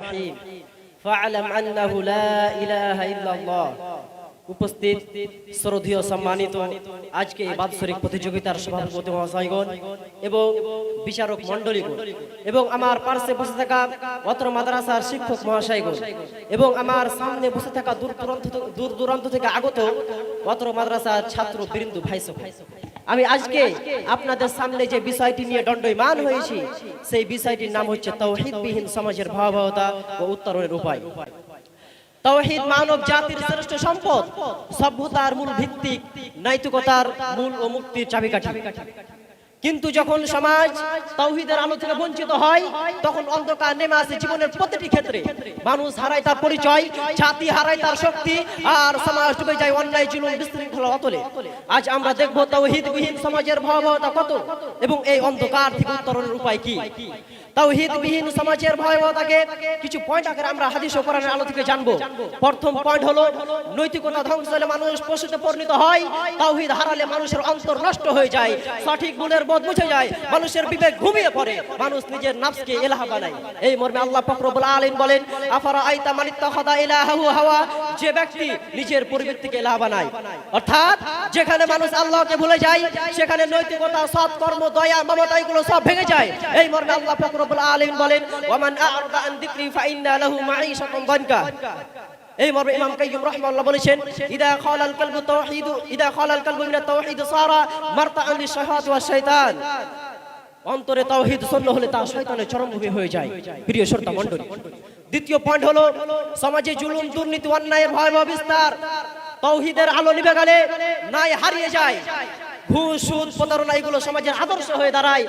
الرحيم فاعلم أنه لا إله إلا الله উপস্থিত শ্রদ্ধেয় সম্মানিত আজকে এই বাৎসরিক প্রতিযোগিতার সভাপতি মহাশয়গণ এবং বিচারক মণ্ডলীগণ এবং আমার পাশে বসে থাকা অত্র মাদ্রাসার শিক্ষক মহাশয়গণ এবং আমার সামনে বসে থাকা দূর দূরান্ত থেকে আগত অত্র মাদ্রাসার ছাত্র বৃন্দ ভাই আমি আজকে আপনাদের সামনে যে বিষয়টি নিয়ে দণ্ডায়মান হয়েছি সেই বিষয়টির নাম হচ্ছে তাওহীদবিহীন সমাজের ভয়াবহতা ও উত্তরণের উপায়। তাওহীদ মানব জাতির শ্রেষ্ঠ সম্পদ, সভ্যতার মূল ভিত্তি, নৈতিকতার মূল ও মুক্তির চাবিকাঠি। কিন্তু যখন সমাজ তাওহীদের আলো থেকে বঞ্চিত হয় তখন অন্ধকার নেমে আসে জীবনের প্রতিটি ক্ষেত্রে। মানুষ হারায় তার পরিচয়, জাতি হারায় তার শক্তি, আর সমাজ ডুবে যায় অন্যায় জুলুম বিশৃঙ্খলা অতলে। আজ আমরা দেখব তাওহীদবিহীন সমাজের ভয়াবহতা কত এবং এই অন্ধকার থেকে উত্তরণের উপায় কি। তাওহীদবিহীন সমাজের ভয়াবহতাকে কিছু পয়েন্ট আকারে আমরা হাদিস ও কোরআনের আলো থেকে জানবো। প্রথম পয়েন্ট হলো নৈতিকতা ধ্বংস হলে মানুষ পশুতে পরিণত হয়, তাওহীদ হারালে মানুষের অন্তর নষ্ট হয়ে যায়, সঠিক গুণের বোধ মুছে যায়, মানুষের বিবেক ঘুমিয়ে পড়ে, মানুষ নিজের নফসকে ইলাহ বানায়। এই মর্মে আল্লাহ পাক রব্বুল আলামিন বলেন আফারা আইতা মান ইত্তাখাযা ইলাহাহু হাওয়া, যে ব্যক্তি নিজের পরিবর্তে ইলাহ বানায়, অর্থাৎ যেখানে মানুষ আল্লাহকে ভুলে যায় সেখানে নৈতিকতা, সৎকর্ম, দয়া, মমতা এগুলো সব ভেঙে যায়। এই মর্মে আল্লাহ পাক রব্বুল আলামিন বলেন ওয়ামান আ'রাদা আন যিকরি ফাইন্না লাহু মাঈশাতান দানকা। এই মর্মে ইমাম কাইয়্যিম রাহিমাহুল্লাহ বলেছেন ইদা খালাল কলবু তাওহীদ ইদা খালাল কলবু মিনাত তাওহীদ সারা মারতাআন লিশ-শাহাওয়াতি ওয়াশ-শাইতান। অন্তরে তাওহীদ শূন্য হলে তা শয়তানের চরমভূমি হয়ে যায়। প্রিয় শ্রোতা মণ্ডলী, দ্বিতীয় পয়েন্ট হলো সমাজে জুলুম, দুর্নীতি, অন্যায়ের ভয়াবহ বিস্তার। তাওহীদের আলো নিভে গেলে ন্যায় হারিয়ে যায়, ঘুষ, সুদ, প্রতারণা এগুলো সমাজের আদর্শ হয়ে দাঁড়ায়।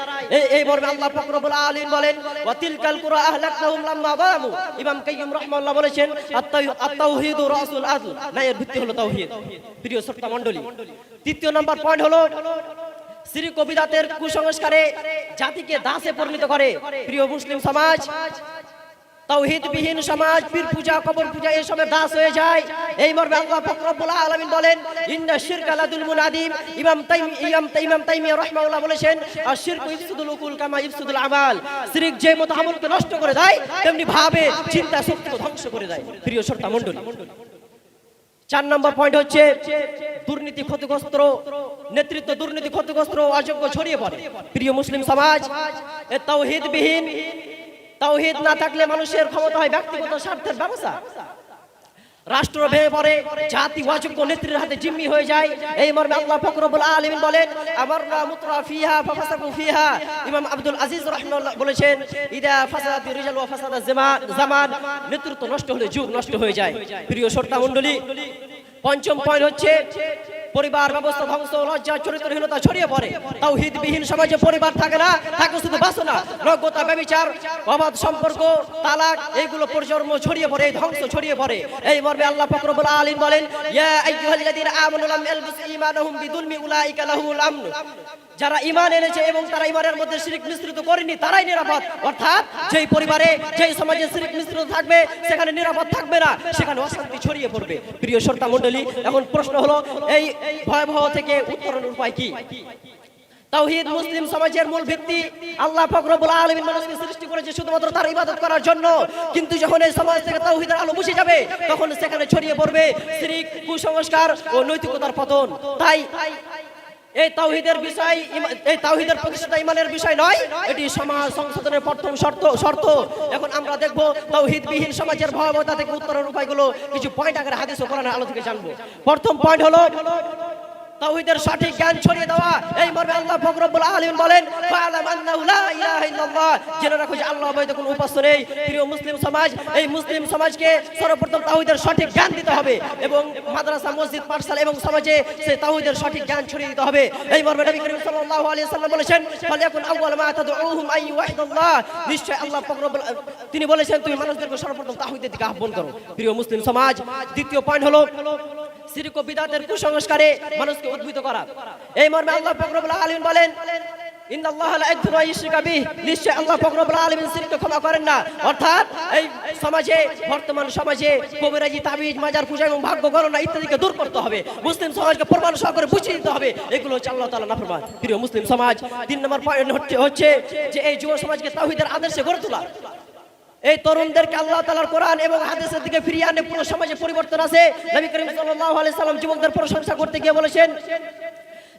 এই মর্মে আল্লাহ পাক রব্বুল আলামিন বলেন ওয়া তিলকাল কুরা আহলাকনাহুম লাম্মা যালামু। ইমাম কাইয়্যিম রাহিমাহুল্লাহ বলেছেন আত-তাওহীদু রাসুল আদল, ন্যায়ের ভিত্তি হলো তাওহীদ। প্রিয় শ্রোতা মণ্ডলী, তৃতীয় নাম্বার পয়েন্ট হলো শিরক ও বিদআতের কুসংস্কারে জাতিকে দাসে পরিণত করে। প্রিয় মুসলিম সমাজ, তাওহীদবিহীন সমাজ পীর পূজা, কবর পূজা এসবের দাস হয়ে যায়। এই মর্মে আল্লাহ পাক রব্বুল আলামিন বলেন ইন্না শিরকা লাযুলমুন আযীম। ইমাম তাইমিয়া রাহিমাহুল্লাহ বলেছেন আশ-শিরকু ইফসুদুল উকুল কামা ইফসুদুল আমাল। শিরক যে মত আমলকে নষ্ট করে দেয় তেমনি ভাবে চিন্তা শক্তিকে ধ্বংস করে দেয়। প্রিয় শ্রোতা মণ্ডলী, 4 নম্বর পয়েন্ট হচ্ছে দুর্নীতি ক্ষতিগ্রস্ত নেতৃত্ব, দুর্নীতি ক্ষতিগ্রস্ত অযোগ্য ছড়িয়ে পড়ে। প্রিয় মুসলিম সমাজ, এই তাওহীদ না থাকলে মানুষের ক্ষমতা হয় ব্যক্তিগত স্বার্থের ব্যবসা, রাষ্ট্র ভেঙে পড়ে, জাতি অযোগ্য নেত্রীর হাতে জিম্মি হয়ে যায়। এই মর্মে আল্লাহ পাক রব্বুল আলামিন বলেন আমারনা মুতরা ফিহা ফাফাসাকু ফিহা। ইমাম আব্দুল আজিজ রাহিমাহুল্লাহ বলেছেন ইদা ফাসাদাতির রিজাল ওয়া ফাসাদা জামান, নেতৃত্ব নষ্ট হলে যুগ নষ্ট হয়ে যায়। প্রিয় শ্রোতা মণ্ডলী, পঞ্চম পয়েন্ট হচ্ছে পরিবার ব্যবস্থা ধ্বংস, লজ্জা, চরিত্রহীনতা ছড়িয়ে পড়ে। তাওহীদবিহীন সমাজে পরিবার থাকে না, থাকে শুধু বাসনা, নগ্নতা, ব্যভিচার, অবাধ সম্পর্ক, তালাক এগুলো প্রজন্ম ছড়িয়ে পড়ে, ধ্বংস ছড়িয়ে পড়ে। এই মর্মে আল্লাহ পাক রব্বুল আলামিন বলেন ইয়া আইয়ুহাল্লাযীনা আমানু লাম ইয়ালবিসু ঈমানাহুম বিযুলমি উলাইকা লাহুমুল আমন। যারা ঈমান এনেছে এবং তারা ঈমানের মধ্যে শিরক মিশ্রিত করেনি তারাই নিরাপদ। অর্থাৎ যেই পরিবারে, যেই সমাজে শিরক মিশ্রিত থাকবে সেখানে নিরাপদ থাকবে না, সেখানে অশান্তি ছড়িয়ে পড়বে। প্রিয় শ্রোতা মণ্ডলী, এখন প্রশ্ন হলো এই ভয়াবহ থেকে উত্তরণের উপায় কি? তাওহীদ মুসলিম সমাজের মূল ভিত্তি। আল্লাহ পাক রব্বুল আলামিন মানুষকে সৃষ্টি করেছে শুধুমাত্র তার ইবাদত করার জন্য। কিন্তু যখন এই সমাজ থেকে তাওহীদের আলো মুছে যাবে তখন সেখানে ছড়িয়ে পড়বে শিরক, কুসংস্কার ও নৈতিকতার পতন। তাই এই তাওহীদের বিষয়, এই তাওহীদের প্রতিষ্ঠা ঈমানের বিষয় নয়, এটি সমাজ সংশোধনের প্রথম শর্ত। এখন আমরা দেখব তাওহীদবিহীন সমাজের ভয়াবহতা থেকে উত্তরণের উপায়গুলো কিছু পয়েন্ট আকারে হাদিস ও কোরআনের আলো থেকে জানবো। প্রথম পয়েন্ট হলো তাওহীদের সঠিক জ্ঞান ছড়িয়ে দেওয়া। এই মর্মে আল্লাহ পাক রব্বুল আলামিন বলেন ফা'লাম আন্নাহু লা ইলাহা ইল্লাল্লাহ, জেনে রাখো যে আল্লাহ ব্যতীত কোনো উপাস্য নেই। প্রিয় মুসলিম সমাজ, এই মুসলিম সমাজকে সর্বপ্রথম তাওহীদের সঠিক জ্ঞান দিতে হবে এবং মাদ্রাসা, মসজিদ, পাঠশালা এবং সমাজে সেই তাওহীদের সঠিক জ্ঞান ছড়িয়ে দিতে হবে। এই মর্মে নবী করিম সাল্লাল্লাহু আলাইহি ওয়াসাল্লাম বলেছেন ফালিয়াকুন আউয়াল মা তাদউহুম আন ইউহিদুল্লাহ। নিশ্চয় আল্লাহ পাক রব্বুল তিনি বলেছেন তুমি মানুষদেরকে সর্বপ্রথম তাওহীদের দিকে আহ্বান করো। প্রিয় মুসলিম সমাজ, দ্বিতীয় পয়েন্ট হলো শিরক ও বিদআতের কুসংস্কারে মানুষকে উদ্বুদ্ধ করা। এই মর্মে আল্লাহ পাক রব্বুল আলামিন বলেন ইন্নাল্লাহা লা ইয়াগফিরু আন ইউশরিকা বিহি, নিশ্চয় আল্লাহ পাক রব্বুল আলামিন শিরককে ক্ষমা করেন না। অর্থাৎ এই সমাজে, বর্তমান সমাজে কবিরাজি, তাবিজ, মাজার পূজা এবং ভাগ্য গণনা ইত্যাদিকে দূর করতে হবে। মুসলিম সমাজকে প্রমাণ সহকারে বুঝিয়ে দিতে হবে এগুলো হচ্ছে আল্লাহ তাআলা নাফরমান। প্রিয় মুসলিম সমাজ, 3 নম্বর পয়েন্ট হচ্ছে যে এই যুব সমাজকে তাওহীদের আদর্শে গড়ে তোলা। এই তরুণদেরকে আল্লাহ তাআলার কোরআন এবং হাদিসের দিকে ফিরিয়ে আনে পুরো সমাজে পরিবর্তন আছে। নবী করিম সাল্লাল্লাহু আলাইহি সাল্লাম যুবকদের প্রশংসা করতে গিয়ে বলেছেন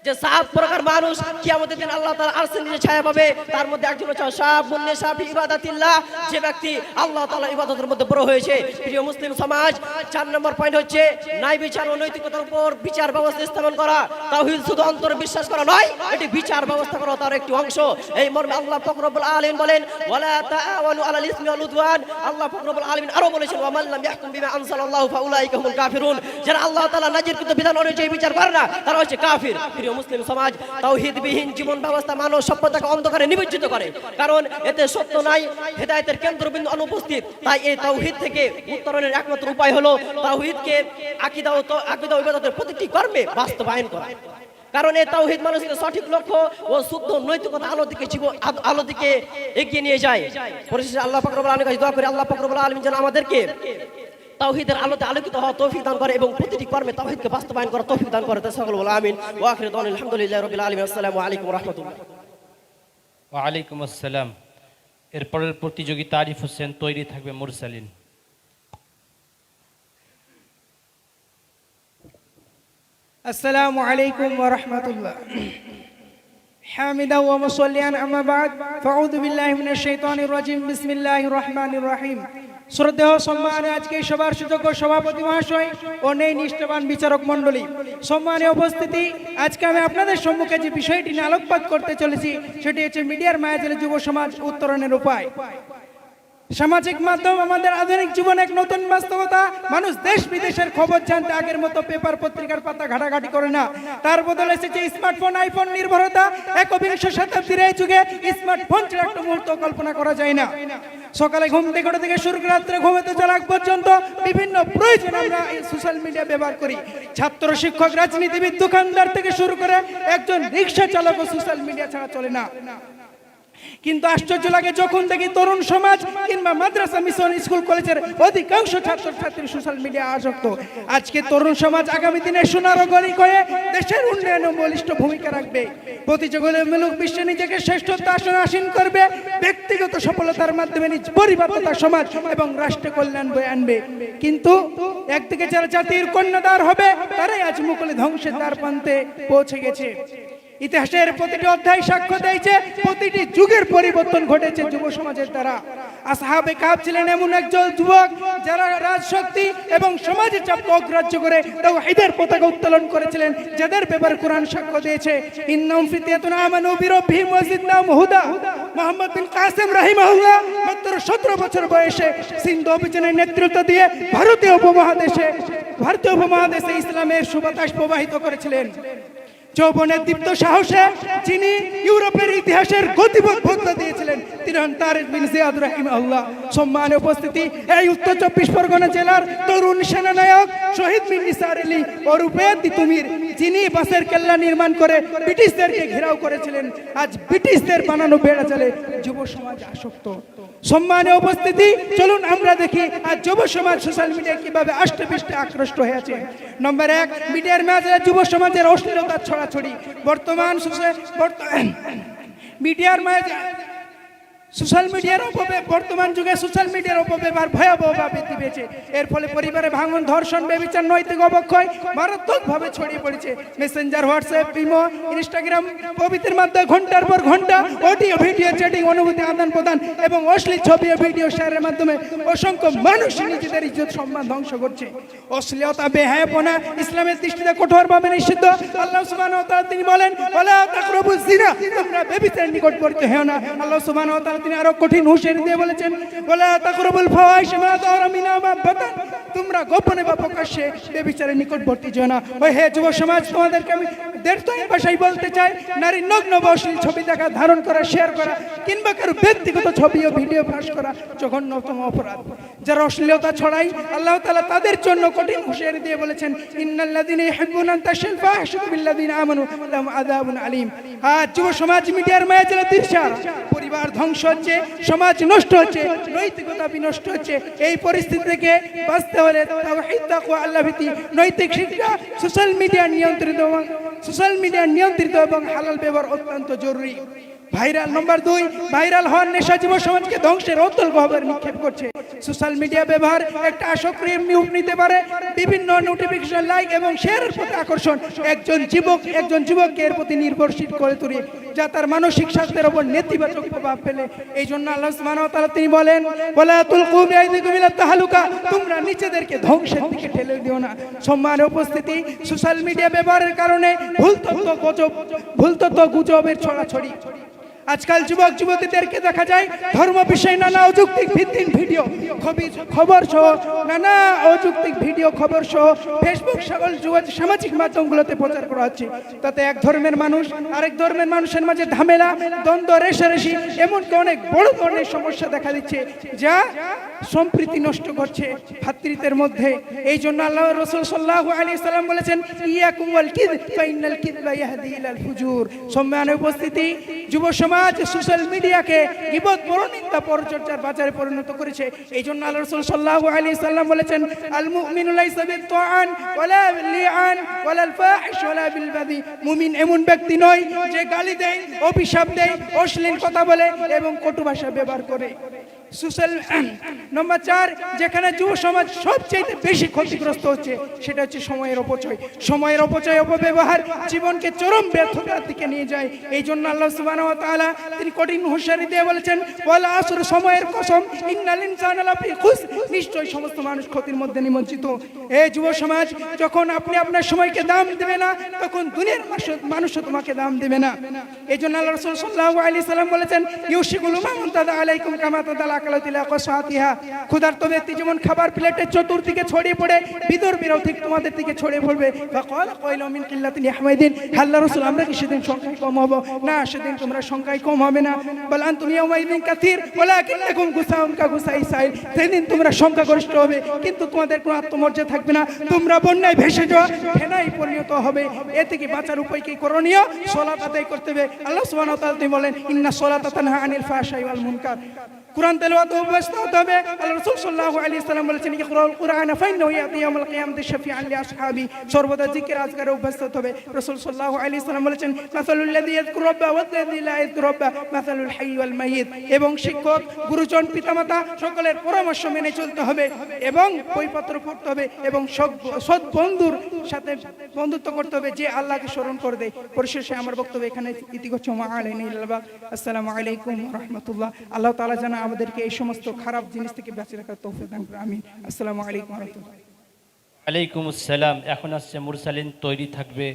যে 7 প্রকার মানুষ কিয়ামতের দিন আল্লাহ তাআলা আরশের নিচে ছায়া পাবে। তার মধ্যে একজন হচ্ছে শাবুন নিসা ফি ইবাদাতিল্লাহ, যে ব্যক্তি আল্লাহ তাআলার ইবাদতের মধ্যে বড় হয়েছে। প্রিয় মুসলিম সমাজ, 4 নম্বর পয়েন্ট হচ্ছে ন্যায় বিচার ও নৈতিকতার উপর বিচার ব্যবস্থা স্থাপন করা। তাওহীদ শুধু অন্তরে বিশ্বাস করা নয়, এটি বিচার ব্যবস্থা করা তার একটি অংশ। এই মর্মে আল্লাহ পাক রব্বুল আলামিন বলেন ওয়ালা তাআওয়ানু আলাল ইসমি ওয়াল উদওয়ান। আল্লাহ পাক রব্বুল আলামিন আরো বলেছেন ওয়া মান লাম ইয়াহকুম বিমা আনজালাল্লাহু ফাউলাইকা হুমুল কাফিরুন। যারা আল্লাহ তাআলা নাজিরকৃত বিধান অনুযায়ী বিচার করে না তারা হচ্ছে কাফির। প্রিয় মুসলিম সমাজ, তাওহীদবিহীন জীবন ব্যবস্থা মানব সভ্যতাকে অন্ধকারে নিমজ্জিত করে, কারণ এতে সত্য নাই, হেদায়েতের কেন্দ্রবিন্দু অনুপস্থিত। তাই এই তাওহীদ থেকে উত্তরণের একমাত্র উপায় হলো তাওহীদকে আকীদা ও ইবাদতের প্রতিটি কর্মে বাস্তবায়ন করা। কারণ এই তাওহীদ মানুষকে সঠিক লক্ষ্য ও শুদ্ধ নৈতিকতা আলো দিকে এগিয়ে নিয়ে যায়। পরিশেষে আল্লাহ পাক রব্বুল আলামিনের কাছে দোয়া করি আল্লাহ পাক রব্বুল আলামিন যেন আমাদেরকে তাওহীদের আলোতে আলোকিত হওয়া তৌফিক দান করে এবং প্রতিটি কর্মে তাওহীদকে বাস্তবায়ন করার তৌফিক দান করে। তাই সকল বলা আমিন। ওয়া আখিরু দাওয়ানা আলহামদুলিল্লাহি রাব্বিল আলামিন। আসসালামু আলাইকুম ওয়া রাহমাতুল্লাহ। ওয়া আলাইকুম আসসালাম। এরপরের প্রতিযোগিতা আরিফ হোসেন, তৈরি থাকবে মুরসালিন। আসসালামু আলাইকুম ওয়া রাহমাতুল্লাহ। হামিদা ওয়া মুসাল্লিয়ান আম্মা বাদ, ফাউযু বিল্লাহি মিনাশ শাইতানির রাজিম, বিসমিল্লাহির রহমানির রহিম। শ্রদ্ধেয় সম্মানে আজকে সবার সুযোগ্য সভাপতি মহাশয় ও নেই নিষ্ঠাবান বিচারক মণ্ডলী, সম্মানীয় উপস্থিতি, আজকে আমি আপনাদের সম্মুখে যে বিষয়টি নিয়ে আলোকপাত করতে চলেছি সেটি হচ্ছে মিডিয়ার মায়াজালে যুব সমাজ উত্তরণের উপায়। সামাজিক মাধ্যম আমাদের আধুনিক জীবন এক নতুন বাস্তবতা। মানুষ দেশ বিদেশের খবর জানতে আগের মতো পেপার পত্রিকার পাতা ঘাটাঘাটি করে না, তার বদলে এসেছে স্মার্টফোন, আইফোন নির্ভরতা। একবিংশ শতাব্দীর এই যুগে স্মার্টফোন ছাড়া একটা মুহূর্ত কল্পনা করা যায় না। সকালে ঘুম থেকে ওঠা থেকে শুরু করে রাত্রে ঘুমাতে যাওয়ার আগ পর্যন্ত বিভিন্ন প্রয়োজন আমরা এই সোশ্যাল মিডিয়া ব্যবহার করি। ছাত্র, শিক্ষক, রাজনীতিবিদ, দোকানদার থেকে শুরু করে একজন রিক্সা চালকও সোশ্যাল মিডিয়া ছাড়া চলে না। কিন্তু আশ্চর্য লাগে যখন দেখি তরুণ সমাজ কিংবা মাদ্রাসা, মিশন, স্কুল, কলেজের অধিকাংশ ছাত্রছাত্রী সোশ্যাল মিডিয়া আসক্ত। আজকে তরুণ সমাজ আগামী দিনে সোনারগরি হয়ে দেশের উন্নয়নে বলিষ্ঠ ভূমিকা রাখবে, প্রতিযোগিতামূলক বিশ্বে নিজেকে শ্রেষ্ঠত্ব আসনে আসীন করবে, ব্যক্তিগত সফলতার মাধ্যমে নিজ পরিবার তথা সমাজ এবং রাষ্ট্র কল্যাণ বয়ে আনবে। কিন্তু একদিকে যারা জাতির কন্যাদার হবে তারাই আজ মুকুলে ধ্বংসের দ্বার প্রান্তে পৌঁছে গেছে। ইতিহাসের প্রতিটি অধ্যায় সাক্ষ্য দিয়েছে প্রতিটি যুগের পরিবর্তন ঘটেছে যুব সমাজের দ্বারা। আসহাবে কাহফ ছিলেন এমন একজন যুবক যারা রাজশক্তি এবং সমাজের চাপ অগ্রাহ্য করে তাওহীদের পতাকা উত্তোলন করেছিলেন, যাদের ব্যাপারে কোরআন সাক্ষ্য দিয়েছে ইন্নাহুম ফিতয়াতুন আমানু বিরাব্বিহিম ওয়াজিদনাহুম হুদা। মুহাম্মদ বিন কাসেম রাহিমাহুল্লাহ মাত্র 17 বছর বয়সে সিন্ধু অভিযানের নেতৃত্ব দিয়ে ভারতীয় উপমহাদেশে ইসলামের সুবাতাস প্রবাহিত করেছিলেন। যৌবনের দীপ্ত সাহসে যিনি ইউরোপের ইতিহাসের গতিপথ বদলে দিয়েছিলেন তিনি হন তারেক বিন জিয়াদ রাহিমাহুল্লাহ। সম্মানের উপস্থিতি, এই উত্তর 24 পরগনা জেলার তরুণ সেনানায়ক শহীদ মির নিসার আলী ওরফে তিতুমির, যিনি বাসের কেল্লা নির্মাণ করে ব্রিটিশদেরকে ঘেরাও করেছিলেন, আজ ব্রিটিশদের বানানো বেড়া জালে যুব সমাজ আসক্ত। সম্মানীয় উপস্থিতি, চলুন আমরা দেখি আজ যুব সমাজ সোশ্যাল মিডিয়া কিভাবে আষ্টপৃষ্টে আকৃষ্ট হয়েছে। নম্বর 1, মিডিয়ার মাঝে যুব সমাজের অশ্লীলতার ছড়াছড়ি। মিডিয়ার মাঝে সোশ্যাল মিডিয়ার অপব্যবহার, বর্তমান যুগে সোশ্যাল মিডিয়ার অপব্যবহার ভয়াবহভাবে বৃদ্ধি পেয়েছে। এর ফলে পরিবারে ভাঙন, ধর্ষণ, ব্যভিচার, নৈতিক অবক্ষয় মারাত্মকভাবে ছড়িয়ে পড়েছে। মেসেঞ্জার, হোয়াটসঅ্যাপ, ইমো, ইনস্টাগ্রাম প্রভৃতির মাধ্যমে ঘন্টার পর ঘন্টা অডিও ভিডিও চ্যাটিং, অনুভূতি আদান প্রদান এবং অশ্লীল ছবি ও ভিডিও শেয়ারের মাধ্যমে অসংখ্য মানুষ নিজেদের ইজ্জত সম্মান ধ্বংস করছে। অশ্লীলতা, বেহায়াপনা ইসলামের দৃষ্টিতে কঠোরভাবে নিষিদ্ধ। আল্লাহ সুবহানাহু ওয়া তাআলা তিনি বলেন ওয়ালা তাকরাবুজ জিনা, তোমরা ব্যভিচারের নিকটবর্তী হও না। আল্লাহ সুবহানাহু ওয়া তাআলা তিনি আরো কঠিন হুঁশিয়ারি দিয়ে বলেছেন ওয়ালা তাকরাবুল ফাওয়াহিশ মা যাহারা মিনহা মা বাতান, তোমরা গোপনে বা প্রকাশ্যে ব্যভিচারের নিকটবর্তী যেও না। ওই হে যুব সমাজ, তোমাদেরকে আমি দেড়তই ভাষায় বলতে চাই, নারীর নগ্ন বা অশ্লীল ছবি দেখা, ধারণ করা, শেয়ার করা কিংবা কারো ব্যক্তিগত ছবি ও ভিডিও ফাঁস করা জঘন্যতম অপরাধ। যারা অশ্লীলতা ছড়ায় আল্লাহ তাআলা তাদের জন্য কঠিন হুঁশিয়ারি দিয়ে বলেছেন ইন্নাল্লাযীনা ইউহিব্বুনা আন তাশিল ফাহিশাতু বিল্লাযীনা আমানু লাহুম আযাবুন আলীম। আজ যুব সমাজ মিডিয়ার মায়াজালে দিশাহারা, পরিবার ধ্বংস হচ্ছে, সমাজ নষ্ট হচ্ছে, নৈতিকতা বিনষ্ট হচ্ছে। এই পরিস্থিতি থেকে বাঁচতে হলে তাওহীদ, তাকওয়া, আল্লাহ ভীতি, নৈতিক শিক্ষা, সোশ্যাল মিডিয়া নিয়ন্ত্রিত এবং হালাল ব্যবহার অত্যন্ত জরুরি। ভাইরাল। নম্বর 2, ভাইরাল হওয়ার নেশা যুব সমাজকে ধ্বংসের অতল গহ্বরে নিক্ষেপ করছে। সোশ্যাল মিডিয়া ব্যবহার একটা আসক্তি রূপ নিতে পারে। বিভিন্ন নোটিফিকেশন, লাইক এবং শেয়ারের প্রতি আকর্ষণ একজন যুবককে এর প্রতি নির্ভরশীল করে তোলে, যা তার মানসিক স্বাস্থ্যের উপর নেতিবাচক প্রভাব ফেলে। এই জন্য আল্লাহ সুবহানাহু ওয়া তাআলা তিনি বলেন, ওয়ালা তুলকু বিআইদিকুম ইলা তাহলুকা, তোমরা নিজেদেরকে ধ্বংসের দিকে ঠেলে দিও না। সম্মানের উপস্থিতি, সোশ্যাল মিডিয়া ব্যবহারের কারণে ভুল তথ্য গুজবের ছড়াছড়ি। আজকাল যুবক যুবতীদেরকে দেখা যায় ধর্ম বিষয় নানা অযৌক্তিক ভিত্তিক ভিডিও খবর সহ ফেসবুক সকল সামাজিক মাধ্যমগুলোতে প্রচার করা হচ্ছে। তাতে এক ধর্মের মানুষ আরেক ধর্মের মানুষের মাঝে ঝামেলা, দ্বন্দ্ব, রেষারেষি, এমনকি অনেক বড় ধরনের সমস্যা দেখা দিচ্ছে, যা সম্প্রীতি নষ্ট করছে ভ্রাতৃত্বের মধ্যে। এই জন্য আল্লাহ রাসূল সাল্লাল্লাহু আলাইহি সাল্লাম বলেছেন, ইয়াকুম ওয়াল কিযব ফাইনাল কিযবা ইয়াহদি ইলাল ফুজুর। সম্মানের উপস্থিতি, যুব সমাজ সোশ্যাল মিডিয়াকে গীবত, পরনিন্দা, পরচর্চার বাজারে পরিণত করেছে। এই জন্য আল্লাহ রাসূল সাল্লাল্লাহু আলাইহি সাল্লাম বলেছেন, আল মুমিনু লাইসা বিত-তাআন ওয়ালা বিল-লিআন ওয়ালা আল-ফাহিশ ওয়ালা বিল-বাদি। মুমিন এমন ব্যক্তি নয় যে গালি দেয়, অভিশাপ দেয়, অশ্লীল কথা বলে এবং কটু ভাষা ব্যবহার করে। নম্বর 4, যেখানে যুব সমাজ সবচেয়ে বেশি ক্ষতিগ্রস্ত হচ্ছে, সেটা হচ্ছে সময়ের অপচয়। সময়ের অপচয়, অপব্যবহার জীবনকে চরম ব্যর্থতার দিকে নিয়ে যায়। এই জন্য আল্লাহ সুবহানাহু ওয়া তাআলা তিনি কঠিন হুঁশিয়ারি দিয়ে বলেছেন, ওয়াল আসর, সময়ের কসম, ইন্নাল ইনসানা লাফি খুসর, নিশ্চয়ই সমস্ত মানুষ ক্ষতির মধ্যে নিমজ্জিত। এই যুব সমাজ, যখন আপনি আপনার সময়কে দাম দেবে না, তখন দুনিয়ার মানুষও তোমাকে দাম দেবে না। এই জন্য আল্লাহ রাসূল সাল্লাল্লাহু আলাইহি সাল্লাম বলেছেন, ইউশিকুল উমামুন তাদা আলাইকুম কামা তাদাল আকালাতিলা কসাতিহা। ক্ষুধার্ত ব্যক্তি যেমন খাবার প্লেটের চতুর্দিকে ছড়িয়ে পড়ে বিদর্ভীরাও ঠিক তোমাদের দিকে ছড়িয়ে পড়বে। ফাকালা কাইলু মিন কিল্লাতিন ইয়াহমাদিন, আল্লাহ রাসূল, আমরা কি সেদিন সংখ্যায় কম হব? না, সেদিন তোমরা সংখ্যায় কম হবে না। বল আনতুম ইয়াউমাইদিন কাসীর ওয়ালাকিন্নাকুম গুসাউন কা গুসাই সাইল, সেদিন তোমরা সংখ্যাগরিষ্ঠ হবে কিন্তু তোমাদের কোনো আত্মমর্যাদা থাকবে না। তোমরা বন্যায় ভেসে যাওয়া ফেনায় পরিণত হবে। এ থেকে বাঁচার উপায় কি? করণীয়, সালাত আদায় করতে হবে। আল্লাহ সুবহানাহু ওয়া তাআলা তিনি বলেন, ইন্না সালাতা তানহা আনিল ফাহশাই ওয়াল মুনকার। কুরআন তেলাওয়াত অভ্যস্ত হতে হবে। আল্লাহ রাসূল সাল্লাল্লাহু আলাইহি সাল্লাম বলেছেন, ইকরাউল কুরআন ফাইন্নাহু ইয়াতি ইয়াউমাল কিয়ামাতি শাফিআন লিআসহাবি। সর্বদা জিকির আজকারে অভ্যস্ত হতে হবে। রাসূল সাল্লাল্লাহু আলাইহি সাল্লাম বলেছেন, মাসালুল লাযী ইয়াযকুরু রাব্বাহু ওয়াল্লাযী লা ইয়াযকুরু রাব্বাহু মাসালুল হাইয়্যি ওয়াল মাইয়িত। এবং শিক্ষক, গুরুজন, পিতামাতা সকলের পরামর্শ মেনে চলতে হবে এবং বইপত্র পড়তে হবে এবং সৎ বন্ধুর সাথে বন্ধুত্ব করতে হবে, যে আল্লাহকে স্মরণ করে দেয়। পরিশেষে আমার বক্তব্য এখানে ইতি করছি। আসসালামু আলাইকুম ওয়া রাহমাতুল্লাহ। আল্লাহ তাআলা যেন আমাদেরকে এই সমস্ত খারাপ জিনিস থেকে বাঁচিয়ে রাখার তৌফিক দান করেন। আমিন। আসসালামু আলাইকুম ওয়া রাহমাতুল্লাহ। আলাইকুম আসসালাম। এখন আসছে মুরসালিন, তৈরি থাকবে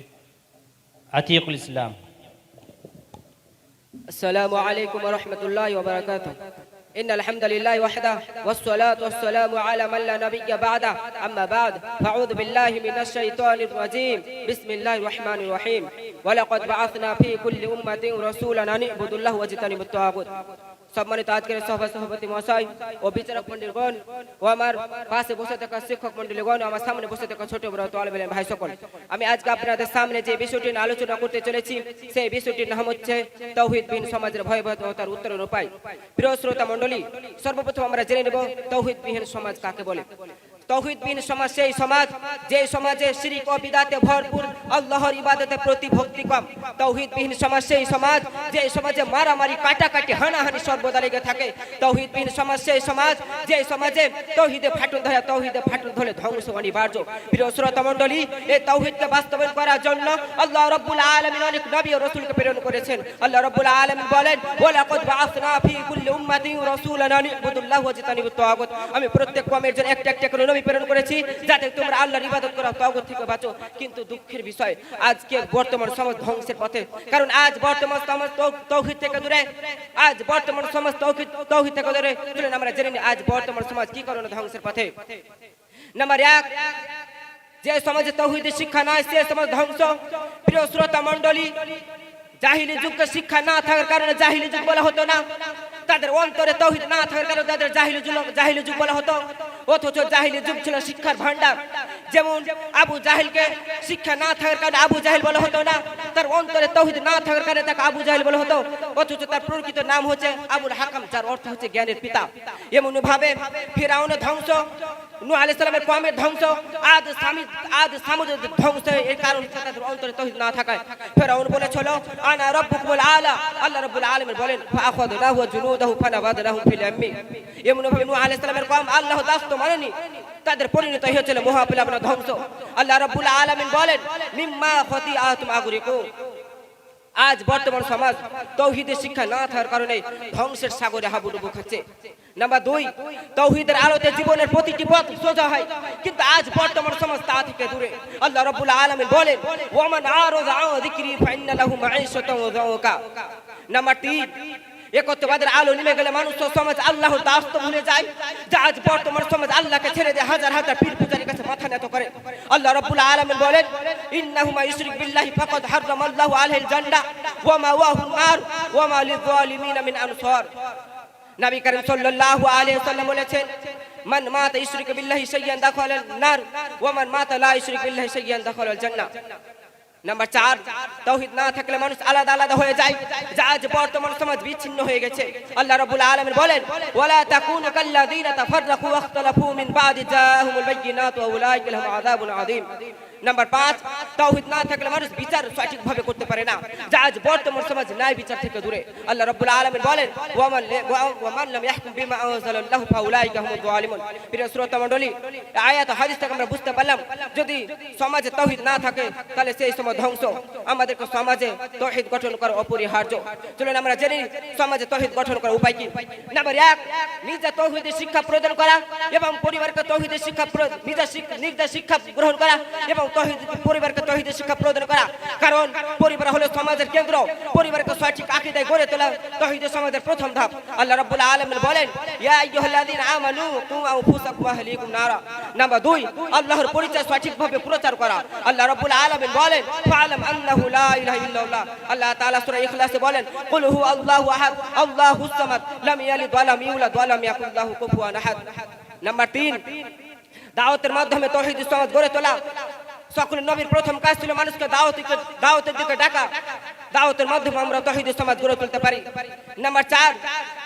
আতিকুল ইসলাম। আসসালামু আলাইকুম ওয়া রাহমাতুল্লাহি ওয়া বারাকাতুহু। إن الحمد لله وحده والصلاة والسلام على من لا نبي بعده أما بعد فأعوذ بالله من الشيطان الرجيم بسم الله الرحمن الرحيم ولقد بعثنا في كل أمة رسولا أن اعبدوا الله واجتنبوا الطاغوت। সম্মানিত আজকের সভাপতি মহাশয় ও বিচারক মণ্ডলীগণ ও আমার পাশে বসে থাকা শিক্ষক মণ্ডলীগণ, আমার সামনে বসে থাকা ছোট বড় তালেব ইলম ভাই সকল, আমি আজকে আপনাদের সামনে যে বিষয়টি নিয়ে আলোচনা করতে চলেছি, সেই বিষয়টির নাম হচ্ছে তাওহীদবিহীন সমাজের ভয়াবহতার উত্তরণ উপায়। প্রিয় শ্রোতা মণ্ডলী, সর্বপ্রথম আমরা জেনে নেব তাওহীদবিহীন সমাজ কাকে বলে। তাওহীদবিহীন সমাজ সেই সমাজ যে সমাজে শিরক ও বিদআতে ভরপুর, আল্লাহর ইবাদতের প্রতি ভক্তি কম। তাওহীদবিহীন সমাজ সেই সমাজ যে সমাজে মারামারি, কাটাকাটি, হানাহানি সর্বদা লেগে থাকে। তাওহীদবিহীন সমাজ সেই সমাজ যে সমাজে তাওহীদে ফাটল ধরে ধ্বংস অনিবার্য। প্রিয় শ্রোতা মণ্ডলী, এই তাওহীদকে বাস্তবায়ন করার জন্য আল্লাহ রাব্বুল আলামিন অনেক নবী ও রাসূলকে প্রেরণ করেছেন। আল্লাহ রাব্বুল আলামিন বলেন, ওয়ালাকাদ বাআসনা ফী কুল্লি উম্মাতিন রাসূলান আন ইবুদুল্লাহ ওয়াজতানিবুত তাগুত। আমি প্রত্যেক কওমের জন্য একটা করে নবী প্রেরণ করেছি, যাতে তোমরা আল্লাহর ইবাদত করো, তাগুত থেকে বাঁচো। কিন্তু দুঃখের বিষয়, আজকে বর্তমান সমাজ ধ্বংসের পথে। কারণ আজ বর্তমান সমাজ তাওহীদ থেকে দূরে, আজ বর্তমান সমাজ তাওহীদ থেকে দূরে। চলুন আমরা জেনে নিই আজ বর্তমান সমাজ কি কারণে ধ্বংসের পথে। নাম্বার 1, যে সমাজে তাওহীদের শিক্ষা নাই সে সমাজ ধ্বংস। প্রিয় শ্রোতা মণ্ডলী, জাহিলি যুগকে শিক্ষা না থাকার কারণে জাহিলি যুগ বলা হতো না। তাদের অন্তরে তাওহীদ না থাকার কারণে তাদের জাহিলি যুগ বলা হতো। অথচ জাহিলি যুগ ছিল শিক্ষার ভান্ডার। যেমন আবু জাহেলকে শিক্ষা না থাকার কারণে আবু জাহেল বলা হতো না, তার অন্তরে তাওহীদ না থাকার কারণে তাকে আবু জাহেল বলা হতো। অথচ তার প্রকৃত নাম হচ্ছে আবুল হাকাম, যার অর্থ হচ্ছে জ্ঞানের পিতা। এমন ভাবে ফিরআউনের ধ্বংস নূহ আলাইহিস সালামের কওমের ধ্বংস, আদ সামুদের ধ্বংস, এর কারণ তাদের অন্তরে তাওহীদ না থাকায়। ফেরাউন বলেছিল আনা রাব্বুকুমুল আলা, আল্লাহ রাব্বুল আলামিন বলেন ফাআখাযনাহু ওয়া জুনুদাহু ফানাবাদনাহুম ফিল ইয়াম্মি। এমন নূহ আলাইহিস সালামের কওম আল্লাহ দাস্ত মানেনি, তাদের পরিণত হয়েছিল মহাপ্লাবন ধ্বংস। আল্লাহ রাব্বুল আলামিন বলেন মিম্মা খাতিআতুম আগরিকু। আজ বর্তমান সমাজ তাওহীদের শিক্ষা না থাকার কারণে ধ্বংসের সাগরে হাবুডুবু খাচ্ছে। নাম্বার 2, তাওহীদের আলোতে জীবনের প্রতিটি পথ সোজা হয়, কিন্তু আজ বর্তমান সমাজ তা থেকে দূরে। আল্লাহ রাব্বুল আলামিন বলেন ওয়ামান আরাযা আন যিকরি ফাইন্না লাহু মাঈশাতান যাওকা। নাম্বার 3, একত্ববাদের আলো নেমে গেলে মানুষ ও সমাজ আল্লাহর দাস্ত ভুলে যায়। যা আজ বর্তমান সমাজ আল্লাহকে ছেড়ে দিয়ে হাজার হাজার পীর পূজারীর কাছে মাথা নত করে। আল্লাহ রাব্বুল আলামিন বলেন ইন্নাহু মা ইউশরিক বিল্লাহি ফাকাদ হারামাল্লাহু আলাইহিল জান্নাহ ওয়া মাওয়াহুন নার ওয়া মা লিয-যালিমিন মিন আনসার। নবী করিম সাল্লাল্লাহু আলাইহি ওয়াসাল্লাম বলেছেন মান মাতা ইউশরিকু বিল্লাহি শাইয়ান দাখালান নার ওয়া মান মাতা লা ইউশরিকু বিল্লাহি শাইয়ান দাখালাল জান্নাহ। নাম্বার 4, তাওহীদ না থাকলে মানুষ আলাদা আলাদা হয়ে যায়, যা আজ বর্তমান সমাজ বিচ্ছিন্ন হয়ে গেছে। আল্লাহ রাব্বুল আলামিন বলেন ওয়ালা তাকুনু কাল্লাযীনা তাফাররাকু ওয়াখতালাফু মিন বাদি জাআহুমুল বায়্যিনাতু ওয়া উলাইকা লাহুম আযাবুন আযীম। নাম্বার 5, তাওহীদ না থাকলে মানুষ বিচার সঠিকভাবে করতে পারে না, যা আজ বর্তমান সমাজ ন্যায় বিচার থেকে দূরে। আল্লাহ রাব্বুল আলামিন বলেন ওয়ামান লাম ইয়াহকুম বিমা আনজালাল্লাহু ফাউলাইকা হুমুয যালিমুন। প্রিয় শ্রোতা মণ্ডলী, আয়াত হাদিস থেকে আমরা বুঝতে পারলাম যদি সমাজে তাওহীদ না থাকে তাহলে সেই সমাজ ধ্বংস। আমাদেরকে সমাজে তাওহীদ গঠন করা অপরিহার্য। চলুন আমরা জেনে সমাজে তাওহীদ গঠন করার উপায় কি। নাম্বার 1, নিজে তাওহীদের শিক্ষা প্রদান করা এবং পরিবারকে তাওহীদের শিক্ষা নিজে শিক্ষা গ্রহণ করা এবং পরিবারকে তাওহীদের শিক্ষা প্রদান করা। কারণ পরিবার হলো সমাজের কেন্দ্র, পরিবারকে সঠিক আকীদায় গড়ে তোলা তাওহীদের সমাজের প্রথম ধাপ। আল্লাহ রাব্বুল আলামিন বলেন ইয়া আইয়ুহাল্লাযীনা আমানু কু আনফুসাকুম ওয়া আহলিকুম নারা। নাম্বার 2, আল্লাহর পরিচয় সঠিকভাবে প্রচার করা। আল্লাহ রাব্বুল আলামিন বলেন ফাআলাম আন্নাহু লা ইলাহা ইল্লাল্লাহ। আল্লাহ তাআলা সূরা ইখলাসে বলেন কুল হু আল্লাহু আহাদ আল্লাহুস সামাদ লাম ইয়ালিদ ওয়া লাম ইউলাদ ওয়া লাম ইয়াকুল লাহু কুফুয়ান আহাদ। নাম্বার 3, দাওয়াতের মাধ্যমে তাওহীদের সমাজ গড়ে তোলা। সকল নবীর প্রথম কাজ ছিল মানুষকে দাওয়াতের দিকে ডাকা। দাওয়াতের মাধ্যমে আমরা তাওহীদের সমাজ গড়ে তুলতে পারি। নাম্বার 4,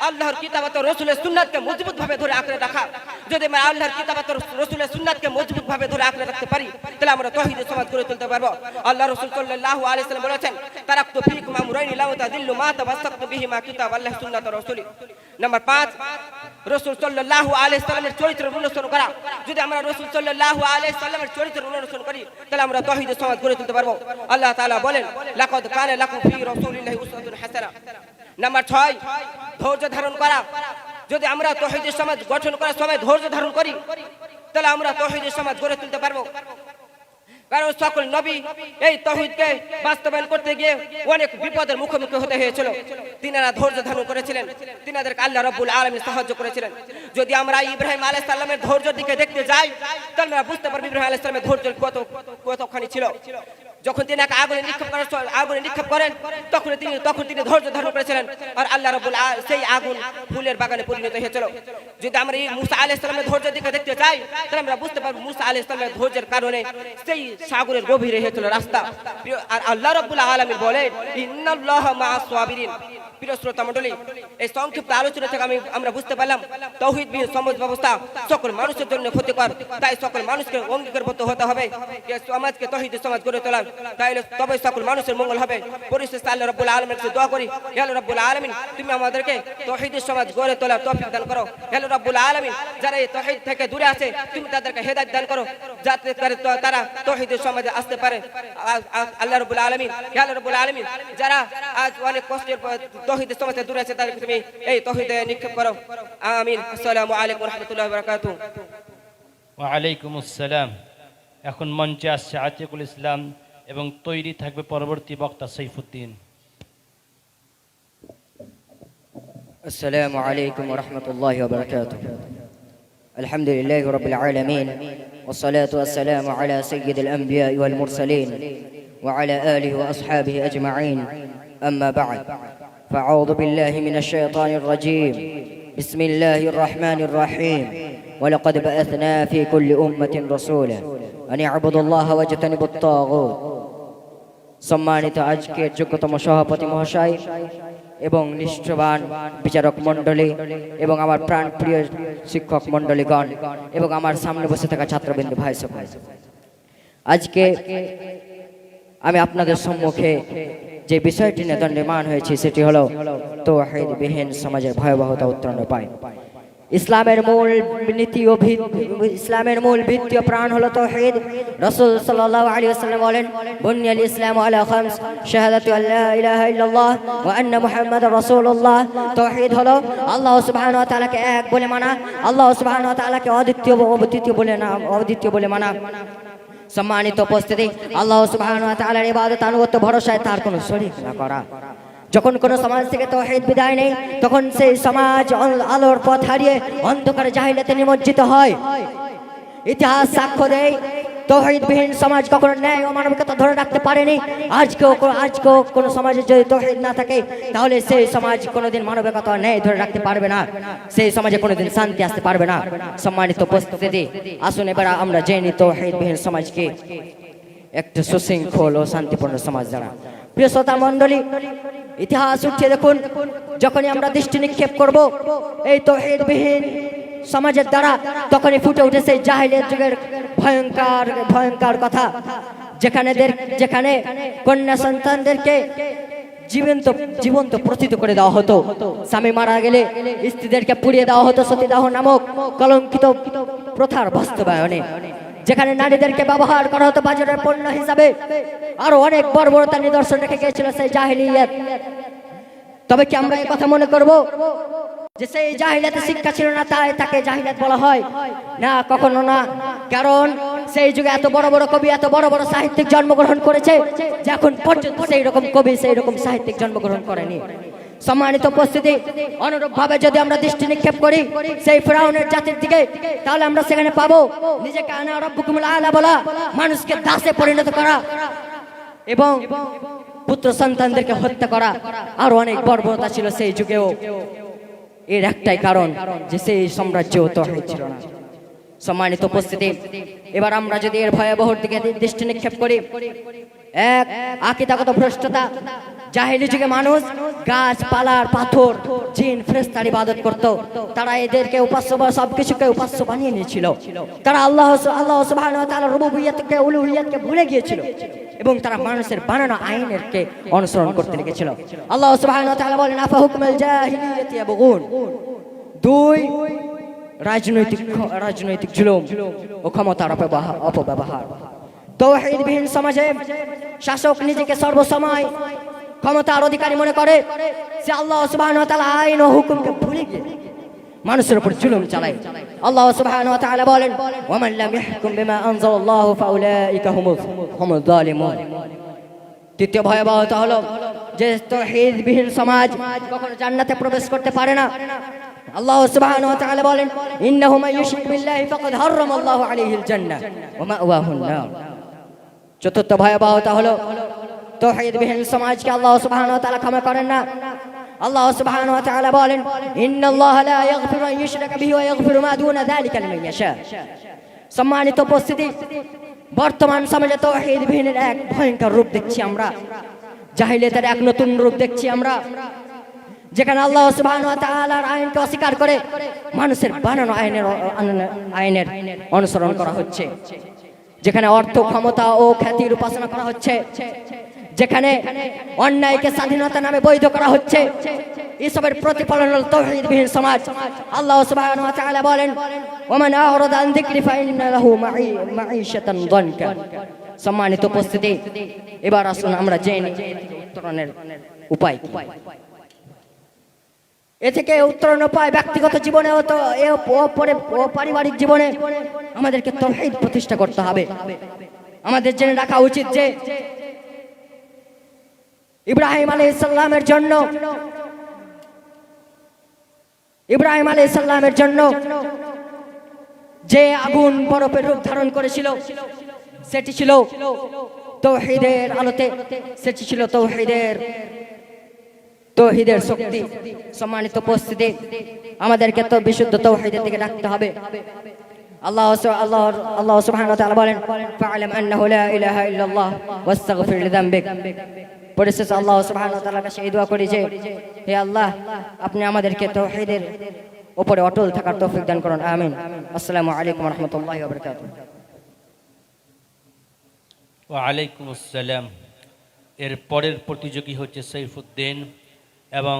আল্লাহর কিতাব ও রাসূলের সুন্নাতকে মজবুতভাবে ধরে আঁকড়ে রাখা। যদি আমরা আল্লাহর কিতাব ও রাসূলের সুন্নাতকে মজবুতভাবে ধরে আঁকড়ে রাখতে পারি তাহলে আমরা তাওহীদের সমাজ গড়ে তুলতে পারবো। আল্লাহ রাসূল সাল্লাল্লাহু আলাইহি ওয়াসাল্লাম বলেছেন তারাকতু ফীকুম আমরাইনি লা তাদিল্লু মা তামাসসাকতু বিহিমা কিতাবাল্লাহি সুন্নাত রাসূলি। নাম্বার 5, রাসূল সাল্লাল্লাহু আলাইহি ওয়াসাল্লামের চরিত্র অনুসরণ করা। যদি আমরা রাসূল সাল্লাল্লাহু আলাইহি ওয়াসাল্লামের চরিত্র অনুসরণ করি তাহলে আমরা তাওহীদের সমাজ গড়ে তুলতে পারবো। আল্লাহ তাআলা বলেন লাকাদ কানা লাকুম ফি রাসূলিল্লাহি উসওয়াতুন হাসানাহ। নাম্বার 6, ধৈর্য ধারণ করা। যদি আমরা তাওহীদের সমাজ গঠন করার সময় ধৈর্য ধারণ করি তাহলে আমরা তাওহীদের সমাজ গড়ে তুলতে পারবো। কারণ সকল নবী এই তাওহীদকে বাস্তবায়ন করতে গিয়ে অনেক বিপদের মুখোমুখি হতে হয়েছিল। তিনারা ধৈর্য ধারণ করেছিলেন, তিনাদেরকে আল্লাহ রাব্বুল আলামিন সাহায্য করেছিলেন। যদি আমরা ইব্রাহিম আলাইহিস সালামের ধৈর্যের দিকে দেখতে যাই তাহলে আমরা বুঝতে পারব ইব্রাহিম আলাইহিস সালামের ধৈর্য কতখানি ছিল। যখন তিনি আগুনে নিক্ষেপ করেন তখন তিনি ধৈর্য ধারণ করেছিলেন, আর আল্লাহ রাব্বুল আলামিন সেই আগুন ফুলের বাগানে পরিণত হয়েছিল। যদি আমরা মুসা আলাইহিস সালামের ধৈর্যের দিকে দেখতে যাই তাহলে আমরা বুঝতে পারব মুসা আলাইহিস সালামের ধৈর্যের কারণে সেই সাগরের গভীরে হয়েছিল রাস্তা। আর আল্লাহ রাব্বুল আলামিন বলেন ইন্নাল্লাহা মা'আস সাবিরিন। প্রিয় শ্রোতা মণ্ডলী, এই সংক্ষিপ্ত আলোচনা থেকে আমরা বুঝতে পারলাম তাওহীদবিহীন সমাজ ব্যবস্থা সকল মানুষের জন্য ক্ষতিকর। তাই সকল মানুষকে অঙ্গীকারবদ্ধ হতে হবে যে সমাজকে তাওহীদের সমাজ গড়ে তোলা, তাইলে তবে সকল মানুষের মঙ্গল হবে। পরিশেষে আল্লাহ রাব্বুল আলামিনের কাছে দোয়া করি, হে আল্লাহ রাব্বুল আলামিন তুমি আমাদেরকে তাওহীদের সমাজ গড়ে তোলার তৌফিক দান করো। হে আল্লাহ রাব্বুল আলামিন যারা এই তাওহীদ থেকে দূরে আছে তুমি তাদেরকে হেদায়েত দান করো যাতে করে তারা তাওহীদের সমাজে আসতে পারে। আল্লাহ রাব্বুল আলামিন, হে আল্লাহ রাব্বুল আলামিন যারা আজ অনেক কষ্টের তাওহীদের সমাজ থেকে দূরে আছে তাদেরকে তুমি এই তাওহীদে নিক্ষেপ করো। আমিন। আসসালামু আলাইকুম ওয়া রাহমাতুল্লাহি ওয়া বারাকাতুহু। ওয়া আলাইকুম আসসালাম। এখন মঞ্চে আসছে আতিকুল ইসলাম এবং তৈরি থাকবে পরবর্তী বক্তা সাইফুদ্দিন। السلام عليكم ورحمة الله وبركاته. الحمد لله رب العالمين والصلاة والسلام على سيد الأنبياء والمرسلين وعلى آله وأصحابه أجمعين. أما بعد فأعوذ بالله من الشيطان الرجيم. بسم الله الرحمن الرحيم. ولقد بعثنا في كل أمة رسولا أن اعبدوا الله واجتنبوا الطاغوت. সম্মানিত আজকের যোগ্যতম সভাপতি মহাশয়, এবং নিষ্ঠবান বিচারক মণ্ডলী এবং আমার প্রাণপ্রিয় শিক্ষক মণ্ডলীগণ এবং আমার সামনে বসে থাকা ছাত্রবৃন্দ ভাই সকল, আজকে আমি আপনাদের সম্মুখে যে বিষয়টি নিয়ে দণ্ডায়মান হয়েছে সেটি হলো তাওহীদবিহীন সমাজের ভয়াবহতা উত্তরণ উপায়। ইসলামের মূল ভিত্তি ও প্রাণ হলো তাওহীদ। রাসূল সাল্লাল্লাহু আলাইহি ওয়াসাল্লাম বলেন, বুনিয়াল ইসলামু আলা খামস, শাহাদাতু আল্লা ইলাহা ইল্লাল্লাহ ওয়া আন্না মুহাম্মাদার রাসূলুল্লাহ। তাওহীদ হলো আল্লাহ সুবহানাহু ওয়া তাআলাকে এক বলে মানা, আল্লাহ সুবহানাহু ওয়া তাআলাকে অদ্বিতীয় বলে মানা। সম্মানিত উপস্থিতি, আল্লাহ সুবহানাহু ওয়া তাআলার ইবাদত আনুগত্য ভরসায় তার কোনো শরীক না করা। যখন কোন সমাজ থেকে তাওহীদ বিদায় নেই, তখন সেই সমাজ আলোর পথ হারিয়ে অন্ধকারে জাহিলিয়াতে নিমজ্জিত হয়। ইতিহাস সাক্ষ্য দেয়, তাওহীদবিহীন সমাজ কখনো ন্যায় ও মানবিকতা ধরে রাখতে পারেনি। আজকেও কোন সমাজে যদি তাওহীদ না থাকে, তাহলে সেই সমাজ কোনোদিন মানবিকতা ন্যায় ধরে রাখতে পারবে না, সেই সমাজে কোনোদিন শান্তি আসতে পারবে না। সম্মানিত উপস্থিতি, আসুন এবার আমরা জেনে তাওহীদবিহীন সমাজকে একটা সুশৃঙ্খল ও শান্তিপূর্ণ সমাজ দ্বারা। প্রিয় শ্রোতা মণ্ডলী, ইতিহাস উঠিয়ে দেখুন, যখনই আমরা দৃষ্টি নিক্ষেপ করব এই তাওহীদবিহীন সমাজের দ্বারা, তখনই ফুটে উঠেছে জাহিলিয়াত যুগের ভয়ঙ্কর কথা, যেখানে কন্যা সন্তানদেরকে জীবন্ত প্রতিত করে দেওয়া হতো। স্বামী মারা গেলে স্ত্রীদেরকে পুড়িয়ে দেওয়া হতো সতীদাহ নামক কলঙ্কিত প্রথার বাস্তবায়নে। যেখানে নারীদেরকে ব্যবহার করা হতো বাজারের পণ্য হিসাবে। আরো অনেক বর্বরতার নিদর্শন রেখে গিয়েছিল সেই জাহিলিয়াত। তবে কি আমরা এই কথা মনে করব যে সেই জাহিলিয়াতে শিক্ষা ছিল না, তাই তাকে জাহিলিয়াত বলা হয়? না, কখনো না। কারণ সেই যুগে এত বড় বড় কবি, এত বড় বড় সাহিত্যিক জন্মগ্রহণ করেছে, যে এখন পর্যন্ত সেই রকম কবি, সেই রকম সাহিত্যিক জন্মগ্রহণ করেনি। সম্মানিত উপস্থিতি, অনুরূপ ভাবে যদি আমরা দৃষ্টি নিক্ষেপ করি সেই ফিরাউনের জাতির দিকে, তাহলে আমরা সেখানে পাবো নিজেকে আনা রাব্বুকুমুল আলা বলা, মানুষকে দাসে পরিণত করা এবং পুত্র সন্তানদেরকে হত্যা করা। আর অনেক বর্বরতা ছিল সেই যুগেও। এর একটাই কারণ যে সেই সাম্রাজ্য তাওহীদ ছিল না। সম্মানিত উপস্থিতি, এবার আমরা যদি এর ভয়াবহ দিকে দৃষ্টি নিক্ষেপ করি, এক আকীদাগত ভ্রষ্টতা। জাহেলি যুগে মানুষ গাছপালার, পাথর, জিন, ফেরেশতার ইবাদত করত। তারা এদেরকে উপাস্য বা সবকিছুকে উপাস্য বানিয়ে নিয়েছিল। তারা আল্লাহ সুবহানাহু ওয়া তাআলার রুবুবিয়্যাতকে, উলুহিয়্যাতকে ভুলে গিয়েছিল এবং তারা মানুষের বানানো আইনেরকে অনুসরণ করতে লেগেছিল। আল্লাহ সুবহানাহু ওয়া তাআলা বলেন, আফা হুকমাল জাহিলিয়াতি ইয়াবগুন। দুই, রাজনৈতিক জুলুম ও ক্ষমতার অপব্যবহার। তাওহীদবিহীন সমাজে শাসক নিজেকে সর্বসময় ক্ষমতার অধিকারী মনে করে। সে আল্লাহ সুবহানাহু ওয়া তাআলা আইন ও হুকুমকে ভুলে গিয়ে মানুষের উপর জুলুম চালায়। আল্লাহ সুবহানাহু ওয়া তাআলা বলেন, ওয়া মান লাম ইয়াহকুম বিমা আনজালাল্লাহু ফাউলাইকা হুমুয যালিমুন। তৃতীয় ভয়াবহতা হলো যে তাওহীদবিহীন সমাজ কখনো জান্নাতে প্রবেশ করতে পারে না। আল্লাহ সুবহানাহু ওয়া তাআলা বলেন, ইন্নাহু মান ইউশরিক বিল্লাহি ফাকাদ হারামাল্লাহু আলাইহিল জান্নাহ ওয়া মাওয়াহুন নার। চতুর্থ ভয়াবহতা হলো তাওহীদবিহীন সমাজকে আল্লাহ সুবহানাহু ওয়া তাআলা ক্ষমা করেন না। আল্লাহ সুবহানাহু ওয়া তাআলা বলেন, ইন্নাল্লাহা লা ইয়াগফিরু আন ইউশরাকা বিহি ওয়া ইয়াগফিরু মা দুনা যালিকা লিমান ইয়াশা। সম্মানিত উপস্থিতি, বর্তমান সমাজে তাওহীদবিহীনের এক ভয়ঙ্কর রূপ দেখছি আমরা, জাহিলিয়াতের এক নতুন রূপ দেখছি আমরা, যেখানে আল্লাহ সুবহানাহু ওয়া তাআলার আইনকে অস্বীকার করে মানুষের বানানো আইনের অনুসরণ করা হচ্ছে। যেখানে অর্থ, ক্ষমতা ও খ্যাতির উপাসনা করা হচ্ছে, যেখানে অন্যায়কে স্বাধীনতা নামে বৈধ করা হচ্ছে, এসবের প্রতিফলন হল তাওহীদবিহীন সমাজ। আল্লাহ সুবহানাহু ওয়া তাআলা বলেন, ওমান আ'রাদা আন যিকরি ফাইন্না লাহু মাঈশাতান দানকা। সম্মানিত উপস্থিতি, এবার আসুন আমরা জেনে উত্তরণের উপায় কি। এ থেকে উত্তরণ উপায় ব্যক্তিগত জীবনে ও পারিবারিক জীবনে আমাদেরকে তাওহীদ প্রতিষ্ঠা করতে হবে। আমাদের জেনে রাখা উচিত যে ইব্রাহিম আলাইহিস সালামের জন্য যে আগুন বরফের রূপ ধারণ করেছিল, সেটি ছিল তাওহীদের আলোতে, সেটি ছিল তাওহীদের শক্তি। সম্মানিত উপস্থিতি, আমাদেরকে তো বিশুদ্ধ তাওহীদের দিকে রাখতে হবে। আল্লাহ সুবহানাহু ওয়া তাআলা বলেন, ফা'লাম আন্নাহু লা ইলাহা ইল্লাল্লাহ ওয়াস্তাগফির লিযামবিক। পরিশেষে আল্লাহ সুবহানাহু ওয়া তাআলার কাছে এই দোয়া করি যে হে আল্লাহ আপনি আমাদেরকে তাওহীদের উপরে অটল থাকার তৌফিক দান করুন আমিন। আসসালামু আলাইকুম ওয়া রাহমাতুল্লাহি ওয়া বারাকাতুহু। ওয়ালাইকুম আসসালাম। এর পরের প্রতিযোগী হচ্ছে সাইফুদ্দিন এবং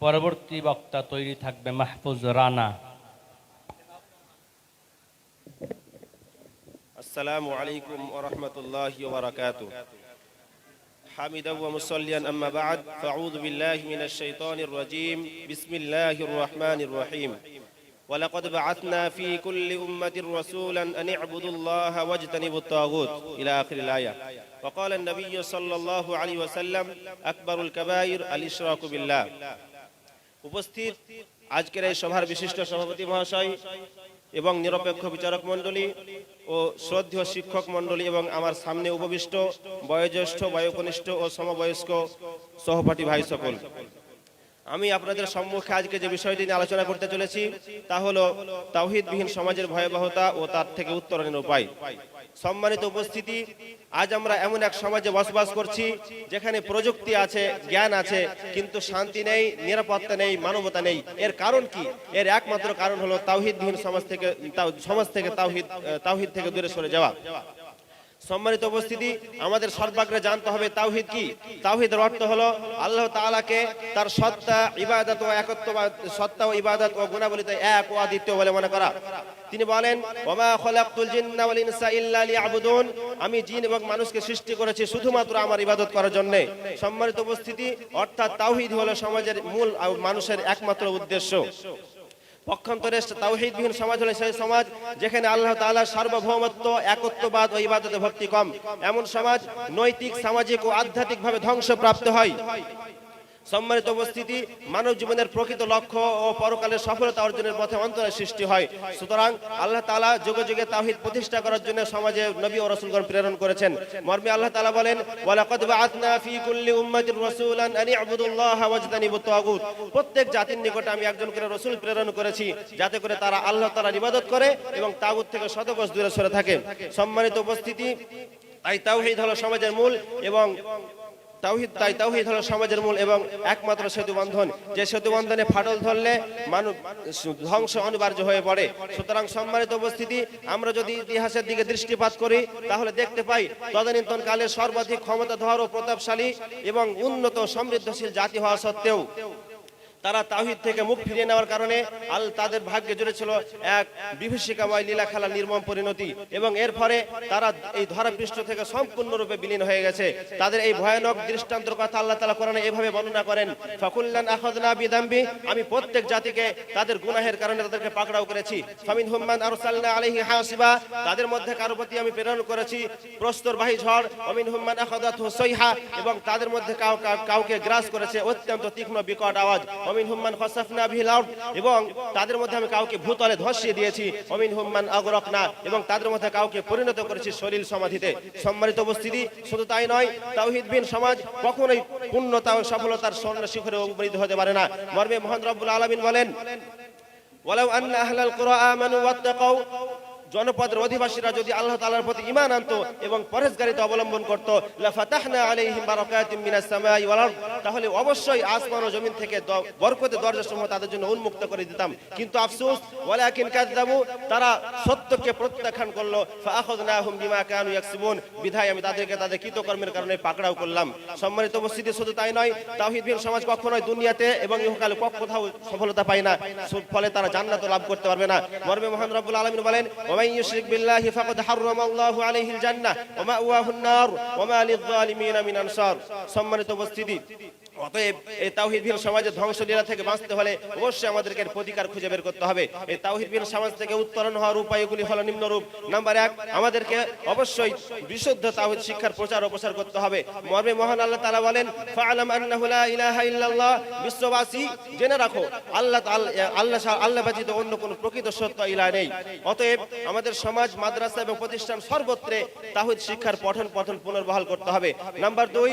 পরবর্তী বক্তা তৈরি থাকবে মাহফুজ রানা। السلام عليكم ورحمة الله وبركاته. حامدا ومصليا أما بعد فأعوذ بالله من الشيطان الرجيم. بسم الله الرحمن الرحيم. ولقد بعثنا في كل أمة رسولا أن اعبدوا الله واجتنبوا الطاغوت إلى آخر الآية. وقال النبي صلى الله عليه وسلم أكبر الكبائر الإشراك بالله. উপস্থিত আজকের এই সভার বিশিষ্ট সভাপতি মহাশয় এবং নিরপেক্ষ বিচারক মণ্ডলী ও শ্রদ্ধেয় শিক্ষক মণ্ডলী এবং আমার সামনে উপবিষ্ট বয়োজ্যেষ্ঠ বয়োকনিষ্ঠ ও সমবয়স্ক সহপাঠী ভাই সকল, আমি আপনাদের সম্মুখে আজকে যে বিষয়টি নিয়ে আলোচনা করতে চলেছি তা হলো তাওহীদবিহীন সমাজের ভয়াবহতা ও তার থেকে উত্তরণের উপায়। সম্মানিত উপস্থিতি, আজ আমরা এমন এক সমাজে বসবাস করছি যেখানে প্রযুক্তি আছে, জ্ঞান আছে, কিন্তু শান্তি নেই, নিরাপত্তা নেই, মানবতা নেই। এর কারণ কি? এর একমাত্র কারণ হলো তাওহীদবিহীন সমাজ থেকে তাওহীদ থেকে দূরে সরে যাওয়া। সম্মানিত উপস্থিতি, আমাদের সর্বাগ্রে জানতে হবে তাওহীদ কি। তাওহীদের অর্থ হলো আল্লাহ তাআলাকে তার সত্তা, ইবাদত ও একত্ববাদ, সত্তা ও ইবাদত ও গুণাবলীতে এক ও অদ্বিতীয় বলে মনে করা। তিনি বলেন, ওয়ামা খলাকতুল জিন্না ওয়াল ইনসা ইল্লা লিয়াবুদুন, আমি জিন এবং মানুষকে সৃষ্টি করেছি শুধুমাত্র আমার ইবাদত করার জন্য। সম্মানিত উপস্থিতি, অর্থাৎ তাওহীদ হলো সমাজের মূল মানুষের একমাত্র উদ্দেশ্য। পক্ষান্তরে তাওহীদবিহীন সমাজ হলো সেই সমাজ যেখানে আল্লাহ তাআলার সার্বভৌমত্ব, একত্ববাদ ও ইবাদতে ভক্তি কম। এমন সমাজ নৈতিক, সামাজিক ও আধ্যাত্মিকভাবে ধ্বংসপ্রাপ্ত হয়। সম্মানিত উপস্থিতি, মানব জীবনের প্রকৃত লক্ষ্য ও পরকালের সফলতা অর্জনের পথে অন্তরের সৃষ্টি হয়। সুতরাং আল্লাহ তাআলা যুগে যুগে তাওহীদ প্রতিষ্ঠা করার জন্য সমাজে নবী ও রাসূলগণ প্রেরণ করেছেন। মর্মে আল্লাহ তাআলা বলেন, ওয়ালাকাদ বাআথনা ফী কুল্লি উম্মাতির রাসূলান আন ই'বুদুল্লাহা ওয়াজতানিবুত তাগুত, প্রত্যেক জাতির নিকটে আমি একজন করে রাসূল প্রেরণ করেছি যাতে করে তারা আল্লাহ তাআলার ইবাদত করে এবং তাগুত থেকে শতকোষ দূরে সরে থাকে। সম্মানিত উপস্থিতি, তাই তাওহীদ হলো সমাজের মূল এবং তাওহীদ হলো সমাজের মূল এবং একমাত্র সেতু বন্ধন, যে সেতু বন্ধনে ফাটল ধরলে মানব ধ্বংস অনিবার্য হয়ে পড়ে। সুতরাং সম্মানিত উপস্থিতি, আমরা যদি ইতিহাসের দিকে দৃষ্টিপাত করি তাহলে দেখতে পাই তদানীন্তন কালে সর্বাধিক ক্ষমতাধর ও প্রতাপশালী এবং উন্নত সমৃদ্ধশীল জাতি হওয়া সত্ত্বেও তারা তাওহীদ থেকে মুখ ফিরিয়ে নেওয়ার কারণে তাদের ভাগ্যে জুড়েছিল এক বিভীষিকাময় লীলা খেলার নির্মম পরিণতি এবং এর ফলে তারা এই ধরাপৃষ্ঠ থেকে সম্পূর্ণরূপে বিলীন হয়ে গেছে। তাদের এই ভয়ানক দৃষ্টান্তের কথা আল্লাহ তাআলা কোরআনে এভাবে বর্ণনা করেন, ফাকুল্লান আখাযনা বিযামবি, আমি প্রত্যেক জাতিকে তাদের গুনাহের কারণে তাদেরকে পাকড়াও করেছি। ফামিনহুম মান আরসালনা আলাইহি হাসিবা, তাদের মধ্যে কারো প্রতি আমি প্রেরণ করেছি প্রস্তরবাহী ঝড়। ওয়ামিনহুম মান আখাযাতহু সাইহা, এবং তাদের মধ্যে কাউকে গ্রাস করেছে অত্যন্ত তীক্ষ্ণ বিকট আওয়াজ। ওয়ামিনহুম মান খাসাফনা বিহিল আরদ, এবং তাদের মধ্যে আমি কাউকে ভূতলে ধসিয়ে দিয়েছি। ওয়ামিনহুম মান আগরাকনা, এবং তাদের মধ্যে কাউকে পরিণত করেছি সলিল সমাধিতে। সম্মানিত উপস্থিতি, শুধু তাই নয়, তাওহীদবিহীন সমাজ কখনোই পূর্ণতা ও সফলতার স্বর্ণ শিখরে উপনীত হতে পারে না। মর্মে মহান রব্বুল আলামিন বলেন, ওয়ালাউ আন্না আহলাল কুরআ আমানু ওয়াত্তাকাউ, জনপদের অধিবাসীরা যদি আল্লাহ তাআলার প্রতি ঈমান আনতো এবং পরহেজগারিতা অবলম্বন করত, লাফাতাহনা আলাইহিম বারাকাতিম মিনাস সামাই ওয়াল আরদ, তাহলে অবশ্যই আসমান ও জমিন থেকে বরকতের দরজাসমূহ তাদের জন্য উন্মুক্ত করে দিতাম। কিন্তু আফসোস, ওয়ালাকিন কাযযাবু, তারা সত্যকে প্রত্যাখ্যান করলো। ফাআখাযনাহুম বিমা কানু ইয়াকসিবুন, বিধায় আমি তাদেরকে তাদের কৃতকর্মের কারণে পাকড়াও করলাম। সম্মানিত উপস্থিতি, শুধু তাই নয়, তাওহীদবিহীন সমাজ কখনোই দুনিয়াতে এবং ইহকালে কোথাও সফলতা পায় না, ফলে তারা জান্নাত লাভ করতে পারবে না। মর্মে মহান রব্বুল আলামিন বলেন, ওয়ামান ইউশরিক বিল্লাহি ফাকাদ হারামাল্লাহু আলাইহিল জান্নাহ ওয়া মাওয়াহুন নার ওয়া মা লিয-যালিমিনা মিন আনসার। সম্মানিত উপস্থিতি, অতএব এই তাওহীদবিহীন সমাজের ধ্বংসলীলা থেকে বাঁচতে হলে অবশ্যই আমাদেরকে এর প্রতিকার খুঁজে বের করতে হবে। এই তাওহীদবিহীন সমাজ থেকে উত্তরণ হওয়ার উপায়গুলি হলো নিম্নরূপ। নাম্বার 1, আমাদেরকে অবশ্যই বিশুদ্ধ তাওহীদ শিক্ষার প্রচার ও প্রসার করতে হবে। মর্মে মহান আল্লাহ তাআলা বলেন, ফাআলাম আন্নাহু লা ইলাহা ইল্লাল্লাহ, বিশ্ববাসী জেনে রাখো আল্লাহ ব্যতীত অন্য কোনো প্রকৃত সত্য ইলাহ নেই। অতএব আমাদের সমাজ, মাদ্রাসা এবং প্রতিষ্ঠান সর্বত্রে তাওহীদ শিক্ষার পঠন পুনর্বহাল করতে হবে। নাম্বার 2,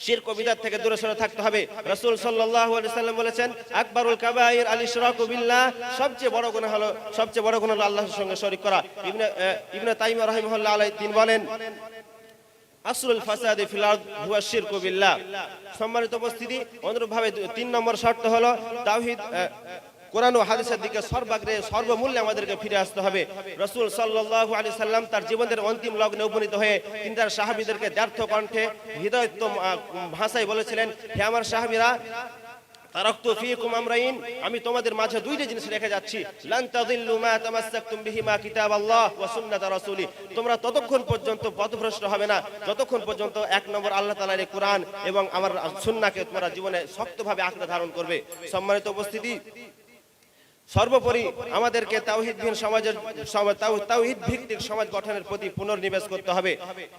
শিরক ও বিদআত থেকে দূরে সরে থাকতে হবে। রাসূল সাল্লাল্লাহু আলাইহি সাল্লাম বলেছেন, আকবারুল কাবাইর আল ইশরাকু বিল্লাহ, সবচেয়ে বড় গুনাহ হলো আল্লাহর সঙ্গে শরীক করা। ইবনে তাইমিয়া রাহিমাহুল্লাহ আলাইহি তিনি বলেন, আসলুল ফাসাদি ফিল আরদ হুয়া শিরকু বিল্লাহ। সম্মানিত উপস্থিতি, অনুরূপভাবে 3 নম্বর শর্ত হলো তাওহীদ, কোরআন ও হাদিসের দিকে সর্বাগ্রে সর্বমূল্যে আমাদেরকে ফিরে আসতে হবে। রাসূল সাল্লাল্লাহু আলাইহি সাল্লাম তার জীবনের অন্তিম লগ্নে উপনীত হয়ে তিনি তার সাহাবীদেরকে দ্ব্যর্থ কণ্ঠে হৃদয়ত্ব ভাষায় বলেছিলেন, হে আমার সাহাবীরা, তারাকতু ফীকুম আমরাইন, আমি তোমাদের মাঝে দুইটা জিনিস রেখে যাচ্ছি, লান তাযিল্লু মা তামাসসাকতুম বিহিমা কিতাবাল্লাহ ওয়া সুন্নাত রাসূলি, তোমরা ততক্ষণ পর্যন্ত পথভ্রষ্ট হবে না যতক্ষণ পর্যন্ত 1 নম্বর আল্লাহ তাআলার এই কোরআন এবং আমার সুন্নাহকে তোমরা জীবনে শক্তভাবে আঁকড়ে ধারণ করবে। সম্মানিত উপস্থিতি, সর্বোপরি আমাদেরকে তাওহীদবিহীন তাওহীদ ভিত্তিক সমাজ গঠনের প্রতি পুনর্নিবেশ করতে হবে।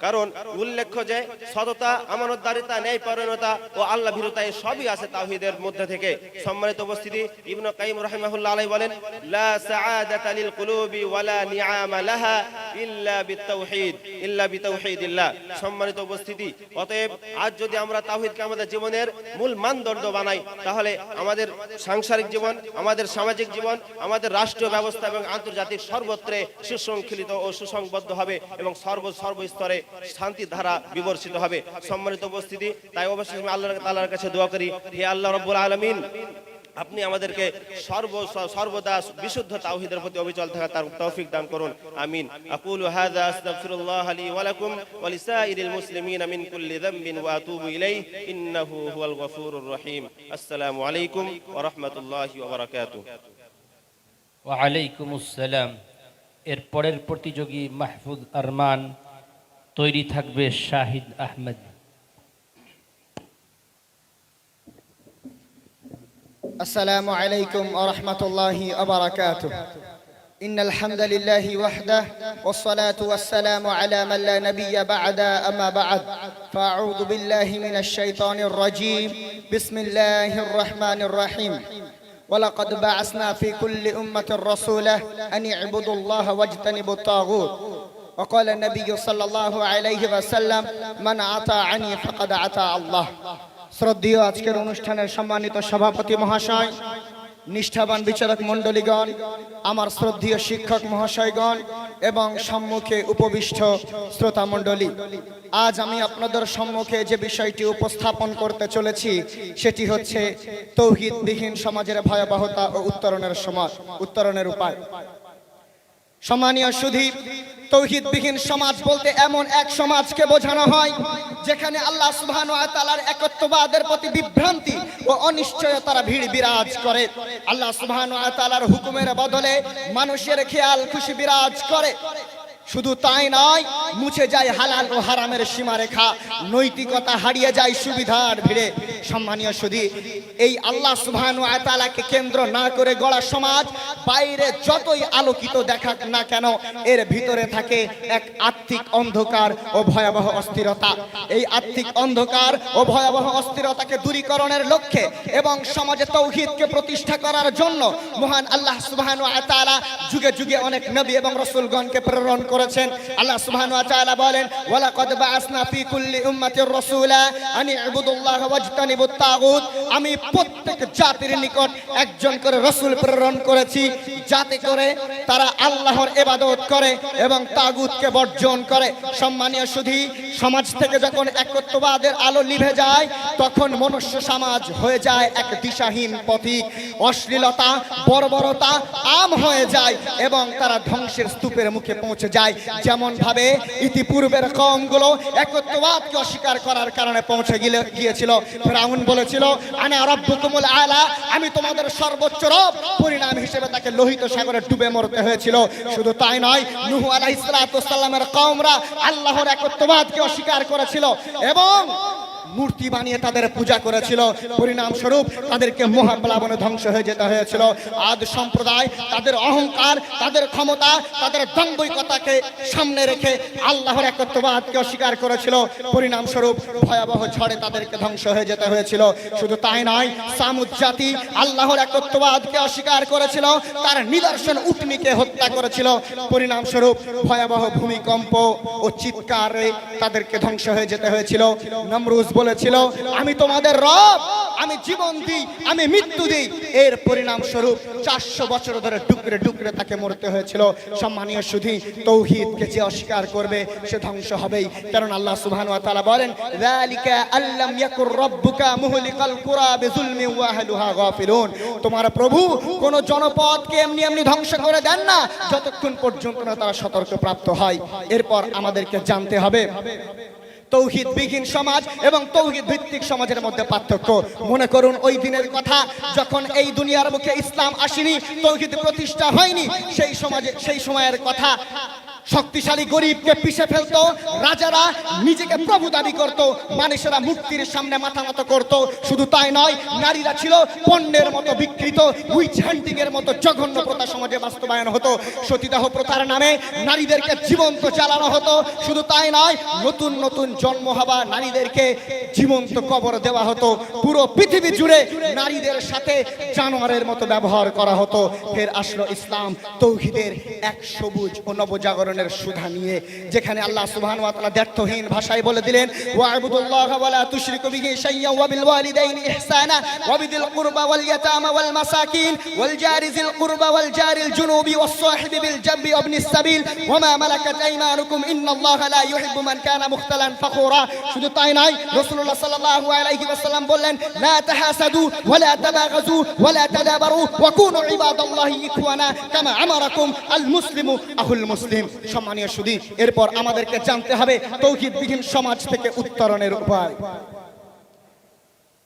কারণ উল্লেখ্য যে সততা, আমানতদারিতা, ন্যায়পরায়ণতা ও আল্লাহ ভীরুতা এই সবই আছে তাওহীদের মধ্যে থেকে। সম্মানিত উপস্থিতি, ইবনে কাইয়িম রাহিমাহুল্লাহ আলাইহি বলেন, লা সাআদাতা লিল কুলুবি ওয়ালা নিআমা লাহা ইল্লা বিতাওহীদিল্লাহ। সম্মানিত উপস্থিতি, অতএব আজ যদি আমরা তাওহীদকে আমাদের জীবনের মূল মানদণ্ড বানাই, তাহলে আমাদের সাংসারিক জীবন, আমাদের সামাজিক জীবন, আমাদের রাষ্ট্রীয় ব্যবস্থা এবং আন্তর্জাতিক সর্বত্রে সুশৃঙ্খলিত ও সুসংবদ্ধ হবে এবং সর্বস্তরে শান্তির ধারা বিবর্ষিত হবে। সম্মানিত উপস্থিতি, তাই অবশ্যই আমি আল্লাহ তাআলার কাছে দোয়া করি, হে আল্লাহ রাব্বুল আলামিন, আপনি আমাদেরকে সর্বদা বিশুদ্ধ তাওহীদের প্রতি অবিচল থাকার তার তৌফিক দান করুন। আমিন। আকুলু হাযা আস্তাগফিরুল্লাহ লি ওয়া লাকুম ওয়া লিসাইরিল মুসলিমিনা মিন কুল্লি যামবিন ওয়া আতুবু ইলাইহি ইন্নাহু হুয়াল গফুরুর রহিম। আসসালামু আলাইকুম ওয়া রাহমাতুল্লাহি ওয়া বারাকাতুহু। ওয়া আলাইকুমুস সালাম। এর পরের প্রতিযোগী মাহফুজ আরমান, তৈরি থাকবে শাহিদ আহমেদ। السلام عليكم ورحمة الله وبركاته. إن الحمد لله وحده والصلاة والسلام على من لا نبي بعد، أما بعد فأعوذ بالله من الشيطان الرجيم. بسم الله الرحمن الرحيم. ولقد بعثنا في كل أمة رسولا أن اعبدوا الله واجتنبوا الطاغوت. وقال النبي صلى الله عليه وسلم من أطاعني فقد أطاع الله. শ্রদ্ধেয় আজকের অনুষ্ঠানের সম্মানিত সভাপতি মহাশয়, নিষ্ঠাবান বিচারক মণ্ডলীগণ, আমার শ্রদ্ধেয় শিক্ষক মহাশয়গণ এবং সম্মুখে উপবিষ্ট শ্রোতা মণ্ডলী, আজ আমি আপনাদের সম্মুখে যে বিষয়টি উপস্থাপন করতে চলেছি সেটি হচ্ছে তৌহিদবিহীন সমাজের ভয়াবহতা ও উত্তরণের উপায়। সম্মানীয় সুধী, তৌহিদবিহীন সমাজ বলতে এমন এক সমাজকে বোঝানো হয় যেখানে আল্লাহ সুবহানাহু ওয়া তাআলার একত্ববাদের প্রতি বিভ্রান্তি ও অনিশ্চয়তার ভিড় বিরাজ করে। আল্লাহ সুবহানাহু ওয়া তাআলার হুকুমের বদলে মানুষের খেয়াল খুশি বিরাজ করে। শুধু তাই নয়, মুছে যায় হালাল ও হারামের সীমারেখা, নৈতিকতা হারিয়ে যায় সুবিধার ভিড়ে। সম্মানীয় সুধী, এই আল্লাহ সুবহানাহু ওয়া তাআলাকে কেন্দ্র না করে গড়া সমাজ বাইরে যতই আলোকিত দেখাক না কেন, এর ভিতরে থাকে এক আত্মিক অন্ধকার ও ভয়াবহ অস্থিরতা। এই আত্মিক অন্ধকার ও ভয়াবহ অস্থিরতাকে দূরীকরণের লক্ষ্যে এবং সমাজে তাওহীদকে প্রতিষ্ঠা করার জন্য মহান আল্লাহ সুবহানাহু ওয়া তাআলা যুগে যুগে অনেক নবী এবং রাসূলগণকে প্রেরণ করেছেন। আল্লাহ সুবহানাহু ওয়া তাআলা বলেন, ওয়ালাকাদ বাআসনা ফি কুল্লি উম্মাতির রাসূলা আন ইবুদুল্লাহ ওয়াজতানিবুত তাগুত। আমি প্রত্যেক জাতির নিকট একজন করে রাসূল প্রেরণ করেছি যাতে করে তারা আল্লাহর ইবাদত করে এবং তাগুতকে বর্জন করে। সম্মানীয় সুধী, সমাজ থেকে যখন একত্ববাদের আলো নিভে যায় তখন মনুষ্য সমাজ হয়ে যায় এক দিশাহীন পথিক। অশ্লীলতা, বর্বরতা আম হয়ে যায় এবং তারা ধ্বংসের স্তূপের মুখে পৌঁছে যায়। যেমন ভাবে ইতিপূর্বের কওমগুলো একত্ববাদকে অস্বীকার করার কারণে পৌঁছে গিয়েছিল। ফিরআউন বলেছিল, আনা রাব্বুকুমুল আলা, আমি তোমাদের সর্বোচ্চ রব। পরিণাম হিসেবে তাকে লোহিত সাগরে ডুবে মরতে হয়েছিল। শুধু তাই নয়, নূহ আলাইহিস সালাতু ওয়াস সালামের কওমরা আল্লাহর একত্ববাদকে অস্বীকার করেছিল এবং মূর্তি বানিয়ে তাদের পূজা করেছিল। পরিণাম স্বরূপ তাদেরকে মহাপ্লাবনে ধ্বংস হয়ে যেতে হয়েছিল। আদ সম্প্রদায় তাদের অহংকার, তাদের ক্ষমতা, তাদের দাম্ভিকতাকে সামনে রেখে আল্লাহর একত্ববাদকে অস্বীকার করেছিল। পরিণাম স্বরূপ ভয়াবহ ঝড়ে তাদেরকে ধ্বংস হয়ে যেতে হয়েছিল। শুধু তাই নয়, সামুদ জাতি আল্লাহর একত্ববাদকে অস্বীকার করেছিল, তার নিদর্শন উটনীকে হত্যা করেছিল। পরিণাম স্বরূপ ভয়াবহ ভূমিকম্প ও চিৎকারে তাদেরকে ধ্বংস হয়ে যেতে হয়েছিল। নমরুজ বলেছিল, আমি তোমাদের রব, আমি জীবন দিই, আমি মৃত্যু দিই। এর পরিণাম স্বরূপ 400 বছর ধরে ডুকরে ডুকরে তাকে মরতে হয়েছিল। সম্মানীয় সুধী, তৌহিদকে যে অস্বীকার করবে সে ধ্বংস হবেই। কারণ আল্লাহ সুবহানাহু ওয়া তাআলা বলেন, যালিকা আল্লাম ইয়াকুর রাব্বুকা মুহলিকাল কুরা বিযুলমি ওয়া আহলুহা গাফিলুন। তোমার প্রভু কোন জনপদকে এমনি এমনি ধ্বংস করে দেন না যতক্ষণ পর্যন্ত না তারা সতর্ক প্রাপ্ত হয়। এরপর আমাদেরকে জানতে হবে তৌহিদ বিহীন সমাজ এবং তৌহিদ ভিত্তিক সমাজের মধ্যে পার্থক্য। মনে করুন ওই দিনের কথা, যখন এই দুনিয়ার মুখে ইসলাম আসেনি, তৌহিদ প্রতিষ্ঠা হয়নি, সেই সময়ের কথা। শক্তিশালী গরিবকে পিষে ফেলতো, রাজারা নিজেকে প্রভু দাবি করত, মানুষেরা মূর্তির সামনে মাথা নত করত। শুধু তাই নয়, নারীরা ছিল পণ্যের মতো বিকৃত, উইচ হান্টিং এর মতো জঘন্য প্রথা সমাজে বাস্তবায়ন হতো। সতীদাহ প্রথার নামে নারীদেরকে জীবন্ত জ্বালানো হতো। শুধু তাই নয়, নতুন নতুন জন্ম হওয়া নারীদেরকে জীবন্ত কবর দেওয়া হতো। পুরো পৃথিবী জুড়ে নারীদের সাথে জানোয়ারের মতো ব্যবহার করা হতো। ফের আসলো ইসলাম তৌহিদের এক সবুজ ও নবজাগরণের সুধা নিয়ে, যেখানে আল্লাহ সুবহানাহু ওয়া তাআলা দ্ব্যর্থহীন ভাষায় বলে দিলেন, ওয়া'বুদুল্লাহা ওয়া লা তুশরিকু বিহি শাইয়্যান ওয়া বিল ওয়ালিদাইনি ইহসানা ওয়া বিদিল কুরবা ওয়াল ইয়াতামা ওয়াল মাসাকিন ওয়াল জারি যিল কুরবা ওয়াল জারিল জুনুবি ওয়াস সাহিবি বিল জামবি ওয়া ইবনিস সাবিল ওয়া মা মালাকাত আইমানুকুম ইন্নাল্লাহা লা ইউহিব্বু মান কানা মুখতালান ফাখুরা। শুধু তাই নয়, রাসূলুল্লাহ সাল্লাল্লাহু আলাইহি ওয়াসাল্লাম বললেন, লা তাহাসাদু ওয়া লা তাবাগাজু ওয়া লা তাদাবারু ওয়া কুনু ইবাদাল্লাহি ইখওয়ানা কামা আমারাকুম আল মুসলিমু আহুল মুসলিম। সম্মানীয় সুধী, এরপর আমাদেরকে জানতে হবে তৌহিদবিহীন সমাজ থেকে উত্তরণের উপায়।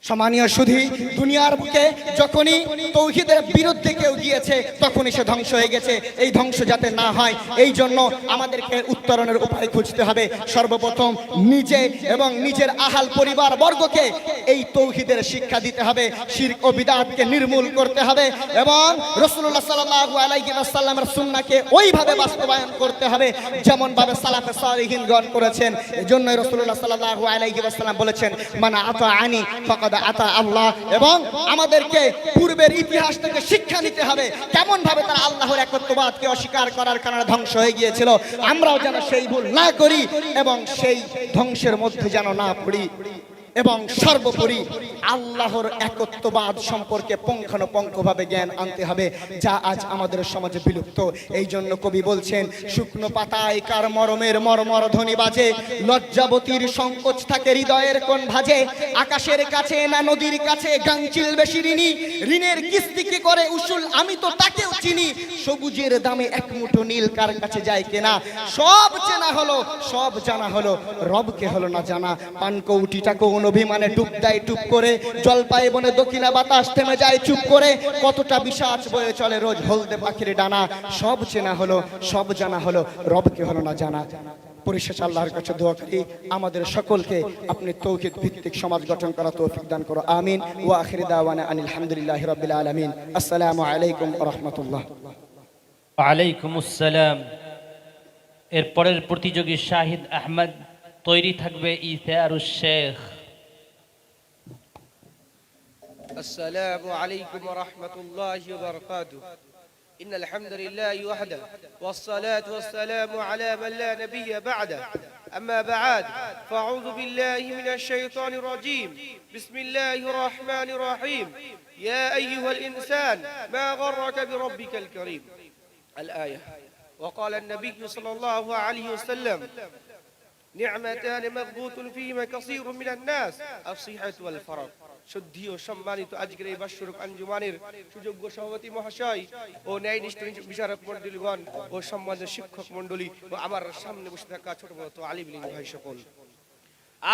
সম্মানীয় সুধী, দুনিয়ার বুকে যখনই তৌহিদের বিরুদ্ধে কেউ গিয়েছে তখনই সে ধ্বংস হয়ে গেছে। এই ধ্বংস যাতে না হয়, এই জন্য আমাদেরকে উত্তরণের উপায় খুঁজতে হবে। সর্বপ্রথম নিজে এবং নিজের আহাল পরিবার বর্গকে এই তৌহিদের শিক্ষা দিতে হবে, শিরক ও বিদআতকে নির্মূল করতে হবে এবং রাসূলুল্লাহ সাল্লাল্লাহু আলাইহি ওয়াসাল্লামের সুন্নাহকে ওইভাবে বাস্তবায়ন করতে হবে যেমন ভাবে সালাফে সালিহিনগণ করেছেন। এজন্যই রাসূলুল্লাহ সাল্লাল্লাহু আলাইহি ওয়াসাল্লাম বলেছেন, মান আতাআনি ফাকাদ আতা আল্লাহ। এবং আমাদেরকে পূর্বের ইতিহাস থেকে শিক্ষা নিতে হবে কেমন ভাবে তারা আল্লাহর একত্ববাদকে অস্বীকার করার কারণে ধ্বংস হয়ে গিয়েছিল। আমরাও যেন সেই ভুল না করি এবং সেই ধ্বংসের মধ্যে যেন না পড়ি। এবং সর্বোপরি আল্লাহর একত্ববাদ সম্পর্কে পুঙ্খানুপুঙ্খভাবে জ্ঞান আনতে হবে, যা আজ আমাদের সমাজে বিলুপ্ত। এই জন্য কবি বলছেন, শুকনো পাতায় কার মরমের মরমর ধ্বনি বাজে, লজ্জাবতীর সংকোচ থাকে হৃদয়ের কোন ভাজে, আকাশের কাছে না নদীর কাছে গাংচিল বেশি ঋণী, ঋণের কিস্তি কি করে উসুল আমি তো তাকেও চিনি, সবুজের দামে এক মুঠো নীল কার কাছে যায় কেনা। সব চেনা হলো, সব জানা হলো, রবকে হলো না জানা। পানকৌটিটা কোন অভিমানে ডুব দেয় টুপ করে, জলপাই বনে দক্ষিণা বাতাস থেমে যায় চুপ করে, কতটা বিশ্বাস বয়ে চলে রোজ হলদে পাখির ডানা। সব চেনা হলো, সব জানা হলো, রবকে হলো না জানা। পরিশেষ আল্লাহর কাছে দোয়া করি আমাদের সকলকে আপনি তৌহিদ ভিত্তিক সমাজ গঠন করার তৌফিক দান করো, আমিন। ওয়া আখিরু দাওয়ানা আনিল হামদুলিল্লাহি রাব্বিল আলামিন। আসসালামু আলাইকুম ওয়া রাহমাতুল্লাহ। ওয়া আলাইকুমুস সালাম। এর পরের প্রতিযোগী শাহিদ আহমদ, তৈরি থাকবে ইসারুশ শেখ। السلام عليكم ورحمة الله وبركاته. إن الحمد لله وحده والصلاة والسلام على من لا نبي بعده. أما بعد فأعوذ بالله من الشيطان الرجيم. بسم الله الرحمن الرحيم. يا أيها الإنسان ما غرك بربك الكريم. الآية. وقال النبي صلى الله عليه وسلم نعمتان مغبوط فيهما كثير من الناس الصحة والفراغ. শুদ্ধি ও সম্মানিত আজকের এই বাৎসরিক আঞ্জুমানের সুযোগ্য সভাপতি মহাশয় ও ন্যায়নিষ্ঠ বিচারক মণ্ডলীগণ ও সম্মানিত শিক্ষক মণ্ডলী ও আমার সামনে বসে থাকা ছোট বড় আলিম ভাই সকল,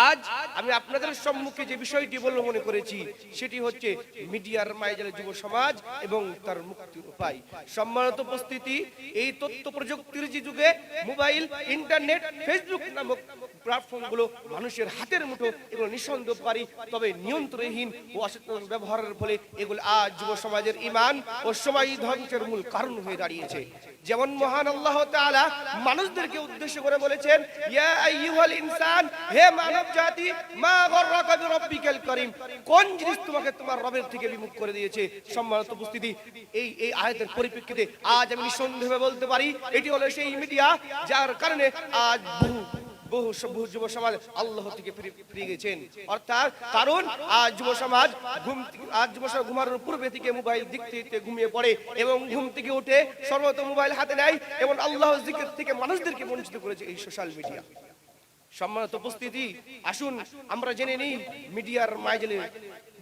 আজ আমি আপনাদের সম্মুখে যে বিষয়টি বলবো মনে করেছি সেটি হচ্ছে মিডিয়ার মায়াজালে যুব সমাজ এবং তার মুক্তির উপায়। সম্মানিত উপস্থিতি, এই তথ্য প্রযুক্তির যে যুগে মোবাইল, ইন্টারনেট, ফেসবুক নামক প্ল্যাটফর্মগুলো মানুষের হাতের মুঠো, এগুলো নিঃসন্দেহকারী তবে নিয়ন্ত্রণহীন ও অসচেতন ব্যবহারের ফলে এগুলো আজ যুব সমাজের ঈমান ও সমাজ ধ্বংসের মূল কারণ হয়ে দাঁড়িয়েছে। যেমন মহান আল্লাহ তাআলা মানুষদেরকে উদ্দেশ্য করে বলেছেন, ইয়া আইয়ুহাল ইনসান, হে মানব জাতি, মা গররাকা বিরব্বিকাল কারীম, কোন জিনিস তোমাকে তোমার রবের থেকে বিমুখ করে দিয়েছে। সম্মানিত উপস্থিতি, এই আয়াতের পরিপ্রেক্ষিতে আজ আমি নিঃসন্দেহে বলতে পারি এটি হলো সেই মিডিয়া যার কারণে আজ বহু যুব সমাজ আল্লাহ থেকে ফিরে গেছেন। অর্থাৎ কারণ আজ যুব সমাজ ঘুমানোর পূর্বে থেকে মোবাইল দেখতে দেখতে ঘুমিয়ে পড়ে এবং ঘুম থেকে উঠে সর্বত মোবাইল হাতে নেয় এবং আল্লাহ জিকির থেকে মানুষদেরকে বঞ্চিত করেছে এই সোশ্যাল মিডিয়া। সম্মানিত উপস্থিতি, আসুন আমরা জেনে নিই মিডিয়ার মাইজেলে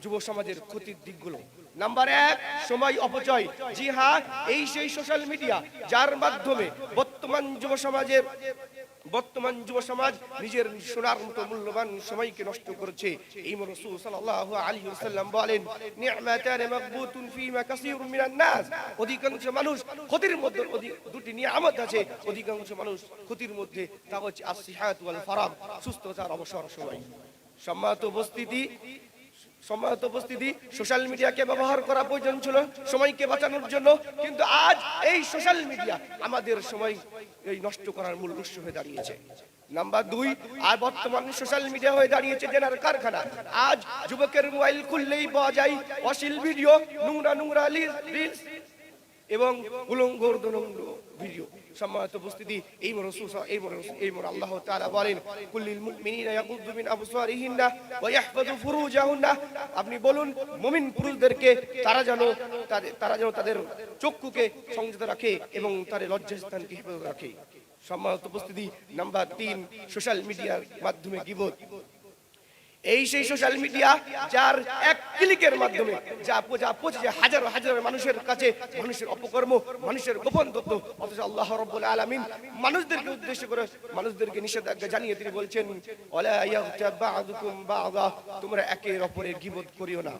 যুব সমাজের ক্ষতির দিকগুলো। নাম্বার 1, সময় অপচয়। জি হ্যাঁ, এই সেই সোশ্যাল মিডিয়া যার মাধ্যমে বর্তমান যুব সমাজ নিজের সোনার মতো মূল্যবান সময়কে নষ্ট করেছে। এই রাসূল সাল্লাল্লাহু আলাইহি ওয়াসাল্লাম বলেন, নি'মাতান মাগবুতুন ফীমা কাসীরুম মিনান নাস। অধিকাংশ মানুষ ক্ষতির মধ্যে, দুটি নিয়ামত আছে অধিকাংশ মানুষ ক্ষতির মধ্যে, তা হচ্ছে as-সিহাত ওয়াল ফারাগ, সুস্থতা আর অবসর সময়। সম্মানিত উপস্থিতি, সোশ্যাল মিডিয়াকে ব্যবহার করা প্রয়োজন ছিল সময়কে বাঁচানোর জন্য, কিন্তু আজ এই সোশ্যাল মিডিয়া আমাদের সময় এই নষ্ট করার মূল উৎস হয়ে দাঁড়িয়েছে। নাম্বার 2, আর বর্তমান সোশ্যাল মিডিয়া হয়ে দাঁড়িয়েছে জেনার কারখানা। আজ যুবকের মোবাইল খুললেই পাওয়া যায় অশ্লীল ভিডিও, নোংরা রিলস এবং উলঙ্গ ভিডিও। সম্মানিত উপস্থিতি, এই আল্লাহ তাআলা বলেন, কুল্লিল মুমিনিনা ইয়াগুদ্দু মিন আবসারিহিন্না ওয়া ইয়াহফাযু ফুরুজাহুন্না। আপনি বলুন মুমিন পুরুষদেরকে তারা যেন তাদের চক্ষুকে সংযত রাখে এবং তাদের লজ্জাস্থানকে হেফাজত রাখে। সম্মানিত উপস্থিতি, নাম্বার 3, সোশ্যাল মিডিয়ার মাধ্যমে গীবত। এই সেই সোশ্যাল মিডিয়া যার এক ক্লিকের মাধ্যমে যা পৌঁছে যায় হাজার মানুষের কাছে, মানুষের অপকর্ম, মানুষের গোপন তথ্য। অথচ আল্লাহ রাব্বুল আলামিন মানুষদেরকে উদ্দেশ্য করে মানুষদেরকে নিষেধাজ্ঞা জানিয়ে তিনি বলছেন, ওয়ালা ইয়াগতাব বা'দুকুম বা'দা, তোমরা একের অপরের গীবত করিও না।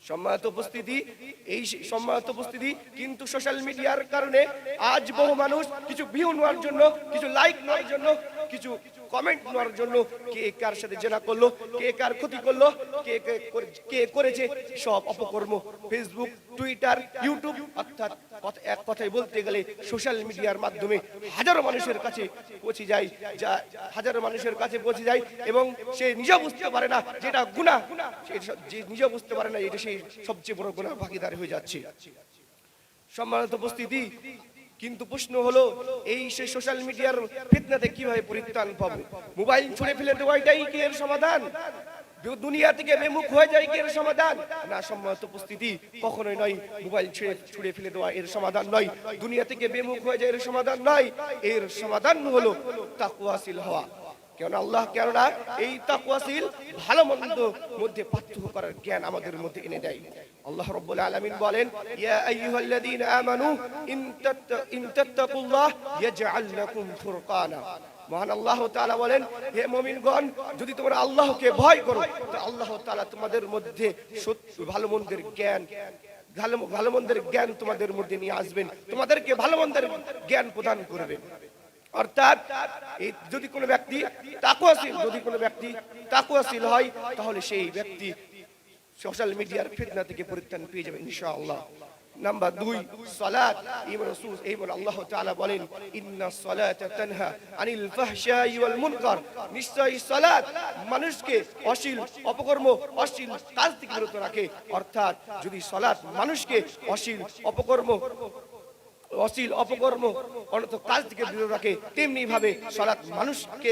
সম্মানিত উপস্থিতি, কিন্তু সোশ্যাল মিডিয়ার কারণে আজ বহু মানুষ কিছু ভিউ নেওয়ার জন্য, কিছু লাইক নেওয়ার জন্য, কিছু কমেন্ট নেওয়ার জন্য কে কার সাথে জেনা করলো, কে কার ক্ষতি করলো, কে করেছে সব অপকর্ম ফেসবুক, টুইটার, ইউটিউব, অর্থাৎ এক কথায় বলতে গেলে সোশ্যাল মিডিয়ার মাধ্যমে হাজারো মানুষের কাছে পৌঁছে যায় এবং সে নিজেও বুঝতে পারে না যেটা গুনাহ, যে নিজেও বুঝতে পারে না এটা সেই সবচেয়ে বড় গুনাহ ভাগীদার হয়ে যাচ্ছে। সম্মানিত উপস্থিতি, কিন্তু প্রশ্ন হলো এই সেই সোশ্যাল মিডিয়ার ফিতনাতে কিভাবে পরিত্রাণ পাবো? মোবাইল ছুঁড়ে ফেলে দেওয়াটাই কি এর সমাধান? দুনিয়া থেকে বিমুখ হয়ে যায় কি এর সমাধান? না, সম্মানিত উপস্থিতি, কখনোই নয়। মোবাইল ছুঁড়ে ফেলে দেওয়া এর সমাধান নয়, দুনিয়া থেকে বিমুখ হয়ে যায় এর সমাধান নয়। এর সমাধান হলো তাকওয়াশীল হওয়া। কেননা এই তাকওয়াশীল ভালো মন্দ মধ্যে পার্থক্য করার জ্ঞান আমাদের মধ্যে এনে দেয়। আল্লাহ রাব্বুল আলামিন বলেন, ইয়া আইয়ুহাল্লাযীনা আমানু ইন তাত্তাকুল্লাহ ইয়াজআল লাকুম ফুরকানা। মহান আল্লাহ তাআলা বলেন, হে মুমিনগণ, যদি তোমরা আল্লাহকে ভয় করো তো আল্লাহ তাআলা তোমাদের মধ্যে ভালো মন্দের জ্ঞান তোমাদের মধ্যে নিয়ে আসবেন, তোমাদেরকে ভালো মন্দের জ্ঞান প্রদান করবেন। অর্থাৎ যদি কোনো ব্যক্তি তাকওয়াশীল হয় তাহলে সেই ব্যক্তি সোশ্যাল মিডিয়ার ফিতনা থেকে পরিত্রাণ পেয়ে যাবে ইনশাআল্লাহ। নাম্বার 2, সালাত। আল্লাহ তাআলা বলেন, ইন্নাস সালাতা তানহা আনিল ফাহশাই ওয়াল মুনকার। নিশ্চয়ই সালাত মানুষকে অশ্লীল অপকর্ম, অশ্লীল কাজ থেকে বিরত রাখে। অর্থাৎ যদি সালাত মানুষকে অশ্লীল অপকর্ম অনর্থ কাজ থেকে বিরত রাখে, তেমনি ভাবে সালাত মানুষকে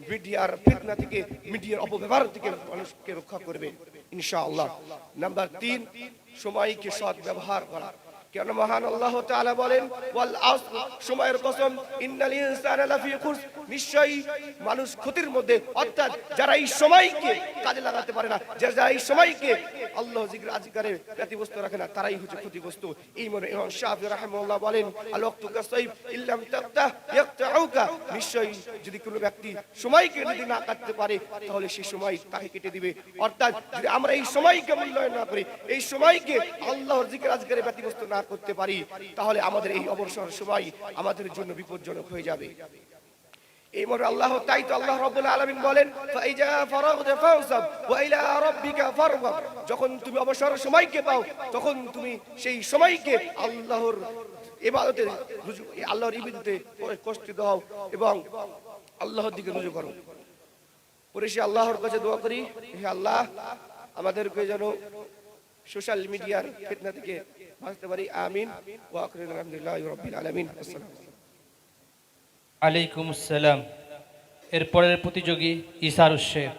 মিডিয়ার ফিতনা থেকে, মিডিয়ার অপব্যবহার থেকে মানুষকে রক্ষা করবে ইনশাআল্লাহ। নাম্বার 3, সময়কে সৎ ব্যবহার করা। কেন মহান আল্লাহ তাআলা বলেন, ওয়াল আসর, সময়ের কসম, ইন্নাল ইনসানা লাফি খুসর, নিশ্চয়ই মানুষ ক্ষতির মধ্যে। অর্থাৎ যারা এই সময়কে কাজে লাগাতে পারে না, যারা এই সময়কে আল্লাহ জিকিরে ব্যতিব্যস্ত রাখে না, তারাই হচ্ছে ক্ষতিগ্রস্ত। এই মনে ইমাম শাফিঈ রাহিমাহুল্লাহ বলেন, আল ওয়াক্তু কাসাইফ ইল্লাম তাক্তা ইয়াকতাউকা। নিশ্চয়ই যদি কোনো ব্যক্তি সময়কে যদি না কাটতে পারে তাহলে সেই সময় তাকে কেটে দিবে। অর্থাৎ যদি আমরা এই সময়কে মূল্যায়ন না করি, এই সময়কে আল্লাহর জিকিরে ব্যতিব্যস্ত না করতে পারি, তাহলে আমাদের এই অবসর সময় আমাদের জন্য বিপজ্জনক হয়ে যাবে। এই মনে তাই তো আল্লাহ রাব্বুল আলামিন বলেন, ফাইজা ফারাগতা ফানসাব ওয়া ইলা রাব্বিকা ফারগাব। যখন তুমি অবসর সময়কে পাও তখন তুমি সেই সময়কে আল্লাহর ইবাদতে আল্লাহর ইবাদতে কষ্টিত হও এবং আল্লাহর দিকে রুজু করো। পরিশেষে আল্লাহর কাছে দোয়া করি, হে আল্লাহ, আমাদেরকে যেন সোশ্যাল মিডিয়ার ফিতনা থেকে বাঁচতে পারি। আমিন। ওয়া আখিরু আলহামদুলিল্লাহি রাব্বিল আলামিন। আসসালামু আলাইকুম আসসালাম। এরপরের প্রতিযোগী ইসারুশ শেখ।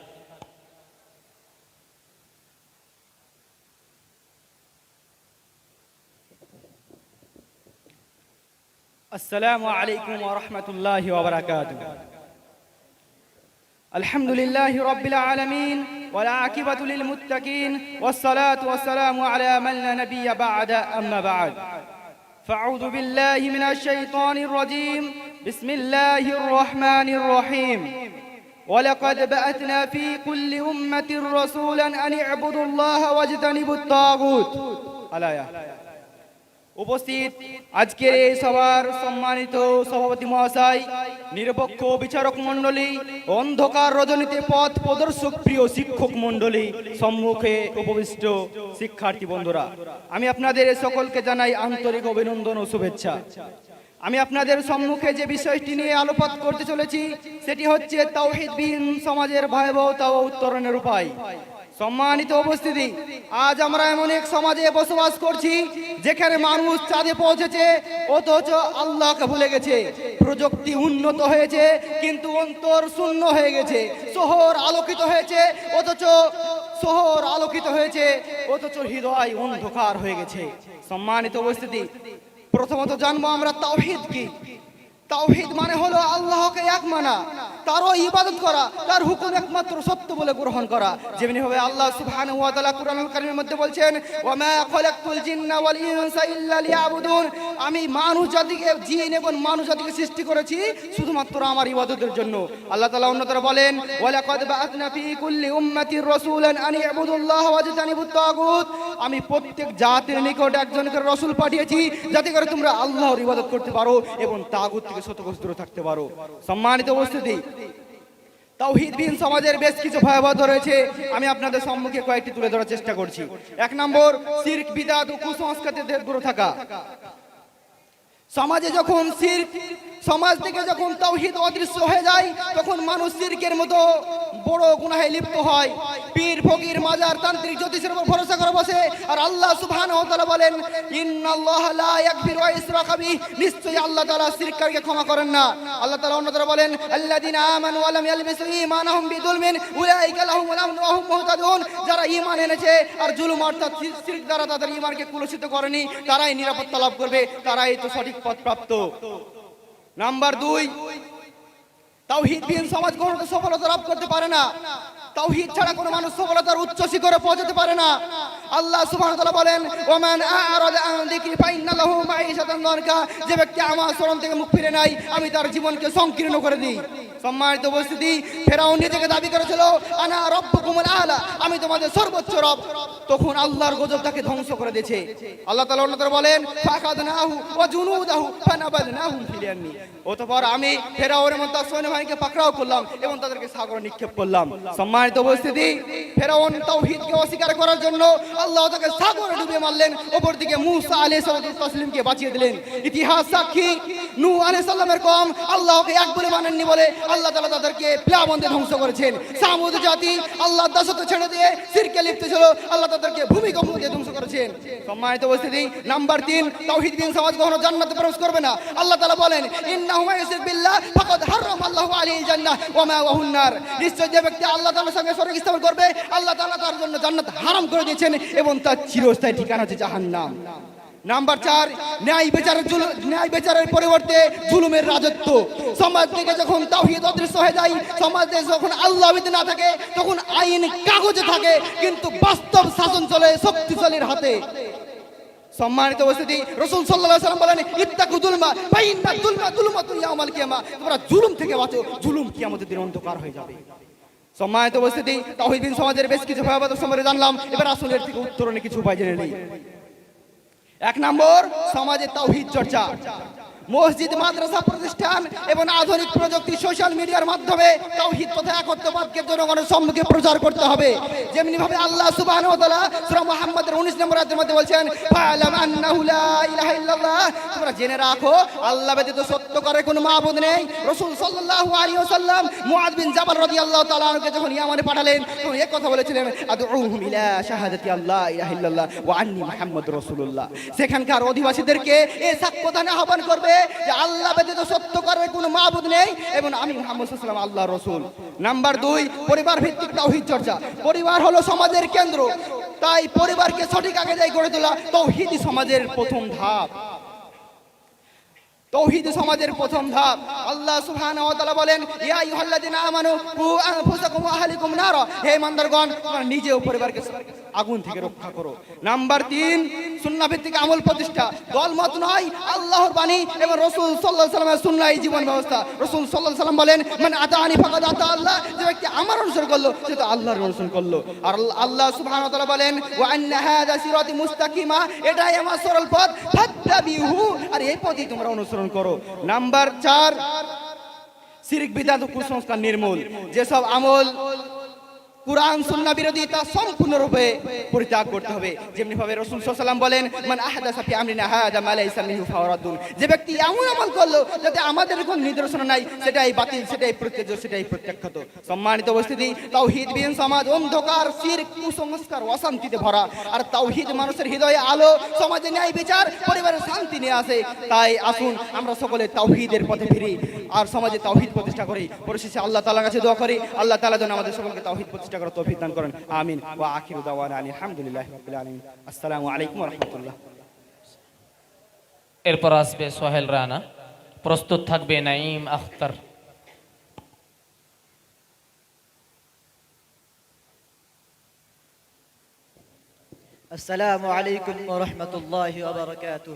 السلام عليكم ورحمة الله وبركاته. الحمد لله رب العالمين والعاقبة للمتقين والصلاة والسلام على من لا نبي بعد أما بعد فأعوذ بالله من الشيطان الرجيم بسم الله الرحمن الرحيم ولقد بعثنا في كل أمة رسولا أن اعبدوا الله واجتنبوا الطاغوت আলায়া। উপস্থিত আজকের এই সভার সম্মানিত সভাপতি মহাশয়, নিরপেক্ষ বিচারক মণ্ডলী, অন্ধকার রজনীতে পথ প্রদর্শক প্রিয় শিক্ষক মণ্ডলী, সম্মুখে উপবিষ্ট শিক্ষার্থী বন্ধুরা, আমি আপনাদের সকলকে জানাই আন্তরিক অভিনন্দন ও শুভেচ্ছা। আমি আপনাদের সম্মুখে যে বিষয়টি নিয়ে আলোকপাত করতে চলেছি সেটি হচ্ছে তাওহীদবিহীন সমাজের ভয়াবহতা ও উত্তরণের উপায়। সম্মানিত উপস্থিতি, আজ আমরা এমন এক সমাজে বসবাস করছি যেখানে মানুষ চাঁদে পৌঁছেছে অথচ আল্লাহকে ভুলে গেছে। প্রযুক্তি উন্নত হয়েছে কিন্তু অন্তর শূন্য হয়ে গেছে। শহর আলোকিত হয়েছে অথচ হৃদয় অন্ধকার হয়ে গেছে। সম্মানিত উপস্থিতি, প্রথমত জানবো আমরা তাওহীদ কি। তাওহীদ মানে হলো আল্লাহকে এক মানা, তারও ইবাদত করা, তার হুকুম একমাত্র সত্য বলে গ্রহণ করা। যেমনি ভাবে আল্লাহ সুবহানাহু ওয়া তাআলা কুরআনুল কারীমের মধ্যে বলছেন, ওয়া মা খালাকতুল জিন্না ওয়াল ইনসা ইল্লা লিয়াবুদুন, আমি মানুষ জাতিকে, জিন এবং মানুষ জাতিকে সৃষ্টি করেছি শুধুমাত্র আমার ইবাদতের জন্য। আল্লাহ তাআলা অন্যত্র বলেন, ওয়া লাকাদ বাআথনা ফি কুল্লি উম্মাতির রাসূলান আন ইবুদুল্লাহ ওয়াজতানিবুত তাগুত, আমি প্রত্যেক জাতির নিকট একজন করে রাসূল পাঠিয়েছি যাতে করে তোমরা আল্লাহর ইবাদত করতে পারো এবং তাগুত থেকে শতকোষ দূরে থাকতে পারো। সম্মানিত উপস্থিতি, তাওহীদবিহীন সমাজের বেশ কিছু ভয়াবহতা রয়েছে, আমি আপনাদের সম্মুখে কয়েকটি তুলে ধরার চেষ্টা করছি। 1 নম্বর, শিরক, বিদআত ও কুসংস্কার থেকে দূরে থাকা। সমাজে যখন শিরক, সমাজ থেকে যখন তাওহীদ অদৃশ্য হয়ে যায় তখন মানুষ শিরকের মতো বড় গুনাহে লিপ্ত হয়। পীর, ফকির, মাজার, তান্ত্রিক, জ্যোতিষের উপর ভরসা করে বসে। আর আল্লাহ সুবহানাহু ওয়া তাআলা বলেন, ইন্নাল্লাহা লা ইয়াগফিরু আন ইশরাকা বিহি, নিশ্চয়ই আল্লাহ তাআলা শিরককারীকে ক্ষমা করেন না। আল্লাহ তাআলা অন্যত্র বলেন, আল্লাযিনা আমানু ওয়া লাম ইয়ালবিসু ঈমানাহুম বিযুলমিন উলাইকা লাহুমুল আমনু ওয়া হুম মুহতাদুন, যারা ঈমান এনেছে আর জুলুম অর্থাৎ শিরক দ্বারা তাদের ঈমানকে কলুষিত করেনি, তারাই নিরাপত্তা লাভ করবে, তারাই তো সঠিক পথ প্রাপ্ত। নাম্বার 2, তাওহীদবিহীন সমাজ কখনো সফলতা লাভ করতে পারে না। তাওহীদ ছাড়া কোনো মানুষ সফলতার উচ্চ শিখরে পৌঁছাতে পারে না। আল্লাহ সুবহানাহু ওয়া তাআলা বলেন, ওয়ামান আ'রাদা আন যিকরি ফাইন্না লাহু মাঈশাতান দানকা, যে ব্যক্তি আমার স্মরণ থেকে মুখ ফিরে নেয় আমি তার জীবনকে সংকীর্ণ করে দিই। সম্মানিত উপস্থিতি, ফেরাউন নিজেকে দাবি করেছিল, আনা রাব্বুকুমুল আ'লা, আমি তোমাদের সর্বোচ্চ রব। তখন আল্লাহর গজব তাকে ধ্বংস করে দিয়েছে। আল্লাহ তাআলা অন্যত্র বলেন, ফাখাদনাহু ওয়া জুনুদাহু ফানাবাদনাহুম ফিল ইয়ামি, অতঃপর আমি ফেরাউনের মতো সৈন্যবাহিনীকে পাকড়াও করলাম এবং তাদেরকে সাগরে নিক্ষেপ করলাম। সম্মানিত উপস্থিতি, ফেরাউন তাওহীদকে অস্বীকার করার জন্য আল্লাহ তাকে সাগরে ডুবিয়ে মারলেন, অপরদিকে মূসা আলাইহিস সালামকে বাঁচিয়ে দিলেন। ইতিহাস সাক্ষী, নূহ আলাইহিস সালামের কওম আল্লাহকে এক বলে মানেননি বলে আল্লাহ তাআলা তাদেরকে প্লাবনে ধ্বংস করেছেন। সামুদ জাতি আল্লাহর দাসত্ব ছেড়ে দিয়ে শিরকে লিপ্ত ছিল, আল্লাহ তাদেরকে ভূমিকম্প দিয়ে ধ্বংস করেছেন। সম্মানিত উপস্থিতি, নাম্বার 3, তাওহীদবিহীন সমাজ কখনো জান্নাতে প্রবেশ করবে না। আল্লাহ তাআলা বলেন, ইন্নাহু মান ইউশরিক বিল্লাহ ফাকাদ হারামা আল্লাহু আলাইহিল জান্নাহ ওয়া মাওয়াহুন নার, নিশ্চয় যে ব্যক্তি আল্লাহ তাআলার সঙ্গে শরীক স্থাপন করবে আল্লাহ তাআলা তার জন্য জান্নাত হারাম করে দিয়েছেন এবং তার চিরস্থায়ী ঠিকানা হচ্ছে জাহান্নাম। নাম্বার 4, ন্যায় বিচারের পরিবর্তে জুলুমের রাজত্ব। সমাজ থেকে যখন তাওহীদ অদৃশ্য হয়ে যায়, সমাজে যখন আল্লাহ না থাকে তখন আইন কাগজে থাকে কিন্তু বাস্তব শাসন চলে শক্তিশালীর হাতে। সম্মানিত উপস্থিতি, রাসূল সাল্লাল্লাহু আলাইহি ওয়াসাল্লাম বলেন, ইত্তাকু যুলমা ফাইন্না যুলমা যুলমাতুন ইয়াউমাল কিয়ামা, তোমরা জুলুম থেকে বাঁচো, জুলুম কিয়ামতের দিন অন্ধকার হয়ে যাবে। সম্মানিত উপস্থিতি, তাওহীদবিহীন সমাজের বেশ কিছু ভয়াবহতা সম্পর্কে জানলাম, এবার আসলে এর থেকে উত্তরণে কিছু উপায় জেনে নেই। 1 নম্বর, সমাজে তাওহীদ চর্চা। মসজিদ, মাদ্রাসা প্রতিষ্ঠান এবং আধুনিক প্রযুক্তি, সোশ্যাল মিডিয়ার মাধ্যমে তাওহীদ তথা একত্ববাদকে জনগণের সম্মুখে প্রচার করতে হবে। যেমনি ভাবে আল্লাহ সুবহানাহু ওয়া তাআলা সূরা মুহাম্মদের 19 নম্বর আয়াতের মধ্যে বলছেন, ফা'লাম আন্নাহু লা ইলাহা ইল্লাল্লাহ, তোমরা জেনে রাখো আল্লাহ ব্যতীত সত্য সত্য করে কোনো মাবুদ নেই। রাসূল সাল্লাল্লাহু আলাইহি ওয়াসাল্লাম মুআয বিন জাবাল রাদিয়াল্লাহু তাআলা আনহুকে যখন ইয়ামানে পাঠালেন তখন এই কথা বলেছিলেন, আদউহুম ইলা শাহাদাতি আল্লাহ ইলাহা ইল্লাল্লাহ ওয়া আন্নী মুহাম্মাদুর রাসূলুল্লাহ। সেখানকার অধিবাসীদেরকে এই সাক্ষ্যদানে আহ্বান করবে যে আল্লাহ ব্যতীত সত্য করার কোনো মাবুদ নেই এবং আমি মুহাম্মদ সাল্লাল্লাহু আলাইহি ওয়াসাল্লাম আল্লাহর রাসূল। নাম্বার 2, পরিবার ভিত্তিক তাওহীদ চর্চা। পরিবার হলো সমাজের কেন্দ্র, তাই পরিবারকে সঠিক আকিদায় গড়ে তোলা তাওহীদ সমাজের প্রথম ধাপ। তাওহীদ সমাজের প্রথম ধাপ। আল্লাহ সুবহানাহু ওয়া তাআলা বলেন, ইয়া আইয়ুহাল্লাযিনা আমানু কু আনফুসাকুম ওয়া আহলিকুম নারা। হে ইমানদারগণ, তোমরা নিজে ও পরিবারকে আগুন থেকে রক্ষা করো। নাম্বার 3, সুন্নাহ ভিত্তিক আমল প্রতিষ্ঠা। দলমত নয়, আল্লাহর বাণী এবং রাসূল সাল্লাল্লাহু আলাইহি ওয়াসাল্লামের সুন্নাহই জীবন ব্যবস্থা। রাসূল সাল্লাল্লাহু আলাইহি ওয়াসাল্লাম বলেন, মান আতানি ফাকাদ আতা আল্লাহ। যে ব্যক্তি আমার অনুসরণ করলো সে তো আল্লাহর অনুসরণ করলো। আর আল্লাহ সুবহানাহু ওয়া তাআলা বলেন, ওয়া আন্না হাযা সিরাতি মুস্তাকিমা, এটাই আমার সরল পথ, ফাত্তাবিহু, আর এই পথই তোমরা অনুসরণ করো। নাম্বার 4, শিরক বিদআত ও কুসংস্কার নির্মূল। যেসব আমল কুরআন সুন্নাহ বিরোধী তা সম্পূর্ণরূপে পরিত্যাগ করতে হবে। যেমনি ভাবে রাসূল সাল্লাল্লাহু আলাইহি ওয়াসাল্লাম বলেন, মান আহদাসা ফি আমরিনা হাযা মা লাইসা মিনহু ফাওয়ারাদুন। যে ব্যক্তি এমন আমল করলো যাতে আমাদের কোনো নিদর্শন নাই, সেটাই বাতিল, সেটাই প্রত্যেজ্য, সেটাই প্রত্যাখ্যাত। সম্মানিত উপস্থিতি, তাওহীদবিহীন সমাজ অন্ধকার, শিরক, কুসংস্কার, অশান্তিতে ভরা। আর তাওহীদ মানুষের হৃদয়ে আলো, সমাজে ন্যায় বিচার, পরিবারে শান্তি নিয়ে আসে। তাই আসুন আমরা সকলে তাওহীদের পথে ফিরি আর সমাজে তাওহীদ প্রতিষ্ঠা করি। পরিশেষে আল্লাহ তাআলার কাছে দোয়া করি, আল্লাহ তাআলা যেন আমাদের সকলকে তাওহীদ প্রতিষ্ঠা করার তৌফিক দান করেন। আমিন। ওয়া আখিরু দাওয়ানা আলহামদুলিল্লাহি রাব্বিল আলামিন। আসসালামু আলাইকুম ওয়া রাহমাতুল্লাহ। এরপর আসবে সোহেল রানা, প্রস্তুত থাকবে নাঈম আখতার। السلام عليكم ورحمة الله وبركاته.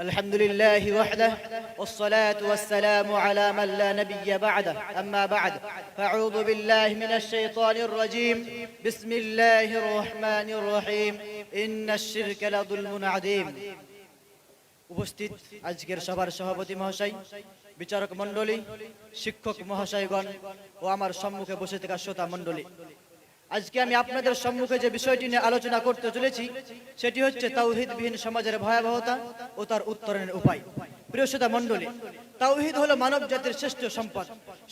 الحمد لله وحده والصلاة والسلام على من لا نبي بعده. أما بعد فأعوذ بالله من الشيطان الرجيم. بسم الله الرحمن الرحيم. إن الشرك لظلم عظيم. উপস্থিত আজকের সভার সভাপতি মহাশয়, বিচারক মণ্ডলী, শিক্ষক মহাশয়গণ ও আমার সম্মুখে বসে থাকা শ্রোতা মণ্ডলী, আজকে আমি আপনাদের সম্মুখে যে বিষয়টি নিয়ে আলোচনা করতে চলেছি সেটি হচ্ছে তাওহীদবিহীন সমাজের ভয়াবহতা ও তার উত্তরণের উপায়। প্রিয় শ্রোতা মণ্ডলী, তাওহীদ হলো মানব জাতির শ্রেষ্ঠ সম্পদ,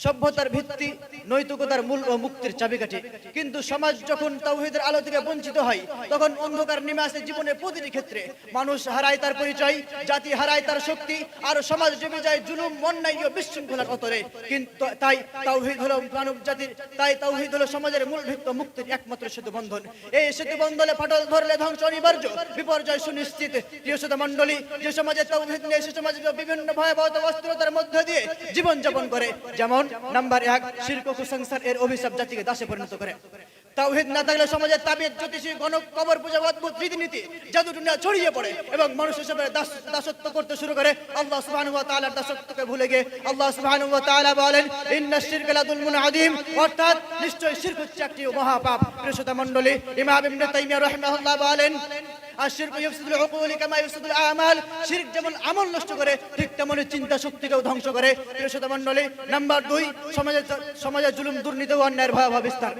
সভ্যতার ভিত্তি, নৈতিকতার মূল ও মুক্তির চাবিকাঠি। কিন্তু সমাজ যখন তাওহীদের আলো থেকে বঞ্চিত হয় তখন অন্ধকার নেমে আসে জীবনের প্রতিটি ক্ষেত্রে। মানুষ হারায় তার পরিচয়, জাতি হারায় তার শক্তি, আর সমাজ জমে যায় জুলুম, অন্যায় ও বিশৃঙ্খলার অতরে। কিন্তু তাই তাওহীদ হলো মানব জাতির, তাই তাওহীদ হলো সমাজের মূল ভিত্তি, মুক্তির একমাত্র সেতু বন্ধন। এই সেতু বন্ধনে ফাটল ধরলে ধ্বংস অনিবার্য, বিপর্যয় সুনিশ্চিত। প্রিয় শ্রোতা মণ্ডলী, যে সমাজে তাওহীদ নেই সে সমাজে বিভিন্ন ভয়াবহতা অস্থিরতার মধ্যে দিয়ে জীবন যাপন করে। যেমন নাম্বার 1, শিরক ও কুসংস্কার এর অভিশাপ জাতিকে দাসে পরিণত করে। তাওহীদ না থাকলে সমাজে তাবিজ, জ্যোতিষী, গণক, কবর পূজা, অদ্ভুত রীতিনীতি, জাদু টুনা ছড়িয়ে পড়ে এবং মানুষ হিসেবে দাসত্ব করতে শুরু করে। আল্লাহ সুবহানাহু ওয়া তাআলার দাসত্বকে ভুলে গিয়ে আল্লাহ সুবহানাহু ওয়া তাআলা বলেন, ইন্নাশ শিরকা লাযুলমুন আযীম, অর্থাৎ নিশ্চয়ই শিরক হচ্ছে একটি মহাপাপ। প্রিয় শ্রোতা মণ্ডলী, ইমাম ইবনে তাইমিয়া রাহিমাহুল্লাহ বলেন, আশিরকু ইফসিদুল উকুল কামা ইফসিদুল আমাল। শিরক যেমন আমল নষ্ট করে ঠিক তেমনি চিন্তা শক্তিকেও ধ্বংস করে। প্রিয় শ্রোতা মণ্ডলী, নাম্বার 2, সমাজে জুলুম, দুর্নীতি ও অন্যায়ের ভয়াবহ বিস্তার।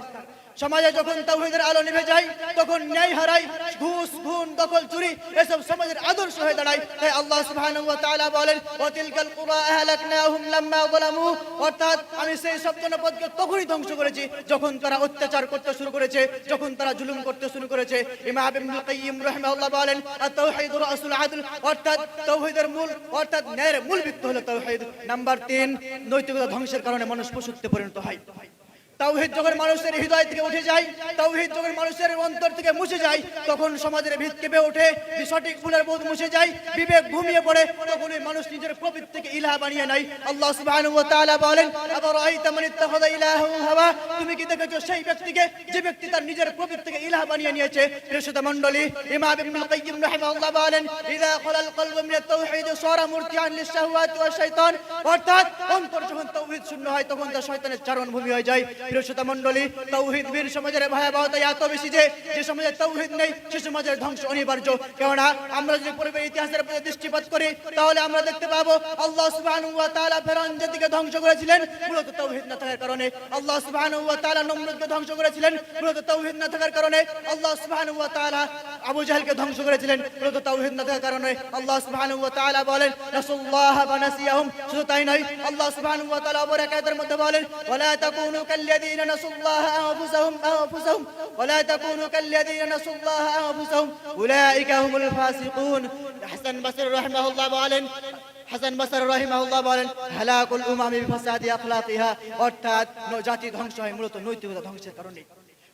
সমাজে যখন তাওহীদের আলো নিভে যায় তখন ন্যায় হারায়, ঘুষ, খুন, দখল, চুরি এসব সমাজের আদর্শ হয়ে দাঁড়ায়। তাই আল্লাহ সুবহানাহু ওয়া তাআলা বলেন, ওয়া তিলকাল কুরা আহলাকনাহুম লাম্মা যালামু, অর্থাৎ আমি সেই সব জনপদকে তখনই ধ্বংস করেছি যখন তারা অত্যাচার করতে শুরু করেছে, যখন তারা জুলুম করতে শুরু করেছে। ইমাম ইবনুল কাইয়্যিম রাহিমাহুল্লাহ বলেন, আত-তাওহীদু রাসুল আদল, অর্থাৎ তাওহীদের মূল, অর্থাৎ ন্যায়ের মূল ভিত্তি হলো তাওহীদ। নাম্বার 3, নৈতিকতা ধ্বংসের কারণে মানুষ পশুত্বে পরিণত হয়। তাওহীদ যখন মানুষের হৃদয় থেকে উঠে যায়, তাওহীদ যখন মানুষের অন্তর থেকে মুছে যায় তখন সমাজের ভিত কেঁপে ওঠে, সঠিক ভুলের বোধ মুছে যায়, বিবেক ঘুমিয়ে পড়ে। তখন ওই মানুষ নিজের প্রবৃত্তি থেকে ইলাহ বানিয়ে নেয়। আল্লাহ সুবহানাহু ওয়া তাআলা বলেন, আফরাআইতা মান ইত্তাখাযা ইলাহাহু হাওয়া, তুমি কি দেখেছো সেই ব্যক্তিকে যে ব্যক্তি তার নিজের প্রবৃত্তি থেকে ইলাহ বানিয়ে নিয়েছে। প্রিয় শ্রোতা মণ্ডলী, ইমাম ইবনুল কাইয়্যিম রাহিমাহুল্লাহ বলেন, ইযা খালাল কলবু মিনাত তাওহীদ সারা মুরতিআন লিশ-শাহওয়াতি ওয়াশ-শাইতান, অর্থাৎ অন্তর যখন তাওহীদ শূন্য হয় তখন তা শয়তানের চারণভূমি হয়ে যায়। প্রিয় শ্রোতা মণ্ডলী, তাওহীদবিহীন সমাজের ভয়াবহতা এত বেশি যে যে সমাজে তাওহীদ নেই সে সমাজের ধ্বংস অনিবার্য। কেননা আমরা যদি পূর্বের ইতিহাসের প্রতি দৃষ্টিপাত করি তাহলে আমরা দেখতে পাবো আল্লাহ সুবহানাহু ওয়া তাআলা ফিরআউন জাতিকে ধ্বংস করেছিলেন মূলত তাওহীদ না থাকার কারণে। আল্লাহ সুবহানাহু ওয়া তাআলা নমরুদকে ধ্বংস করেছিলেন মূলত তাওহীদ না থাকার কারণে। আল্লাহ সুবহানাহু ওয়া তাআলা আবু জাহেলকে ধ্বংস করেছিলেন মূলত তাওহীদ না থাকার কারণে। আল্লাহ সুবহানাহু ওয়া তাআলা বলেন নাসুল্লাহ ওয়া নাসিয়াহুম, শুধু তাই নয় আল্লাহ সুবহানাহু ওয়া তাআলা অপর এক আয়াতের মধ্যে বলেন ওয়ালা তাকুনু কাল্লাযীনা নাসুল্লাহ আনফুসাহুম ওয়ালা তাকুনু কাল্লাযীনা নাসুল্লাহ আনফুসাহুম উলাইকা হুমুল ফাসিকুন। হাসান বসরি রাহিমাহুল্লাহ বলেন হালাকুল উমামি বিফাসাদি আখলাকিহা, অর্থাৎ জাতি ধ্বংস হয় মূলত নৈতিকতা ধ্বংসের কারণে।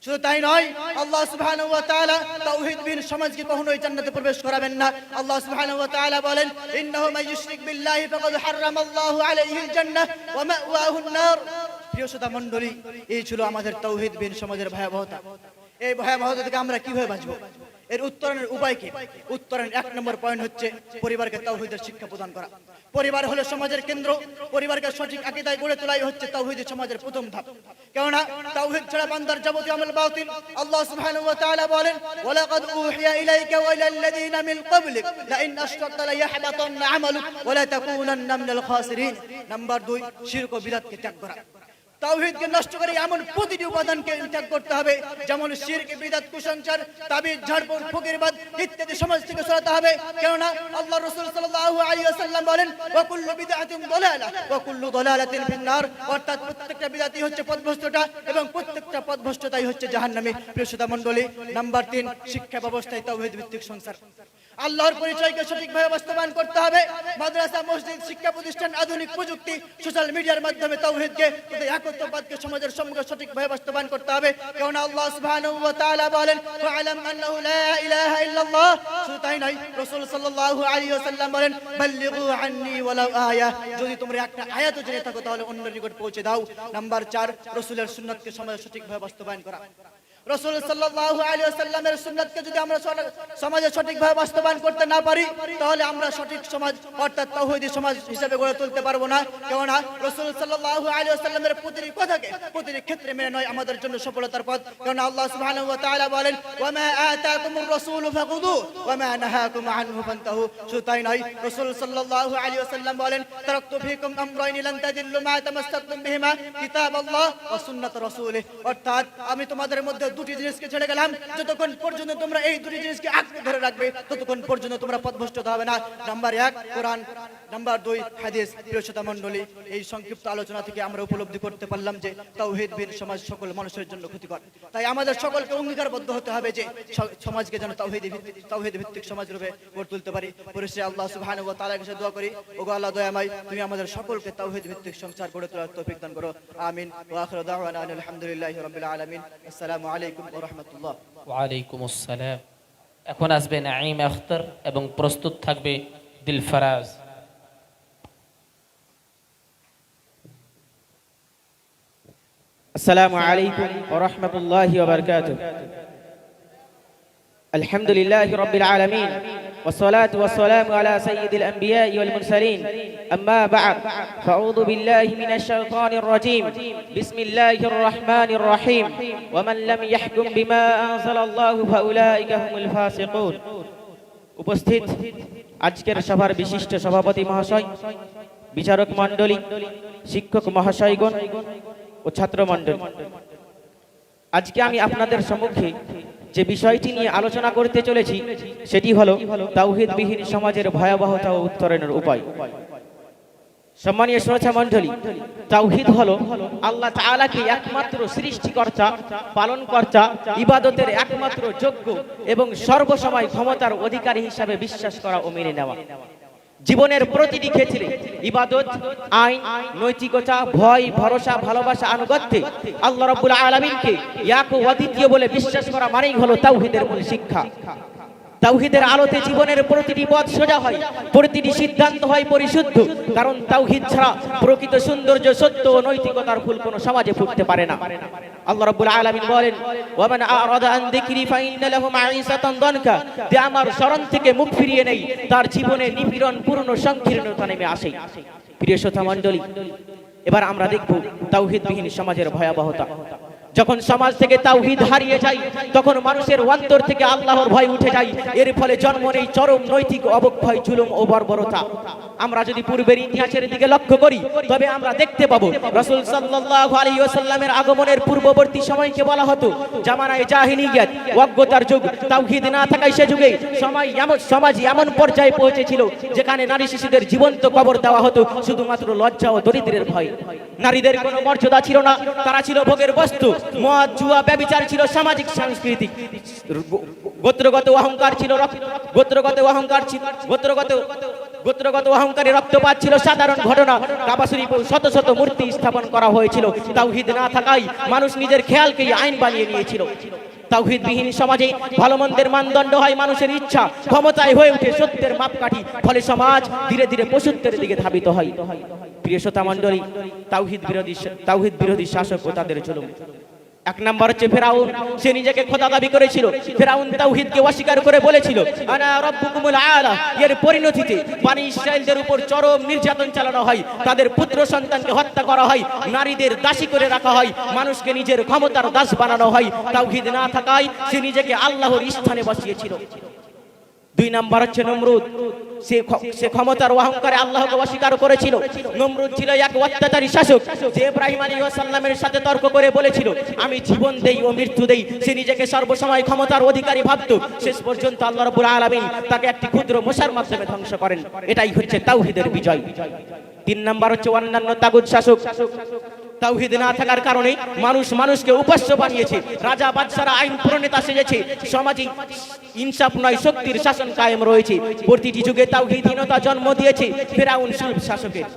শুধু তাই নয়, আল্লাহ সুবহানাহু ওয়া তাআলা তাওহীদবিহীন সমাজকে কখনোই জান্নাতে প্রবেশ করাবেন না। আল্লাহ সুবহানাহু ওয়া তাআলা বলেন ইন্নাহু মান ইউশরিক বিল্লাহি ফাকাদ হারামাল্লাহু আলাইহিল জান্নাহ ওয়া মাওয়াহুন নার। প্রিয় শ্রোতা মণ্ডলী, এই ছিল আমাদের তাওহীদবিহীন সমাজের ভয়াবহতা। এই ভয়াবহতা থেকে আমরা কিভাবে বাঁচবো? এর উত্তরণের উপায় কি? উত্তরণের 1 নম্বর পয়েন্ট হচ্ছে পরিবারকে তাওহীদের শিক্ষা প্রদান করা। পরিবার হলো সমাজের কেন্দ্র। পরিবারকে সঠিক আকীদায় গড়ে তোলাই হচ্ছে তাওহীদের সমাজের প্রথম ধাপ। কেননা তাওহীদ ছাড়া বান্দার যাবতীয় আমল বাতিল। আল্লাহ সুবহানাহু ওয়া তাআলা বলেন ওয়ালাকাদ উহিয়া ইলাইকা ওয়া ইলাল্লাযীনা মিন ক্বাবলিক লা ইন আশরাকতা লা ইয়াহবাতান্না আমালুক ওয়া লা তাকুনান্না মিনাল খাসিরিন। নাম্বার 2, শিরক ও বিদআতকে ত্যাগ করা। তাওহীদকে নষ্ট করে এমন প্রতিটি উপাদানকে ত্যাগ করতে হবে, যেমন শিরক, বিদআত, কুসংস্কার, তাবিজ, ঝাড়ফুঁক, ফকিরবাদ ইত্যাদি সমাজ থেকে সরাতে হবে। কেননা আল্লাহ রাসূল সাল্লাল্লাহু আলাইহি ওয়াসাল্লাম বলেন ওয়া কুল্লু বিদআতিন দালালা ওয়া কুল্লু দালালাতিন ফিন্নার, অর্থাৎ প্রত্যেকটা বিদআতই হচ্ছে পথভ্রষ্টতা এবং প্রত্যেকটা পথভ্রষ্টতাই হচ্ছে জাহান্নামী। প্রিয় শ্রোতা মণ্ডলী, নাম্বার 3, শিক্ষা ব্যবস্থায় তাওহীদ ভিত্তিক সংস্কার। আল্লাহর পরিচয়কে সঠিকভাবে বাস্তবায়ন করতে হবে। মাদ্রাসা, মসজিদ, শিক্ষা প্রতিষ্ঠান, আধুনিক প্রযুক্তি, সোশ্যাল মিডিয়ার মাধ্যমে তাওহীদকে, একত্ববাদকে সমাজের সম্মুখে সঠিকভাবে বাস্তবায়ন করতে হবে। কারণ আল্লাহ সুবহানাহু ওয়া তাআলা বলেন ফাআলাম আন্নাহু লা ইলাহা ইল্লাল্লাহ। শুধু তাই নয়, রাসূল সাল্লাল্লাহু আলাইহি ওয়াসাল্লাম বলেন বাল্লিগু আন্নী ওয়ালাউ আয়া, যদি তোমরা একটা আয়াতও জেনে থাকো তাহলে অন্যের নিকট পৌঁছে দাও। নাম্বার 4, রাসূলের সুন্নাতকে সমাজে সঠিকভাবে বাস্তবায়ন করা। রাসূল সাল্লাল্লাহু আলাইহি ওয়াসাল্লামের সুন্নাতকে যদি আমরা সমাজে সঠিকভাবে বাস্তবায়ন করতে না পারি তাহলে আমরা সঠিক সমাজ অর্থাৎ তাওহীদি সমাজ হিসেবে গড়ে তুলতে পারবো না। কেননা রাসূল সাল্লাল্লাহু আলাইহি ওয়াসাল্লামের প্রতিটি কথাকে প্রতিটি ক্ষেত্রে মেনে নয় আমাদের জন্য সফলতার পথ। কারণ আল্লাহ সুবহানাহু ওয়া তাআলা বলেন ওয়া মা আতাকুমুর রাসূলু ফাখুযু ওয়া মা নাহাকুম আনহু ফান্তাহু। শুধু তাই নয়, রাসূল সাল্লাল্লাহু আলাইহি ওয়াসাল্লাম বলেন তারাকতু ফীকুম আমরাইন লান তাদিল্লু মা তামাসসাকতুম বিহিমা কিতাবাল্লাহ ওয়া সুন্নাত রাসূলিহি, অর্থাৎ আমি তোমাদের মধ্যে দুটি জিনিসকে ছেড়ে গেলাম, যতক্ষণ পর্যন্ত তোমরা এই দুটি জিনিসকে আঁকড়ে ধরে রাখবে ততক্ষণ পর্যন্ত তোমরা পথভ্রষ্ট হবে না। নাম্বার 1 কোরআন, নাম্বার 2 হাদিস। প্রিয় শ্রোতা মণ্ডলী, এই সংক্ষিপ্ত আলোচনা থেকে আমরা উপলব্ধি করতে পারলাম যে তাওহীদবিহীন সমাজ সকল মানুষের জন্য ক্ষতিকর। তাই আমাদের সকলকে অঙ্গীকারবদ্ধ হতে হবে যে সমাজকে যেন তাওহীদ ভিত্তিক সমাজ রূপে গড়ে তুলতে পারি। পরিশেষে আল্লাহ সুবহানাহু ওয়া তাআলার কাছে দোয়া করি, ওগো আল্লাহ দয়াময়, তুমি আমাদের সকলকে তাওহীদ ভিত্তিক সংসার গড়ে তোলার তৌফিক দান করো। আমিন। ওয়া আখিরু দাওয়ানা আলহামদুলিল্লাহি রাব্বিল আলামিন। আসসালামু আলাইকুম ওয়া রাহমাতুল্লাহ। ওয়া আলাইকুম আসসালাম। এখন আসবে নাঈম আখতার এবং প্রস্তুত থাকবে দিলফরাজ। السلام عليكم ورحمة الله وبركاته. الحمد لله رب العالمين والصلاة والسلام على سيد الأنبياء والمرسلين. أما بعد فأعوذ بالله من الشيطان الرجيم. بسم الله الرحمن الرحيم. ومن لم يحكم بما أنزل الله فأولئك هم الفاسقون. উপস্থিত আজকের সভার বিশিষ্ট সভাপতি মহাশয়, বিচারক মণ্ডলী, শিক্ষক মহাশয়গণ ও ছাত্র মণ্ডলী, আজকে আমি আপনাদের সম্মুখে যে বিষয়টি নিয়ে আলোচনা করতে চলেছি সেটি হলো তাওহীদবিহীন সমাজের ভয়াবহতা ও উত্তরণের উপায়। সম্মানীয় শ্রোতা মণ্ডলী, তাওহীদ হলো আল্লাহ তাআলাকে একমাত্র সৃষ্টিকর্তা, পালনকর্তা, ইবাদতের একমাত্র যোগ্য এবং সর্বসময় ক্ষমতার অধিকারী হিসাবে বিশ্বাস করা ও মেনে নেওয়া। জীবনের প্রতিটি ক্ষেত্রে ইবাদত, আইন, নৈতিকতা, ভয়, ভরসা, ভালোবাসা, আনুগত্যে আল্লাহ রাব্বুল আলামিনকে এক ও অদ্বিতীয় বলে বিশ্বাস করা মানেই হলো তাওহীদের মূল শিক্ষা। তাওহীদের আলোতে জীবনের প্রতিটি পথ সোজা হয়, প্রতিটি সিদ্ধান্ত হয় পরিশুদ্ধ। কারণ তাওহীদ ছাড়া প্রকৃত সৌন্দর্য, সত্য ও নৈতিকতার ফুল কোনো সমাজে ফুটতে পারে না। আল্লাহ রাব্বুল আলামিন বলেন ওয়া মান আরাদা আন যিকরি ফাইন্না লাহু মাঈসাতান দানকা, যে আমার শরণ থেকে মুখ ফিরিয়ে নেই তার জীবনে নিপীড়ন, পূর্ণ সংকীর্ণতা নেমে আসে। প্রিয় শ্রোতা মণ্ডলী, এবার আমরা দেখব তাওহীদবিহীন সমাজের ভয়াবহতা। যখন সমাজ থেকে তাওহীদ হারিয়ে যায় তখন মানুষের অন্তর থেকে আল্লাহর ভয় উঠে যায়, এর ফলে জন্ম নেই চরম নৈতিক অবক্ষয়, জুলুম ও বর্বরতা। আমরা যদি পূর্বের ইতিহাসের দিকে লক্ষ্য করি তবে আমরা দেখতে পাবো রাসূল সাল্লাল্লাহু আলাইহি ওয়াসাল্লামের আগমনের পূর্ববর্তী সময়কে বলা হতো জামানায়ে জাহিলিয়াত, অজ্ঞতার যুগ। তাওহীদ না থাকায় সে যুগে সমাজ এমন পর্যায়ে পৌঁছেছিল যেখানে নারী শিশুদের জীবন্ত কবর দেওয়া হতো শুধুমাত্র লজ্জা ও দরিদ্রের ভয়ে। নারীদের কোনো মর্যাদা ছিল না, তারা ছিল ভোগের বস্তু। মদ, জুয়া, ব্যভিচার ছিল সামাজিক সাংস্কৃতিক। গোত্রগত অহংকার ছিল গোত্রগত অহংকারে রক্তপাত ছিল সাধারণ ঘটনা। কাবা শরীফে শত শত মূর্তি স্থাপন করা হয়েছিল। তাওহীদ না থাকায় মানুষ নিজের খেয়ালকেই আইন বানিয়ে নিয়েছিল। তাওহীদবিহীন সমাজে ভালো মন্দের মানদণ্ড হয় মানুষের ইচ্ছা, ক্ষমতায় হয়ে ওঠে সত্যের মাপকাঠি। ফলে সমাজ ধীরে ধীরে পশুত্বের দিকে ধাবিত হয়। প্রিয় শ্রোতা মণ্ডলী, তাওহীদ বিরোধী শাসক ও তাদের জুলুম। এক নাম্বার হচ্ছে ফেরাউন। সে নিজেকে খোদা দাবি করেছিল। ফেরাউন তাওহীদকে অস্বীকার করে বলেছিল আনা রাব্বুকুমুল আলা। এর পরিণতিতে বনী ইসরাঈলদের উপর চরম নির্যাতন চালানো হয়, তাদের পুত্র সন্তানকে হত্যা করা হয়, নারীদের দাসী করে রাখা হয়, মানুষকে নিজের ক্ষমতার দাস বানানো হয়। তাওহীদ না থাকায় সে নিজেকে আল্লাহর স্থানে বসিয়েছিল। দুই নাম্বার হচ্ছে নমরুদ। সে ক্ষমতার অহংকারে আল্লাহকে অস্বীকার করেছিল। নমরুদ ছিল এক অত্যাচারী শাসক যে ইব্রাহিম আলাইহিস সালামের সাথে তর্ক করে বলেছিল আমি জীবন দেই ও মৃত্যু দেই। সে নিজেকে সর্বসময় ক্ষমতার অধিকারী ভাবত। শেষ পর্যন্ত আল্লাহ রাব্বুল আলামিন তাকে একটি ক্ষুদ্র মশার মাধ্যমে ধ্বংস করেন। এটাই হচ্ছে তাওহীদের বিজয়। তিন নাম্বার হচ্ছে অন্যান্য তাগুত শাসক। তাওহীদ না থাকার কারণে মানুষকে উপাস্য বানিয়েছে। রাজা বাদশারা আইন প্রণেতা সেজেছে। সমাজে ইনসাফ নয় শক্তির শাসন কায়েম রয়েছে। প্রতিটি যুগে তাওহীদহীনতা জন্ম দিয়েছে ফেরাউন সুলভ শাসকের।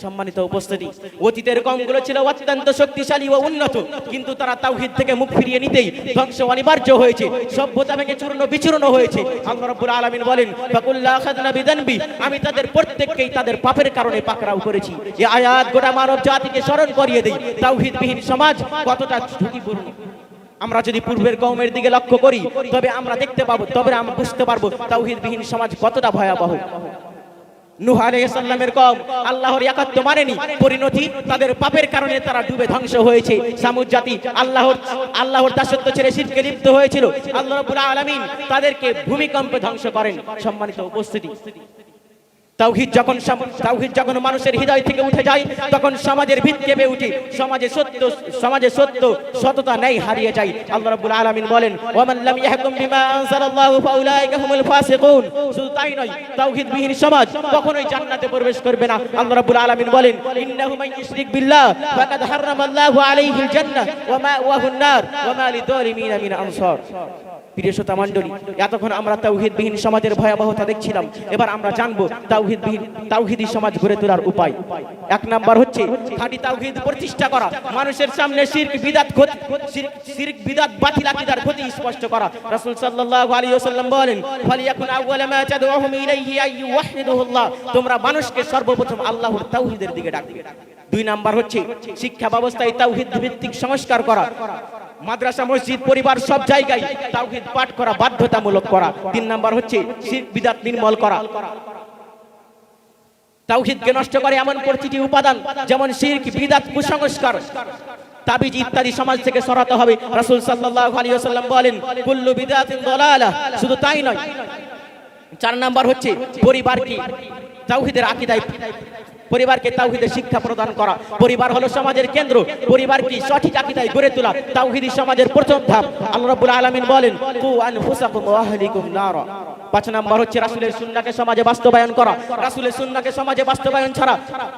সম্মানিত উপস্থিতি, অতীতের কওমগুলো ছিল অত্যন্ত শক্তিশালী ও উন্নত, কিন্তু তারা তাওহীদ থেকে মুখ ফিরিয়ে নিতেই ধ্বংস অনিবার্য হয়েছে। সভ্যতা ভেঙে চূর্ণ বিচূর্ণ হয়েছে। আল্লাহ রাব্বুল আলামিন বলেন ফাকুল্লা আখাযনা বিযানবি। আমি তাদের প্রত্যেককেই তাদের পাপের কারণে পাকড়াও করেছি। এই আয়াত গোটা মানব জাতিকে স্মরণ করিয়ে দেয় তাওহীদবিহীন সমাজ কতটা ঝুঁকিপূর্ণ। আমরা যদি পূর্বের কওমের দিকে লক্ষ্য করি তবে আমরা দেখতে পাবো, তবে আমরা বুঝতে পারবো তাওহীদবিহীন সমাজ কতটা ভয়াবহ। নূহ আলাইহিস সালামের কওম আল্লাহর একাত্ম মানেনি, পরিণতি তাদের পাপের কারণে তারা ডুবে ধ্বংস হয়েছে। সামুদ জাতি আল্লাহর দাসত্ব ছেড়ে শিরকে লিপ্ত হয়েছিল। আল্লাহ রাব্বুল আলামিন তাদেরকে ভূমিকম্পে ধ্বংস করেন। সম্মানিত উপস্থিতি, তাওহীদ যখন মানুষের হৃদয় থেকে উঠে যায় তখন সমাজের ভিত কেঁপে ওঠে। সমাজে সত্য সততা নেই হারিয়ে যায়। আল্লাহ রাব্বুল আলামিন বলেন ওয়ামান লাম ইয়াহকুম বিমা আনজালাল্লাহু ফাউলাইকা হুমুল ফাসিকুন। শুধু তাই নয়, তাওহীদবিহীন সমাজ কখনোই জান্নাতে প্রবেশ করবে না। আল্লাহ রাব্বুল আলামিন বলেন ইন্নাহু মান ইউশরিক বিল্লাহ ফাকাদ হারামাল্লাহু আলাইহিল জান্নাহ ওয়া মাওয়াহুন নার ওয়া মা লিযালিমিনা মিন আনসার। প্রিয় শ্রোতা মণ্ডলী, এতক্ষণ আমরা তাওহীদবিহীন সমাজের ভয়াবহতা দেখছিলাম। এবার আমরা জানবো তাওহীদি সমাজ গড়ে তোলার উপায়। এক নাম্বার হচ্ছে খাঁটি তাওহীদ প্রতিষ্ঠা করা, মানুষের সামনে শিরক বিদআত বাতিল আকীদার ক্ষতি স্পষ্ট করা। রাসূল সাল্লাল্লাহু আলাইহি ওয়াসাল্লাম বলেন ফালিয়াকুন আউয়ালা মা তাদউহুম ইলাইহি আইয়ুওয়াহিদুহুল্লাহ। তোমরা মানুষকে সর্বপ্রথম আল্লাহর তাওহীদের দিকে ডাকবে। দুই নাম্বার হচ্ছে শিক্ষা ব্যবস্থায় তাওহীদ ভিত্তিক সংস্কার করা। মাদ্রাসা, মসজিদ, পরিবার সব জায়গায় তাওহীদ পাঠ করা বাধ্যতামূলক করা। তিন নাম্বার হচ্ছে শিরক বিদআত নির্মূল করা। তাওহীদকে নষ্ট করে এমন প্রতিটি উপাদান যেমন শিরক, বিদআত, কুসংস্কার, তাবিজ ইত্যাদি সমাজ থেকে সরাতে হবে। রাসূল সাল্লাল্লাহু আলাইহি ওয়াসাল্লাম বলেন কুল্লু বিদআতিন দালালাহ। শুধু তাই নয়, চার নাম্বার হচ্ছে পরিবারকে তাওহীদের আকীদায় পরিবারকে তাওহীদের শিক্ষা প্রদান করা। পরিবার হলো সমাজের কেন্দ্র। পরিবারকে সঠিক আকীদায় গড়ে তোলা তাওহীদি সমাজের প্রথম ধাপ। আল্লাহ রাব্বুল আলামিন বলেন কু আনফুসাকুম ওয়া আহলিকুম নারা। 5 নাম্বার হচ্ছে রাসূলের সুন্নাহকে সমাজে বাস্তবায়ন করা। রাসূলের সুন্নাহকে সমাজে বাস্তবায়ন ছাড়া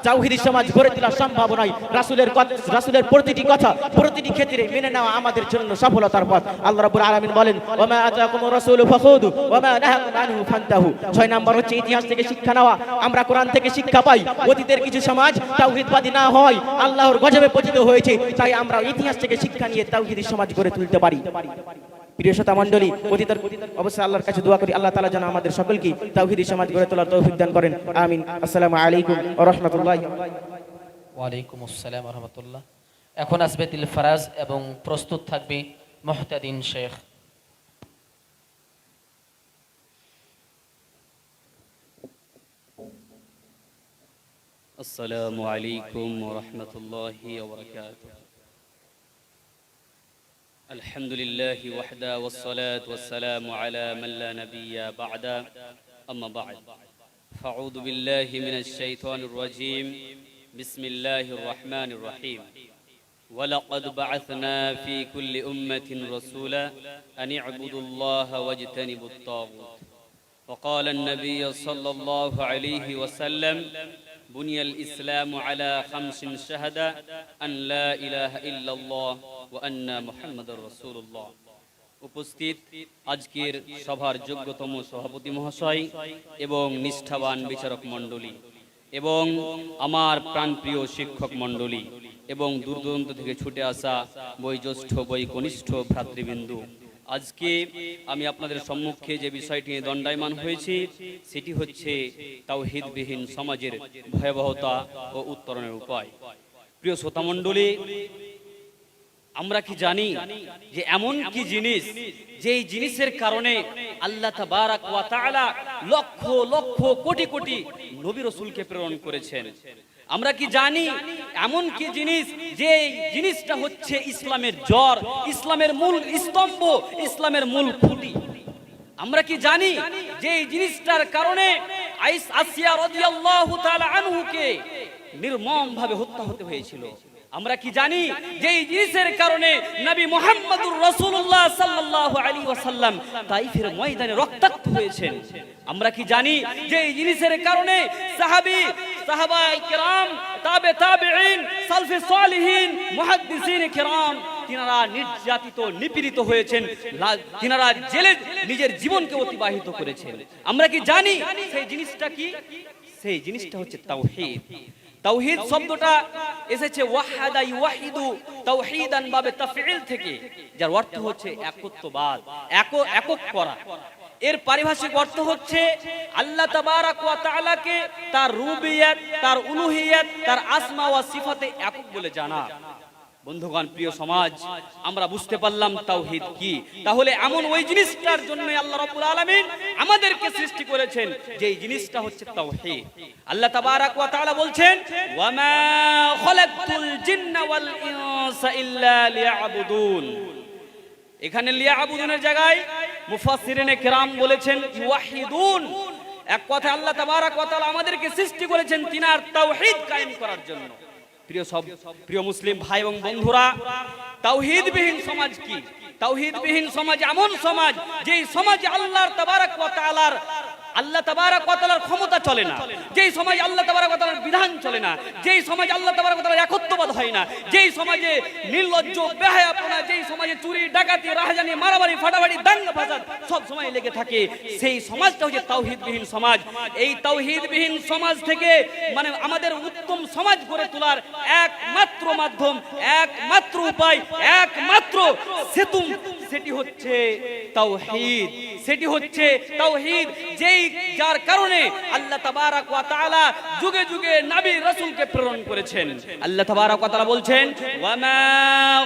তাওহীদি সমাজ গড়ে তোলা সম্ভব নয়। রাসূলের প্রতিটি কথা প্রতিটি ক্ষেত্রে মেনে নেওয়া আমাদের জন্য সফলতার পথ। আল্লাহ রাব্বুল আলামিন বলেন ওয়া মা আতাকুমুর রাসূলু ফাখুযু ওয়া মা নাহাকুম আনহু ফান্তাহু। 6 নাম্বার হচ্ছে ইতিহাস থেকে শিক্ষা নেওয়া। আমরা কোরআন থেকে শিক্ষা পাই অতীতের কিছু সমাজ তাওহীদবাদী না হয় আল্লাহর গজবে পতিত হয়েছে, তাই আমরা ইতিহাস থেকে শিক্ষা নিয়ে তাওহীদি সমাজ গড়ে তুলতে পারি। প্রিয় শ্রোতা মণ্ডলী, অতীতের অবশ্যই আল্লাহর কাছে দোয়া করি আল্লাহ তাআলা যেন আমাদের সকলকে তাওহীদি সমাজ গড়ে তোলার তৌফিক দান করেন। আমিন। আসসালামু আলাইকুম ওয়া রাহমাতুল্লাহি ওয়া আলাইকুম আসসালাম ওয়া রাহমাতুল্লাহ। এখন আসবে তিল ফারাজ এবং প্রস্তুত থাকবে মুহতাদিন শেখ। السلام عليكم ورحمة الله وبركاته. الحمد لله وحده والصلاة والسلام على من لا نبي بعد. أما بعد فأعوذ بالله من الشيطان الرجيم. بسم الله الرحمن الرحيم. ولقد بعثنا في كل أمة رسولا أن اعبدوا الله واجتنبوا الطاغوت. وقال النبي صلى الله عليه وسلم بني الإسلام على 5 شهادة أن لا إله إلا الله وأن محمد رسول الله. উপস্থিত আজকের সভার যোগ্যতম সভাপতি মহাশয় এবং নিষ্ঠাবান বিচারক মণ্ডলী এবং আমার প্রাণপ্রিয় শিক্ষক মণ্ডলী এবং দূরদূরান্ত থেকে ছুটে আসা বয়োজ্যেষ্ঠ বয়োকনিষ্ঠ ভ্রাতৃবৃন্দ, আজকে আমি আপনাদের সম্মুখে যে বিষয়টি নিয়ে দণ্ডায়মান হয়েছি সেটি হচ্ছে তাওহীদবিহীন সমাজের ভয়াবহতা ও উত্তরণের উপায়। প্রিয় শ্রোতা মণ্ডলী, আমরা কি জানি যে এমন কি জিনিস যেই জিনিসের কারণে আল্লাহ তাবারাক ওয়া তাআলা লক্ষ লক্ষ কোটি কোটি নবী রাসূলকে প্রেরণ করেছেন? আমরা কি জানি এমন কি জিনিস যে জিনিসটা হচ্ছে ইসলামের জড়, ইসলামের মূল স্তম্ভ, ইসলামের মূল খুঁটি? আমরা কি জানি যে এই জিনিসটার কারণে আসিয়া রাদিয়াল্লাহু তাআলা আনহুকে নির্মমভাবে হত্যা হতে হয়েছিল? আমরা কি জানি যে এই জিনিসের কারণে নবী মুহাম্মদুর রাসূলুল্লাহ সাল্লাল্লাহু আলাইহি ওয়াসাল্লাম তাইফের ময়দানে রক্তাক্ত হয়েছেন? আমরা কি জানি যে এই জিনিসের কারণে সাহাবায়ে কেরাম, তাবেঈন, সালফে সালিহিন, মুহাদ্দিসিন কেরাম তিনারা নির্যাতিত, নিপীড়িত হয়েছেন, তিনারা জেলে নিজের জীবনকে অতিবাহিত করেছেন? আমরা কি জানি সেই জিনিসটা কি? সেই জিনিসটা হচ্ছে তাওহীদ। তাওহীদ শব্দটা এসেছে ওয়াহাদা ইউহিদু তাওহীদান বাবে তাফঈল থেকে, যার অর্থ হচ্ছে একত্ববাদ, একক করা। এর পারিভাষিক অর্থ হচ্ছে আল্লাহ তাবারাক ওয়া তাআলাকে তার রুবিয়ত, তার উলুহিয়ত, তার আসমা ওয়া সিফাতে একক বলে জানা। বন্ধুগণ, প্রিয় সমাজ, আমরা বুঝতে পারলাম তাওহীদ কি। তাহলে এমন ওই জিনিসটার জন্য আল্লাহ রাব্বুল আলামিন আমাদেরকে সৃষ্টি করেছেন যে এই জিনিসটা হচ্ছে তাওহীদ। আল্লাহ তাবারাক ওয়া তাআলা বলছেন, ওয়া মা খালাকতুল জিন্না ওয়াল ইনসা ইল্লা লিয়াবুদুন। এখানে লিয়াবুদুনের জায়গায় মুফাসসিরিনে কেরাম বলেছেন ইউহিদুন। এক কথা আল্লাহ তাবারাক ওয়া তাআলা আমাদেরকে সৃষ্টি করেছেন তিনার তাওহীদ কায়েম করার জন্য। প্রিয় মুসলিম ভাই এবং বন্ধুরা, তাওহীদবিহীন সমাজ কি? তাওহীদবিহীন সমাজ এমন সমাজ যেই সমাজে আল্লাহ তাবারাক ওয়া তাআলার ক্ষমতা চলে না, যেই সমাজ আল্লাহ তাবারাক ওয়া তাআলার বিধান চলে না, যেই সমাজ আল্লাহ তাবারাক ওয়া তাআলার একত্ববাদ হয় না, যেই সমাজে নির্লজ্জ বেহায়াপনা, যেই সমাজে চুরি ডাকাতি রাহাজানি মারামারি ফাটাফাটি দাঙ্গা ফাসাদ সব সময় লেগে থাকে, সেই সমাজটা হচ্ছে তাওহীদবিহীন সমাজ। এই তাওহীদবিহীন সমাজ থেকে মানে আমাদের উত্তম সমাজ গড়ে তোলার একমাত্র মাধ্যম, একমাত্র উপায়, একমাত্র সেতু, সেটি হচ্ছে তাওহীদ। সেটি হচ্ছে তাওহীদ, যার কারণে আল্লাহ তাবারাক ওয়া তাআলা যুগে যুগে নবী রাসূলকে প্রেরণ করেছেন। আল্লাহ তাবারাক ওয়া তাআলা বলছেন, ওয়া মা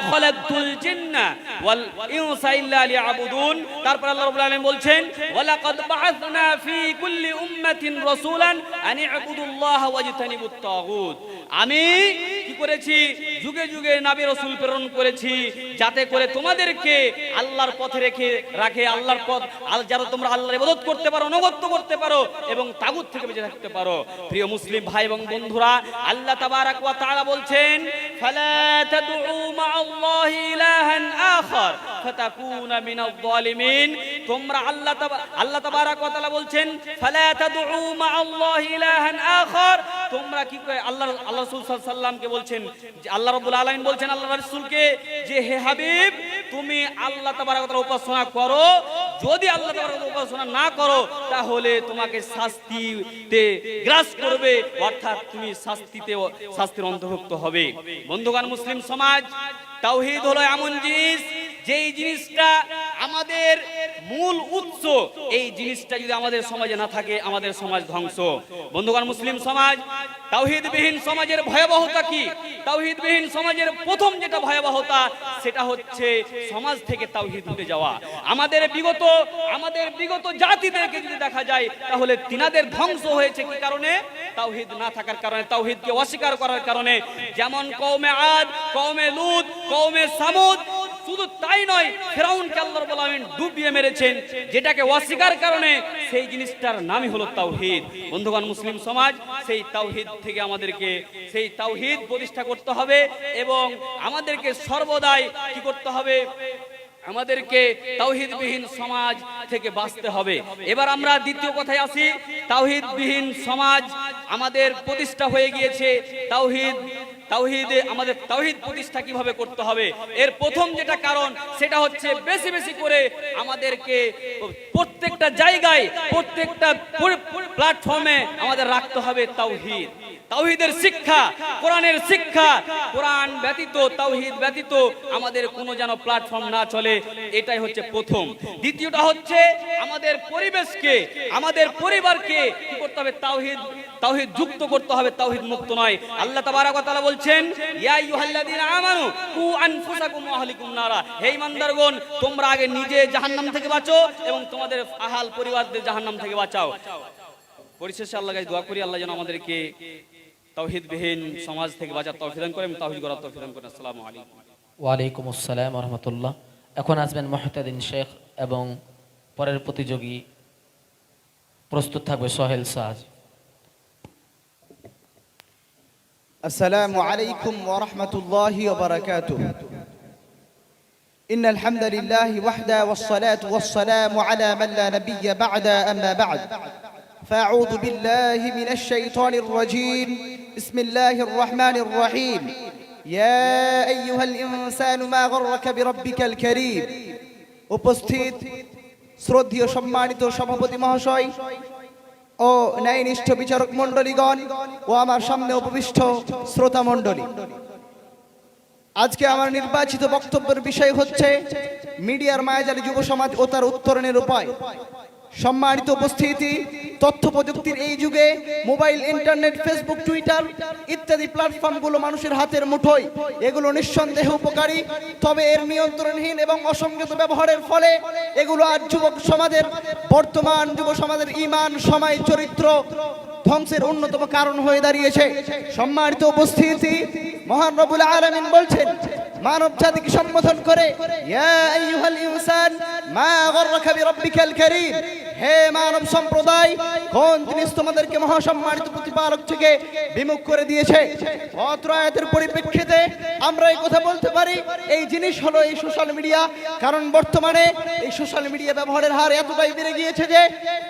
খালাকতুল জিন্না ওয়াল ইনসা ইল্লা লিয়াবুদুন। তারপর আল্লাহ রাব্বুল আলামিন বলছেন, ওয়া লাকাদ বাআসনা ফি কুল্লি উম্মাতিন রাসূলান আন ইবুদুল্লাহা ওয়াজতানিবুত তাগুত। আমি কি করেছি? যুগে যুগে নবী রাসূল প্রেরণ করেছি যাতে করে তোমাদেরকে আল্লাহর পথে রাখে, আল্লাহর পথ, যাতে তোমরা আল্লাহর ইবাদত করতে পারো, অনুগত্য করতে পারো এবং তাগুত থেকে বেঁচে থাকতে পারো। প্রিয় মুসলিম ভাই এবং বন্ধুরা, আল্লাহ তাবারাক ওয়া তাআলা বলছেন, ফালা তাদউ মাআল্লাহি ইলাহান আখার ফাতাকুনা মিনাল যালিমিন। তোমরা আল্লাহ তাবারাক ওয়া তাআলা বলছেন, ফালা তাদউ মাআল্লাহি ইলাহান আখার। তোমরা কি করে আল্লাহ রাসূল সাল্লাল্লাহু আলাইহি ওয়াসাল্লামকে বলছেন, যে আল্লাহ রাব্বুল আলামিন বলছেন আল্লাহ রাসূলকে, যে হে হাবিব, তুমি আল্লাহ তাবারাক ওয়া তাআলার উপাসনা করো, যদি আল্লাহ তাবারাক ওয়া তাআলার উপাসনা না করো তাহলে তোমাকে শাস্তিতে গ্রাস করবে, অর্থাৎ তুমি শাস্তির অন্তর্ভুক্ত হবে। বন্ধুগণ, মুসলিম সমাজ, তাওহীদ হলো এমন জিনিস যেই জিনিসটা আমাদের মূল উৎস। এই জিনিসটা যদি আমাদের সমাজে না থাকে, আমাদের সমাজ ধ্বংস। বন্ধুগণ, মুসলিম সমাজ, তাওহীদবিহীন সমাজের ভয়াবহতা কি? তাওহীদবিহীন সমাজের প্রথম যেটা ভয়াবহতা সেটা হচ্ছে সমাজ থেকে তাওহীদ উঠে যাওয়া। আমাদের বিগত জাতিদেরকে যদি দেখা যায় তাহলে তিনাদের ধ্বংস হয়েছে কি কারণে? তাওহীদ না থাকার কারণে, তাওহীদকে অস্বীকার করার কারণে। যেমন কওমে আদ, কওমে লূত, কওমে সামুদ, শুধু তাই নয়, ফিরাউনকে আল্লাহ রাব্বুল আলামিন ডুবিয়ে মেরেছেন, যেটাকে অস্বীকার কারণে সেই জিনিসটার নামই হলো তাওহীদ। বন্ধুগণ, মুসলিম সমাজ সেই তাওহীদ থেকে আমাদেরকে সেই তাওহীদ প্রতিষ্ঠা করতে হবে এবং আমাদেরকে সর্বদাই কি করতে হবে? আমাদেরকে তাওহীদবিহীন সমাজ থেকে বাঁচতে হবে। এবার আমরা দ্বিতীয় কথায় আসি। তাওহীদবিহীন সমাজ আমাদের প্রতিষ্ঠা হয়ে গিয়েছে। আমাদের তাওহীদ প্রতিষ্ঠা কিভাবে করতে হবে? এর প্রথম যেটা কারণ সেটা হচ্ছে বেশি বেশি করে আমাদেরকে প্রত্যেকটা জায়গায়, প্রত্যেকটা প্ল্যাটফর্মে আমাদের রাখতে হবে তাওহীদ। তাওহীদের শিক্ষা, কোরআনের শিক্ষা, কোরআন ব্যতীত, তাওহীদ ব্যতীত আমাদের কোনো যেন প্ল্যাটফর্ম না চলে, এটাই হচ্ছে প্রথম। দ্বিতীয়টা হচ্ছে আমাদের পরিবেশকে, আমাদের পরিবারকে কি করতে হবে? তাওহীদ যুক্ত করতে হবে, তাওহীদ মুক্ত নয়। আল্লাহ তাবারক ওয়া তাআলা বলছেন, ইয়া আইয়ুহাল্লাযীনা আমানু কু আনফুসাকুম ওয়া আহলিকুম নারা, হে ঈমানদারগণ, তোমরা আগে নিজে জাহান্নাম থেকে বাঁচো এবং তোমাদের আহাল পরিবারদের জাহান্নাম থেকে বাঁচাও। পরিশেষে আল্লাহর কাছে দোয়া করি, আল্লাহ যেন আমাদেরকে তাওহীদবিহীন সমাজ থেকে বাঁচার তৌফিক দান করেন, তাওহীদ গড়ার তৌফিক দান করেন। আসসালামু আলাইকুম। ওয়ালাইকুম আসসালাম ওয়া রাহমাতুল্লাহ। এখন আসবেন মুহতাদিন শেখ এবং পরের প্রতিযোগী প্রস্তুত থাকবে সোহেল সাজ। السلام عليكم ورحمة الله وبركاته. إن الحمد لله وحده والصلاة والسلام على من لا نبي بعد أما بعد فأعوذ بالله من الشيطان الرجيم بسم الله الرحمن الرحيم يا أيها الإنسان ما غرك بربك الكريم. উপস্থিত শ্রদ্ধেয় সম্মানিত সভাপতি মহাশয় ও ন্যায়নিষ্ঠ বিচারক মণ্ডলীগণ ও আমার সামনে উপবিষ্ট শ্রোতা মণ্ডলী, আজকে আমার নির্বাচিত বক্তব্যের বিষয় হচ্ছে মিডিয়ার মায়াজালী যুব সমাজ ও তার উত্তরণের উপায়। সম্মানিত উপস্থিতি, তথ্য প্রযুক্তির এই যুগে মোবাইল, ইন্টারনেট, ফেসবুক, টুইটার ইত্যাদি প্ল্যাটফর্মগুলো মানুষের হাতের মুঠোয়। এগুলো নিঃসন্দেহে উপকারী, তবে এর নিয়ন্ত্রণহীন এবং অসংযত ব্যবহারের ফলে এগুলো আজ বর্তমান যুব সমাজের ঈমান, সময়, চরিত্র ধ্বংসের অন্যতম কারণ হয়ে দাঁড়িয়েছে। সম্মানিত উপস্থিতি, মহান রব্বুল আলামিন বলছেন মানব জাতিকে সম্বোধন করে, ইয়া আইয়ুহাল ইনসান মা গররাকা বিরাব্বিকাল কারীম, হে মানব সম্প্রদায়, কোন জিনিস তোমাদেরকে মহাসম্মানিত প্রতিপালক থেকে বিমুখ করে দিয়েছে? অত্র আয়াতের পরিপ্রেক্ষিতে আমরা এই কথা বলতে পারি, এই জিনিস হলো এই সোশ্যাল মিডিয়া। কারণ বর্তমানে এই সোশ্যাল মিডিয়া ব্যবহারের হার এতটাই বেড়ে গিয়েছে যে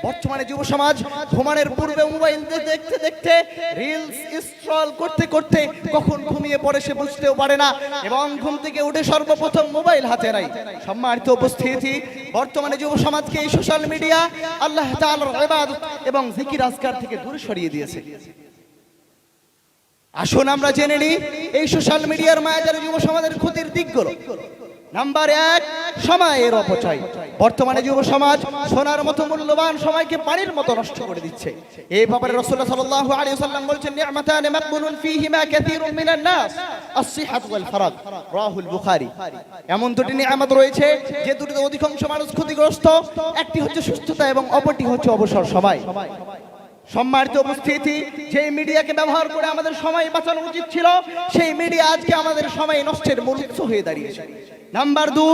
বর্তমানে যুব সমাজ ঘুমানোর পূর্বে মোবাইল দেখতে দেখতে, রিলস স্ক্রল করতে করতে কখন ঘুমিয়ে পড়ে সে বুঝতেও পারে না এবং ঘুম থেকে উঠে সর্বপ্রথম মোবাইল হাতে নাই। সম্মানিত উপস্থিতি, বর্তমানে যুব সমাজকে এই সোশ্যাল মিডিয়া আল্লাহ তাআলার ইবাদত এবং জিকির আজকার থেকে দূরে সরিয়ে দিয়েছে। আসুন আমরা জেনে নিই এই সোশ্যাল মিডিয়ার মায়াজালে যুব সমাজের ক্ষতির দিকগুলো। নাম্বার 1, সময়ের অপচয়। বর্তমানে যুব সমাজ সোনার মতো মূল্যবান সময়কে পানির মতো নষ্ট করে দিচ্ছে। এই ব্যাপারে রাসূলুল্লাহ সাল্লাল্লাহু আলাইহি ওয়াসাল্লাম বলেছেন, নি'মাতান মাকবুলুন ফীহিমা কাসীরুন মিনান নাস, আস-সিহহাতু ওয়াল ফারাগ, রাওয়াহুল বুখারী। এমন দুটি নিয়ামত রয়েছে যে দুটিতে অধিকাংশ মানুষ ক্ষতিগ্রস্ত। একটি হচ্ছে সুস্থতা এবং অপরটি হচ্ছে অবসর সময়। সম্মানিত উপস্থিতি, যে মিডিয়াকে ব্যবহার করে আমাদের সময় বাঁচানো উচিত ছিল, সেই মিডিয়া আজকে আমাদের সময় নষ্টের মূল উৎস হয়ে দাঁড়িয়েছে। নাম্বার 2,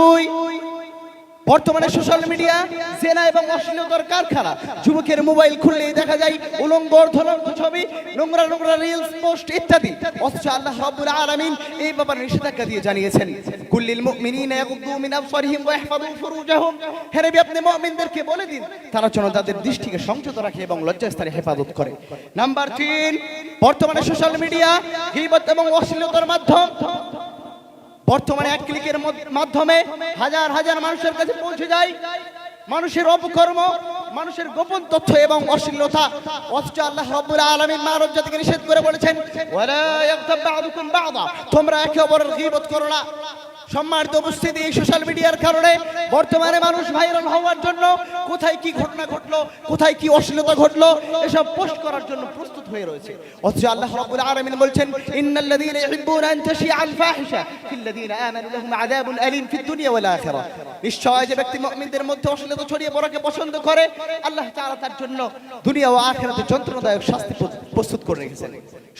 বর্তমানে সোশ্যাল মিডিয়া জেনা এবং অশ্লীলতার কারখানা। যুবকের মোবাইল খুললেই দেখা যায় উলঙ্গ, অর্ধনগ্ন ছবি, নোংরা নোংরা রিলস পোস্ট ইত্যাদি। অথচ আল্লাহ রাব্বুল আলামিন এই ব্যাপারে নিষেধাজ্ঞা দিয়ে জানিয়েছেন, কুল্লিল মুমিনিনা ইয়াগুদ্দু মিন আবসারিহিম ওয়া ইহফাযু ফুরুজাহুম, হে নবী আপনি মুমিনদেরকে বলে দিন তারা যেন তাদের দৃষ্টিকে সংযত রাখে এবং লজ্জাস্থানে হেফাজত করে। নাম্বার 3, বর্তমানে সোশ্যাল মিডিয়া গীবত এবং অশ্লীলতার মাধ্যম। বর্তমানে এক ক্লিকের মাধ্যমে হাজার হাজার মানুষের কাছে পৌঁছে যায় মানুষের অপকর্ম, মানুষের গোপন তথ্য এবং অশ্লীলতা। অথচ আল্লাহ রাব্বুল আলামিন মানব জাতিকে নিষেধ করে বলেছেন, ওয়ালা ইয়াগতাব বা'দুকুম বা'দা, তোমরা একে অপরের গীবত করো না। সম্মানিত উপস্থিতি, এই সোশ্যাল মিডিয়ার কারণে বর্তমানে মানুষ ভাইরাল হওয়ার জন্য কোথায় কি ঘটনা ঘটলো, কোথায় কি অশ্লীলতা ঘটলো, এসব পোস্ট করার জন্য প্রস্তুত হয়ে রয়েছে। অথচ আল্লাহ রাব্বুল আলামিন বলছেন, ইন্নাল্লাযীনা ইউহিব্বুনা আন তাশিআ আল ফাহিশা ফিল্লাযীনা আমানু লাহুম আযাবুন আলীম ফিদ দুনিয়া ওয়াল আখিরাহ। নিশ্চয় যে ব্যক্তি মুমিনদের মধ্যে অশ্লীলতা ছড়িয়ে পড়াকে পছন্দ করে, আল্লাহ তাআলা তার জন্য দুনিয়া ও আখিরাতে যন্ত্রণাদায়ক শাস্তি প্রস্তুত করে রেখেছেন।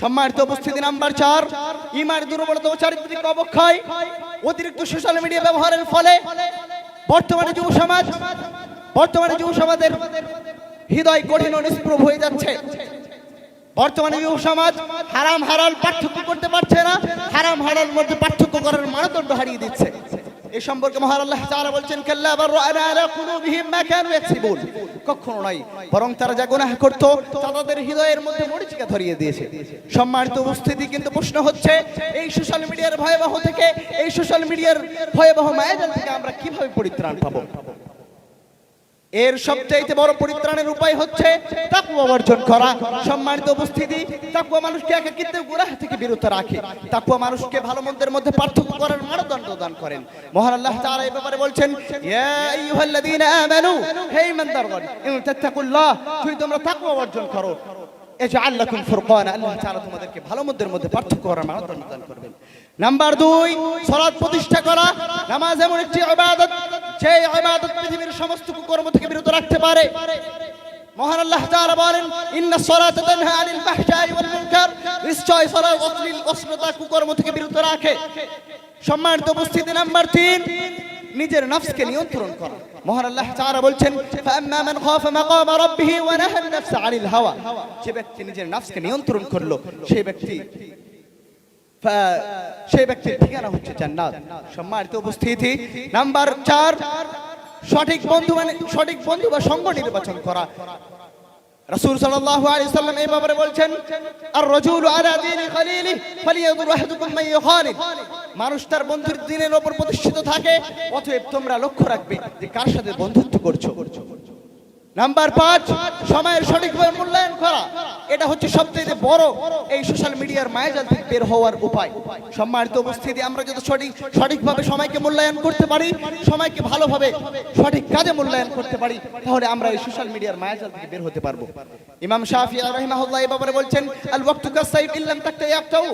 সম্মানিত উপস্থিতি, নাম্বার 4, ঈমানের দুর্বলতা ও চারিত্রিক অবক্ষয়। অতিরিক্ত সোশ্যাল মিডিয়া ব্যবহারের ফলে বর্তমানে যুব সমাজের হৃদয় কঠিন ও নিষ্প্রভ হয়ে যাচ্ছে। বর্তমানে যুব সমাজ হারাম হালাল পার্থক্য করতে পারছে না, হারাম হালাল মধ্যে পার্থক্য করার মানদণ্ড হারিয়ে দিচ্ছে। এই সম্পর্কে মহান আল্লাহ তাআলা বলছেন, কাল্লা বাররানা আলা কুলুবিহিম মা কানু ইয়াকসিবুন। কখনো নয়, বরং তারা যা গুনাহ করত তা তাদের হৃদয়ের মধ্যে মরিচিকা ধরিয়ে দিয়েছে। সম্মানিত উপস্থিতি, কিন্তু প্রশ্ন হচ্ছে, এই সোশ্যাল মিডিয়ার ভয়াবহ থেকে, এই সোশ্যাল মিডিয়ার ভয়াবহ মায়াজাল থেকে আমরা কিভাবে পরিত্রাণ পাবো? এর সবচেয়ে বড় পরিত্রাণের উপায় হচ্ছে তাকওয়া অর্জন করা। সম্মানিত উপস্থিতি, তাকওয়া মানুষকে একাকিত্বের গুনাহ থেকে বিরত রাখে। তাকওয়া মানুষকে ভালো মন্দের মধ্যে পার্থক্য করার মানদণ্ড দান করেন। মহান আল্লাহ তাআলা এই ব্যাপারে বলছেন, ইয়া আইয়ুহাল্লাযীনা আমানু, হে ঈমানদারগণ, ইন তাত্তাকুল্লাহ, যদি তোমরা তাকওয়া অর্জন করো, ইজআল লাকুম ফুরকানা, আল্লাহ তাআলা তোমাদেরকে ভালো মন্দের মধ্যে পার্থক্য করার মানদণ্ড দান করবেন। নাম্বার 2, সালাত প্রতিষ্ঠা করা। নামাজ এমন একটি ইবাদত, যে ইবাদত পৃথিবীর সমস্ত কুকর্ম থেকে বিরত রাখতে পারে। মহান আল্লাহ তাআলা বলেন, ইন্নাস সালাতা তানহা আনিল ফাহশাই ওয়াল মুনকার, নিশ্চয় সালাত অশ্লীলতা কুকর্ম থেকে বিরত রাখে। সম্মানিত উপস্থিতি, নাম্বার 3, নিজের নফসকে নিয়ন্ত্রণ করা। মহান আল্লাহ তাআলা বলছেন, ফাআম্মা মান খাফা মাকামা রাব্বিহি ওয়া নাহা আন-নাফসা আনিল হাওয়া, যে ব্যক্তি নিজের নফসকে নিয়ন্ত্রণ করলো, সেই ব্যক্তির ঠিকানা হচ্ছে জান্নাত। সম্মানিত উপস্থিতি, নাম্বার 4, সঠিক বন্ধু বা সঙ্গ নির্বাচন করা। রাসূল সাল্লাল্লাহু আলাইহি ওয়াসাল্লাম এই ব্যাপারে বলছেন, আর রাজুলু আলা দীনি খালিলিহি ফালিয়ানজুর আহাদুকুম মান ইউখালিল। মানুষ তার বন্ধুর দ্বীনের উপর প্রতিষ্ঠিত থাকে, অতএব তোমরা লক্ষ্য রাখবে যে কার সাথে বন্ধুত্ব করছো। নাম্বার 5, সময়ের সঠিকভাবে মূল্যায়ন করা। এটা হচ্ছে সবচেয়ে বড় এই সোশ্যাল মিডিয়ার মায়াজাল থেকে বের হওয়ার উপায়। সম্মানিত উপস্থিতি, আমরা যদি সঠিকভাবে সময়কে মূল্যায়ন করতে পারি, সময়কে ভালোভাবে সঠিক কাজে মূল্যায়ন করতে পারি, তাহলে আমরা এই সোশ্যাল মিডিয়ার মায়াজাল থেকে বের হতে পারবো। ইমাম শাফিঈ রাহিমাহুল্লাহ এই ব্যাপারে বলছেন, আল ওয়াক্তু কাসাইফ ইল্লাম তাকতায়াক্তাউ,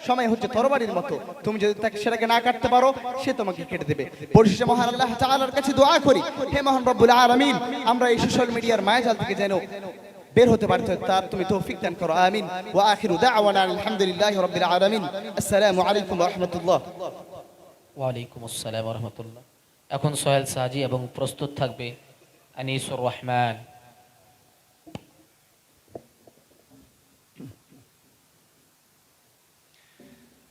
সময় হচ্ছে তরবারির মতো, তুমি যদি সেটাকে না কাটতে পারো, সে তোমাকে কেটে দেবে। পরিশেষে মহান আল্লাহ তাআলার কাছে দোয়া করি, হে মহান রব্বুল আলামিন, আমরা এই সোশ্যাল মিডিয়ার মায়াজাল থেকে যেন বের হতে পারি, তার তুমি তৌফিক দান করো, আমিন। ওয়া আখিরু দাওয়ানা আলহামদুলিল্লাহি রাব্বিল আলামিন। আসসালামু আলাইকুম ওয়া রাহমাতুল্লাহ। ওয়া আলাইকুম আসসালাম ওয়া রাহমাতুল্লাহ। এখন সোহেল সাজি এবং প্রস্তুত থাকবে আনিসুর রহমান।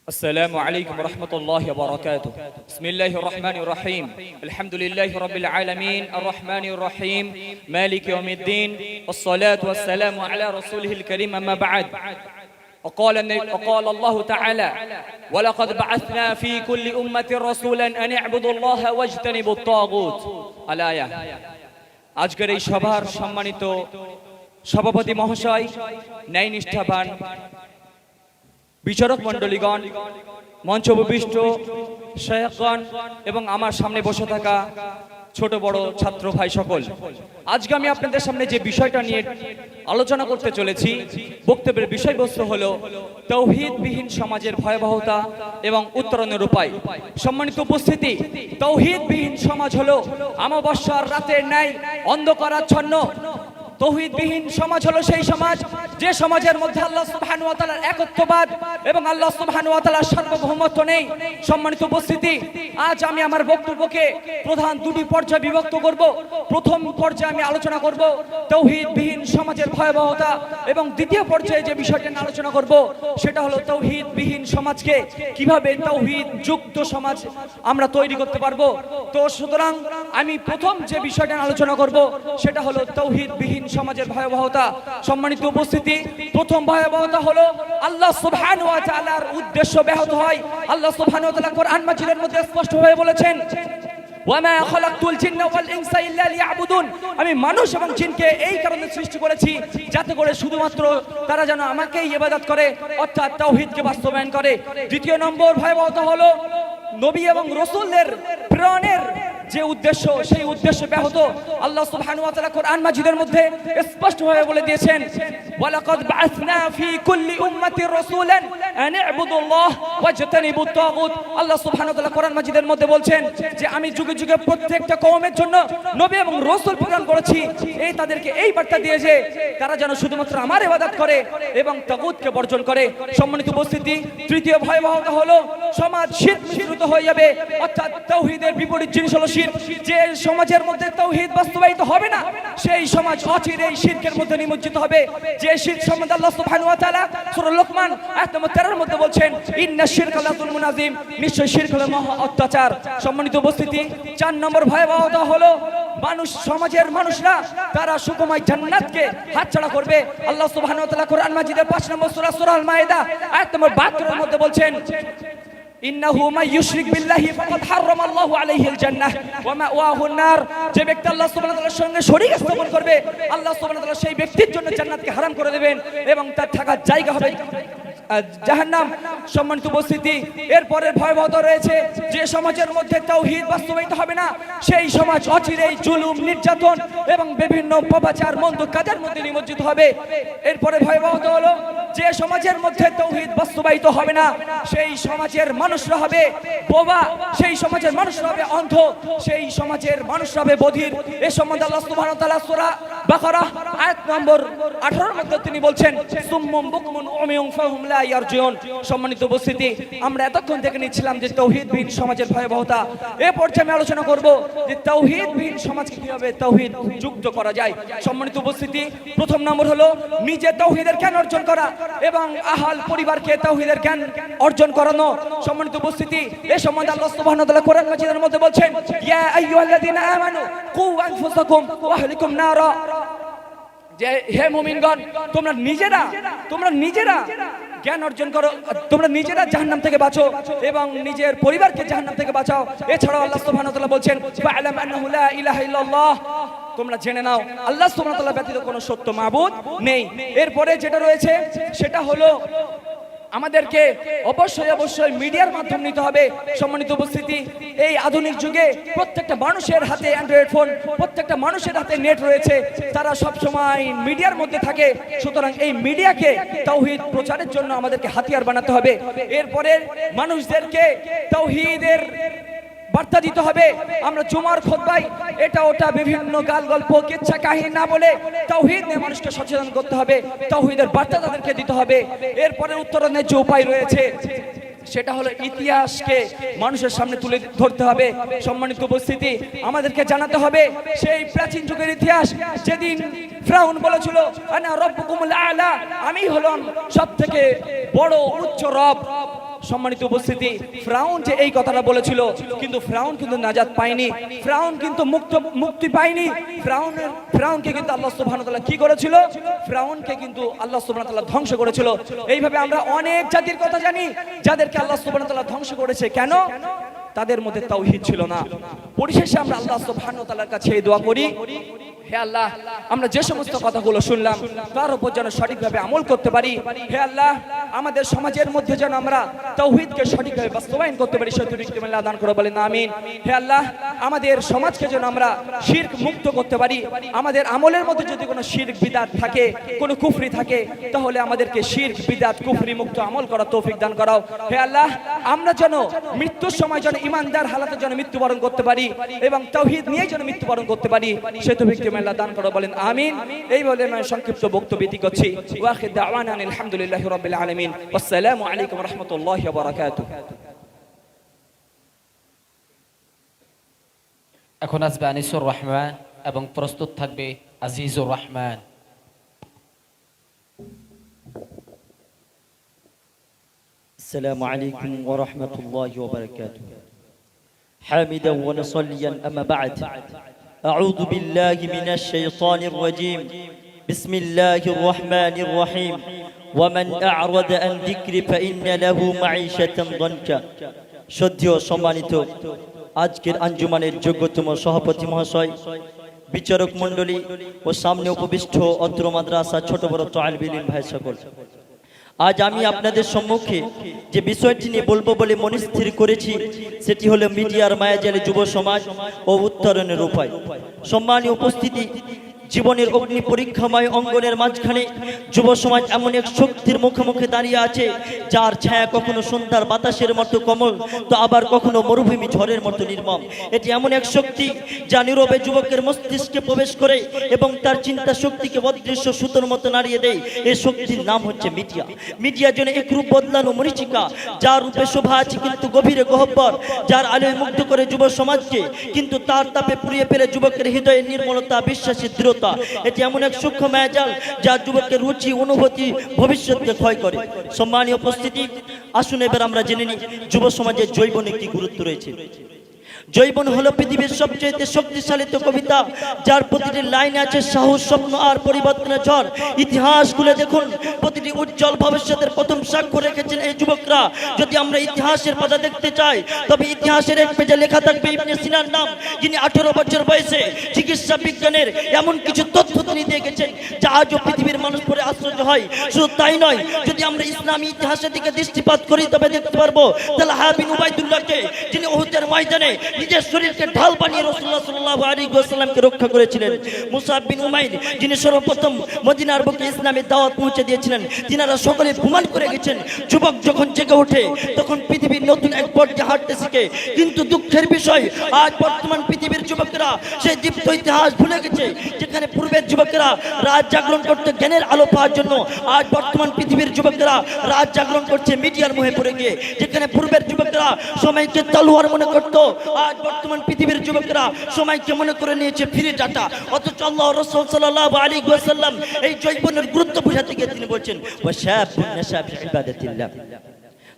السلام عليكم ورحمة الله وبركاته. بسم الله الرحمن الرحيم. الحمد لله رب العالمين الرحمن الرحيم مالك يوم الدين والصلاة والسلام على رسوله الكريم. أما بعد، وقال الله تعالى: ولقد بعثنا في كل أمة رسولا أن اعبدوا الله واجتنبوا الطاغوت. الآية. আজকের এই সভার সম্মানিত সভাপতি মহাশয়, ন্যায় নিষ্ঠাবান বিচারক মণ্ডলীগণ, মঞ্চ উপবিষ্ট শেখগণ এবং আমার সামনে বসে থাকা ছোট বড় ছাত্র ভাই সকল, আজকে আমি আপনাদের সামনে যে বিষয়টা নিয়ে আলোচনা করতে চলেছি, বক্তব্যের বিষয়বস্তু হলো তাওহীদবিহীন সমাজের ভয়াবহতা এবং উত্তরণের উপায়। সম্মানিত উপস্থিতি, তাওহীদবিহীন সমাজ হলো অমাবস্যার রাতের ন্যায় অন্ধকারাচ্ছন্ন। তাওহীদবিহীন সমাজ হলো সেই সমাজ যে সমাজের মধ্যে আল্লাহ সুবহানাহু ওয়া তাআলার একত্ববাদ এবং আল্লাহ সুবহানাহু ওয়া তাআলার সার্বভৌমত্ব নেই। সম্মানিত উপস্থিতি, আজ আমি আমার বক্তব্যকে প্রধান দুটি পর্যায়ে বিভক্ত করব। প্রথম পর্যায়ে আমি আলোচনা করব তাওহীদবিহীন সমাজের ভয়াবহতা, এবং দ্বিতীয় পর্যায়ে যে বিষয়টা নিয়ে আলোচনা করব সেটা হলো তাওহীদবিহীন সমাজকে কিভাবে তাওহীদ যুক্ত সমাজ আমরা তৈরি করতে পারবো। তো সুতরাং আমি প্রথম যে বিষয়টা নিয়ে আলোচনা করব সেটা হলো তাওহীদবিহীন সমাজের ভয়াবহতা। সম্মানিত উপস্থিতি, প্রথম ভয়াবহতা হলো আল্লাহ সুবহানাহু ওয়া তাআলার উদ্দেশ্য ব্যাহত হয়। আল্লাহ সুবহানাহু ওয়া তাআলা কোরআন মাজিদের মধ্যে স্পষ্ট হয়ে বলেছেন, ওয়ামা খালাকতুল জিন্না ওয়াল ইনসা ইল্লা লিয়াবুদুন, আমি মানুষ এবং জিনকে এই কারণে সৃষ্টি করেছি যাতে করে শুধুমাত্র তারা যেন আমাকেই ইবাদত করে, অর্থাৎ তাওহীদকে বাস্তবায়ন করে। দ্বিতীয় নম্বর ভয়াবহতা হলো নবী এবং রাসূলদের প্রেরণের যে উদ্দেশ্য, সেই উদ্দেশ্য ব্যাহত আল্লাহ সুবহানাহু ওয়া তাআলা কোরআন মাজিদের মধ্যে স্পষ্টভাবে বলে দিয়েছেন, ওয়ালাকাদ বাআসনা ফি কুল্লি উম্মাতির রাসূলান আন ইবুদুল্লাহ ওয়াজতানিবুত তাগুত। আল্লাহ সুবহানাহু ওয়া তাআলা কোরআন মাজিদের মধ্যে বলছেন যে আমি যুগে যুগে প্রত্যেকটা কওমের জন্য নবী এবং রাসূল প্রেরণ করেছি, এই তাদেরকে এই বার্তা দিয়ে যে তারা যেন শুধুমাত্র আমার ইবাদত করে এবং তাগুতকে বর্জন করে। সম্মানিত উপস্থিতি, তৃতীয় ভয়াবহতা হলো সমাজ শিরক মিশ্রিত হয়ে যাবে, অর্থাৎ তাওহীদের বিপরীত জিনিস হলো শিরক। যে সমাজের মধ্যে তাওহীদ বাস্তবায়িত হবে না, সেই সমাজ অচিরেই শিরকের মধ্যে নিমজ্জিত হবে। যে শিরক সম্বন্ধে আল্লাহ সুবহানাহু ওয়া তাআলা সূরা লোকমান আয়াত নম্বর 13 এর মধ্যে বলছেন, ইন্নাশ শিরকা লাযুলমুন আযীম, নিশ্চয় শিরক হলো মহা অত্যাচার। সম্মানিত উপস্থিতি, 4 নম্বর ভয়াবহতা হলো মানুষ, সমাজের মানুষরা তারা সুখময় জান্নাতকে হাতছাড়া করবে। আল্লাহ সুবহানাহু ওয়া তাআলা কোরআন মাজিদের 5 নম্বর সূরা সূরা আল মায়েদা আয়াত নম্বর 72 এর মধ্যে বলছেন, ইন্নাহু মান ইউশরিক বিল্লাহি ফাকাদ হারামাল্লাহু আলাইহিল জান্নাহ ওয়া মাওয়াহুন নার। যে ব্যক্তি আল্লাহ সুবহানাহু ওয়া তাআলার সঙ্গে শরীক স্থাপন করবে, আল্লাহ সুবহানাহু ওয়া তাআলা সেই ব্যক্তির জন্য জান্নাতকে হারাম করে দেবেন এবং তার থাকার জায়গা হবে জাহান্নাম। সম্মানিত উপস্থিতি, এরপরের ভয়াবহতা রয়েছে যে সমাজের মধ্যে তাওহীদ বাস্তবায়িত হবে না, সেই সমাজ অচিরেই জুলুম, নির্যাতন এবং বিভিন্ন পাপাচার মন্দ কাজের মধ্যে নিমজ্জিত হবে। এরপরে ভয়াবহতা হলো যে সমাজের মধ্যে তাওহীদ বাস্তবায়িত হবে না, সেই সমাজের মানুষরা হবে বোবা, সেই সমাজের মানুষরা হবে অন্ধ, সেই সমাজের মানুষরা হবে বধির। এই সম্বন্ধে আল্লাহ সুবহানাহু ওয়া তাআলা সূরা বাকারা আয়াত নম্বর 18 এর মধ্যে তিনি বলছেন, সুম্মুম বুকমুন উমিয়ুন ফাহুম লা ইয়ারজিউন। সম্মানিত উপস্থিতি, আমরা এতক্ষণ থেকে নিচ্ছিলাম যে তাওহীদবিহীন সমাজের ভয়াবহতা। এই পর্যায়ে আমি আলোচনা করব যে তাওহীদবিহীন সমাজকে কিভাবে তাওহীদ যুক্ত করা যায়। সম্মানিত উপস্থিতি, প্রথম নম্বর হলো নিজে তাওহীদের জ্ঞান অর্জন করা এবং আহাল পরিবারকে তাওহীদের জ্ঞান অর্জন করানো। সম্মানিত উপস্থিতি, এই সম্বন্ধে আল্লাহ সুবহানাহু ওয়া তাআলা কোরআন মাজিদের মধ্যে বলছেন, ইয়া আইয়ুহাল্লাযীনা আমানু কু আনফুসাকুম ওয়া আহলিকুম নারা। যে হে মুমিনগণ, তোমরা নিজেরা জ্ঞান অর্জন করো, তোমরা নিজেরা জাহান্নাম থেকে বাঁচো এবং নিজের পরিবারকে জাহান্নাম থেকে বাঁচাও। এছাড়াও আল্লাহ সুবহানাহু ওয়া তাআলা বলছেন, ফাআলাম আন্নাহু লা ইলাহা ইল্লাল্লাহ, তোমরা জেনে নাও আল্লাহ সুবহানাহু ওয়া তাআলা ব্যতীত কোনো সত্য মাবুদ নেই। এরপরে যেটা রয়েছে সেটা হলো আমাদেরকে অবশ্যই মিডিয়ার মাধ্যম নিতে হবে। সম্মানিত উপস্থিতি, এই আধুনিক যুগে প্রত্যেকটা মানুষের হাতে অ্যান্ড্রয়েড ফোন, প্রত্যেকটা মানুষের হাতে নেট রয়েছে, তারা সব সময় মিডিয়ার মধ্যে থাকে। সুতরাং এই মিডিয়াকে তাওহীদ প্রচারের জন্য আমাদেরকে হাতিয়ার বানাতে হবে। এরপরে মানুষদেরকে তাওহীদের বার্তা দিতে হবে। আমরা জুমার খুতবায় এটা ওটা বিভিন্ন গাল গল্প কিচ্ছা কাহিনী না বলে তাওহীদ নিয়ে মানুষকে সচেতন করতে হবে, তাওহীদের বার্তা তাদেরকে দিতে হবে। এরপরে উত্তরণের যে উপায় রয়েছে সেটা হলো ইতিহাসকে মানুষের সামনে তুলে ধরতে হবে। সম্মানিত উপস্থিতি, আমাদেরকে জানাতে হবে সেই প্রাচীন যুগের ইতিহাস, যেদিন ফিরআউন বলেছিল আনা রাব্বুকুমুল আ'লা, আমি হলাম সবথেকে বড় উচ্চ রব। সম্মানিত উপস্থিতি, ফিরআউন যে এই কথাটা বলেছিল, কিন্তু ফিরআউন কিন্তু নাজাত পায়নি, ফিরআউন কিন্তু মুক্তি পায়নি। ফিরআউনকে কিন্তু আল্লাহ সুবহানাহু ওয়া তাআলা কি করেছিল? ফিরআউনকে কিন্তু আল্লাহ সুবহানাহু ওয়া তাআলা ধ্বংস করেছিল। এইভাবে আমরা অনেক জাতির কথা জানি যাদেরকে আল্লাহ সুবহানাহু ওয়া তাআলা ধ্বংস করেছে। কেন? তাদের মধ্যে তাওহীদ ছিল না। পরিশেষে আমরা আল্লাহ সুবহানাহু ওয়া তাআলার কাছে এই দোয়া করি, হে আল্লাহ, আমরা যে সমস্ত কথাগুলো শুনলাম তার উপর যেন সঠিকভাবে আমল করতে পারি। হে আল্লাহ, আমাদের সমাজের মধ্যে যেন আমরা তাওহীদকে সঠিকভাবে বাস্তবায়ন করতে পারি, সেই তৌফিক তুমি দান করো, বলেন আমিন। হে আল্লাহ, আমাদের সমাজকে যেন আমরা শিরক মুক্ত করতে পারি। আমাদের আমলের মধ্যে যদি কোনো শিরক বিদআত থাকে, কোনো কুফরি থাকে, তাহলে আমাদেরকে শিরক বিদআত কুফরি মুক্ত আমল করার তৌফিক দান করাও। হে আল্লাহ, আমরা যেন মৃত্যুর সময় যেন ঈমানদার হালাতে যেন মৃত্যুবরণ করতে পারি এবং তাওহীদ নিয়ে যেন মৃত্যুবরণ করতে পারি, সেই তৌফিক তুমি আল্লাহ দান করো, বলেন আমিন। এই বলে আমি সংক্ষিপ্ত বক্তব্য ইতি করছি। ওয়া আখির দাওয়ানা আলহামদুলিল্লাহি রাব্বিল আলামিন। আসসালামু আলাইকুম ওয়া রাহমাতুল্লাহি ওয়া বারাকাতুহু। এখন আসবে আনিসুর রহমান এবং প্রস্তুত থাকবে আজিজুর রহমান। السلام عليكم ورحمة الله وبركاته. حامدا ونصليا أما بعد، أعوذ بالله من الشيطان الرجيم. بسم الله الرحمن الرحيم. ومن أعرض عن ذكري فإن له معيشة ضنكا. শ্রদ্ধেয় সম্মানিত আজকের আঞ্জুমানের যোগ্যতম সভাপতি মহাশয়, বিচারক মণ্ডলী ও সামনে উপবিষ্ট অত্র মাদ্রাসা ছোট বড় তালিব ইলম ভাই সকল, আজ আমি আপনাদের সম্মুখে যে বিষয়টি নিয়ে বলবো বলে মনস্থির করেছি সেটি হলো মিডিয়ার মায়াজালে যুব সমাজ ও উত্তরণের উপায়। সম্মানীয় উপস্থিতি, জীবনের অগ্নি পরীক্ষাময় অঙ্গনের মাঝখানে যুব সমাজ এমন এক শক্তির মুখোমুখি দাঁড়িয়ে আছে যার ছায়া কখনো সন্ধ্যার বাতাসের মতো কোমল, তো আবার কখনো মরুভূমি ঝড়ের মতো নির্মম। এটি এমন এক শক্তি যা নীরবে যুবকের মস্তিষ্কে প্রবেশ করে এবং তার চিন্তা শক্তিকে অদৃশ্য সুতোর মতো নাড়িয়ে দেয়। এই শক্তির নাম হচ্ছে মিডিয়া। মিডিয়া যেন এক রূপ বদলানো মরীচিকা, যার রূপে শোভা আছে কিন্তু গভীরে গহ্বর, যার আলোয় মুগ্ধ করে যুব সমাজকে কিন্তু তার তাপে পুড়িয়ে ফেলে যুবকের হৃদয়ের নির্মলতা, বিশ্বাসের দৃঢ়তা। এটি এমন এক সূক্ষ্ম মায়াজাল যা যুবকের রুচি, অনুভূতি, ভবিষ্যৎকে ক্ষয় করে। সম্মানীয় উপস্থিতি, আসুন এবার আমরা জেনে নিই যুব সমাজের জৈবনিক কি গুরুত্ব রয়েছে। জৈবন হলো পৃথিবীর সবচেয়ে শক্তিশালী কবিতা, যার প্রতিটি লাইনে আছে সাহস, স্বপ্ন আর পরিবর্তনের ঝড়। ইতিহাস খুলে দেখুন, প্রতিটি উজ্জ্বল ভবিষ্যতের প্রথম সাক্ষ্য রেখেছেন এই যুবকরা। যদি আমরা ইতিহাসের পাতা দেখতে চাই তবে ইতিহাসের এক পেজে লেখা থাকবে ইবনে সিনার নাম, যিনি 18 বছর বয়সে চিকিৎসা বিজ্ঞানের এমন কিছু তথ্য তিনি দিয়ে গেছেন যা আজও পৃথিবীর মানুষ পড়ে আশ্চর্য হয়। শুধু তাই নয়, যদি আমরা ইসলামী ইতিহাসের দিকে দৃষ্টিপাত করি তবে দেখতে পারবো তালহা বিন উবাইদুল্লাহকে, যিনি উহুদের ময়দানে নিজের শরীরকে ঢাল বানিয়ে রাসূলুল্লাহ সাল্লাল্লাহু আলাইহি ওয়াসাল্লামকে রক্ষা করেছিলেন। মুসআব বিন উমাইর, যিনি সর্বপ্রথম মদিনার বুকে ইসলামের দাওয়াত পৌঁছে দিয়েছিলেন, তিনারা সকলে প্রমাণ করে গেছেন যুবক যখন জেগে ওঠে তখন পৃথিবীর নতুন এক পর্যায়ে হাঁটতে শিখে। কিন্তু দুঃখের বিষয়, আজ বর্তমান পৃথিবীর যুবকেরা সেই দীপ্ত ইতিহাস ভুলে গেছে। যেখানে পূর্বের যুবকেরা রাত জাগরণ করতে জ্ঞানের আলো পাওয়ার জন্য, আজ বর্তমান পৃথিবীর যুবকেরা রাত জাগরণ করছে মিডিয়ার মোহে পড়ে গিয়ে। যেখানে পূর্বের যুবকেরা সময়কে তলোয়ার মনে করত, আজ বর্তমান পৃথিবীর যুবকেরা সময়কে মনে করে নিয়েছে ফ্রি ডাটা। অথচ আল্লাহ রাসূল সাল্লাল্লাহু আলাইহি ওয়াসাল্লাম এই জৈবনের গুরুত্ব বোঝাতে গিয়ে তিনি বলছেন ওয়াশাবুন নাশা ফি ইবাদাতিল্লাহ।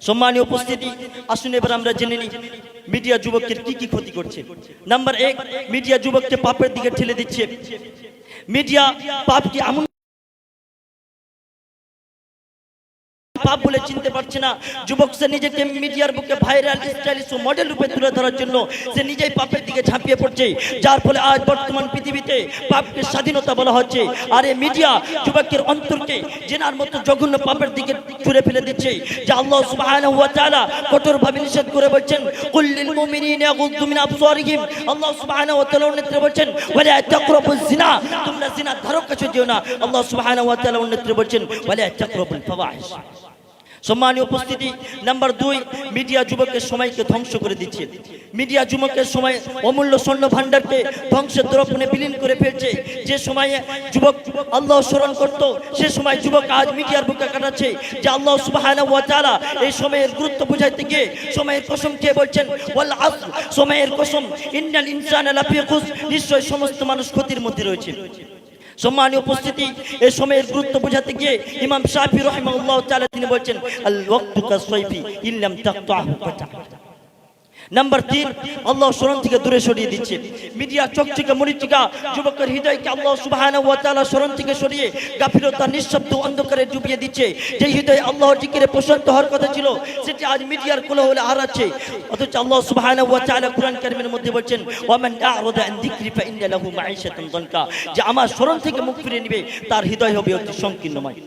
সম্মানীয় উপস্থিতি, আসুন এবার আমরা জেনে নিই মিডিয়া যুবকের কি কি ক্ষতি করছে। নাম্বার 1, মিডিয়া যুবককে পাপের দিকে ঠেলে দিচ্ছে। মিডিয়া পাপকে এমন পাপ বলে চিনতে পারছে না। যুবক সে নিজেকে মিডিয়ার বুকে ভাইরাল, স্টাইলিশ ও মডেল রূপে তুলে ধরার জন্য সে নিজেই পাপের দিকে ঝাঁপিয়ে পড়ছে, যার ফলে আজ বর্তমান পৃথিবীতে পাপকে স্বাধীনতা বলা হচ্ছে। আর এই মিডিয়া যুবকের অন্তরকে জেনার মতো জঘন্য পাপের দিকে ছুঁড়ে ফেলে দিচ্ছে, যা আল্লাহ সুবহানাহু ওয়া তাআলা কঠোরভাবে নিষেধ করে বলছেন কুল লিল মুমিনিনা ইয়াগুদ্দু মিন আবসারিহিম। আল্লাহ সুবহানাহু ওয়া তাআলা উন্নতি বলছেন ওয়ালা তাকরাবুজ জিনা, তোমরা জিনার ধারের কাছে যেও না। আল্লাহ সুবহানাহু ওয়া তাআলা উন্নতি বলছেন ওয়ালা তাকরাবুল ফাওয়াহিশ। সম্মানীয় উপস্থিতি, নাম্বার 2, মিডিয়া যুবকের সময়কে ধ্বংস করে দিচ্ছে। মিডিয়া যুবকের সময় অমূল্য স্বর্ণ ভাণ্ডারকে ধ্বংসের দর্পণে বিলীন করে ফেলছে। যে সময়ে যুবক আল্লাহ স্মরণ করত, সে সময় যুবক আজ মিডিয়ার বুকে কাটাচ্ছে। যে আল্লাহ সুবহানাহু ওয়া তাআলা এই সময়ের গুরুত্ব বুঝাইতে গিয়ে সময়ের কসম খেয়ে বলছেন ওয়াল আসর, সময়ের কসম, ইন্নাল ইনসানা লাফি খুস, নিশ্চয় সমস্ত মানুষ ক্ষতির মধ্যে রয়েছে। সম্মানীয় উপস্থিতি, এই সময়ের গুরুত্ব বোঝাতে গিয়ে ইমাম শাফি রাহিমাহুল্লাহ তাআলা তিনি বলছেন আল ওয়াক্তু কাসাইফি ইল্লাম তাকতাহু কাতা। নাম্বার 3, আল্লাহ স্মরণ থেকে দূরে সরিয়ে দিচ্ছে। মিডিয়া চকচকে মরিচিকা যুবকের হৃদয়কে আল্লাহ সুবহানাহু ওয়া তাআলা স্মরণ থেকে সরিয়ে গাফিলতা, নিঃশব্দ অন্ধকারে ডুবিয়ে দিচ্ছে। যে হৃদয় আল্লাহর জিকিরে প্রশান্ত হওয়ার কথা ছিল সেটি আজ মিডিয়ার কোলাহলে হারাচ্ছে। অথচ আল্লাহ সুবহানাহু ওয়া তাআলা কুরআন কারীমের মধ্যে বলছেন ওয়া মান আ'রাদা আন যিকরি ফা ইন্না লাহু মাঈশাতান যানকা, যে আমার স্মরণ থেকে মুখ ফিরিয়ে নেবে তার হৃদয় হবে অতি সংকীর্ণময়।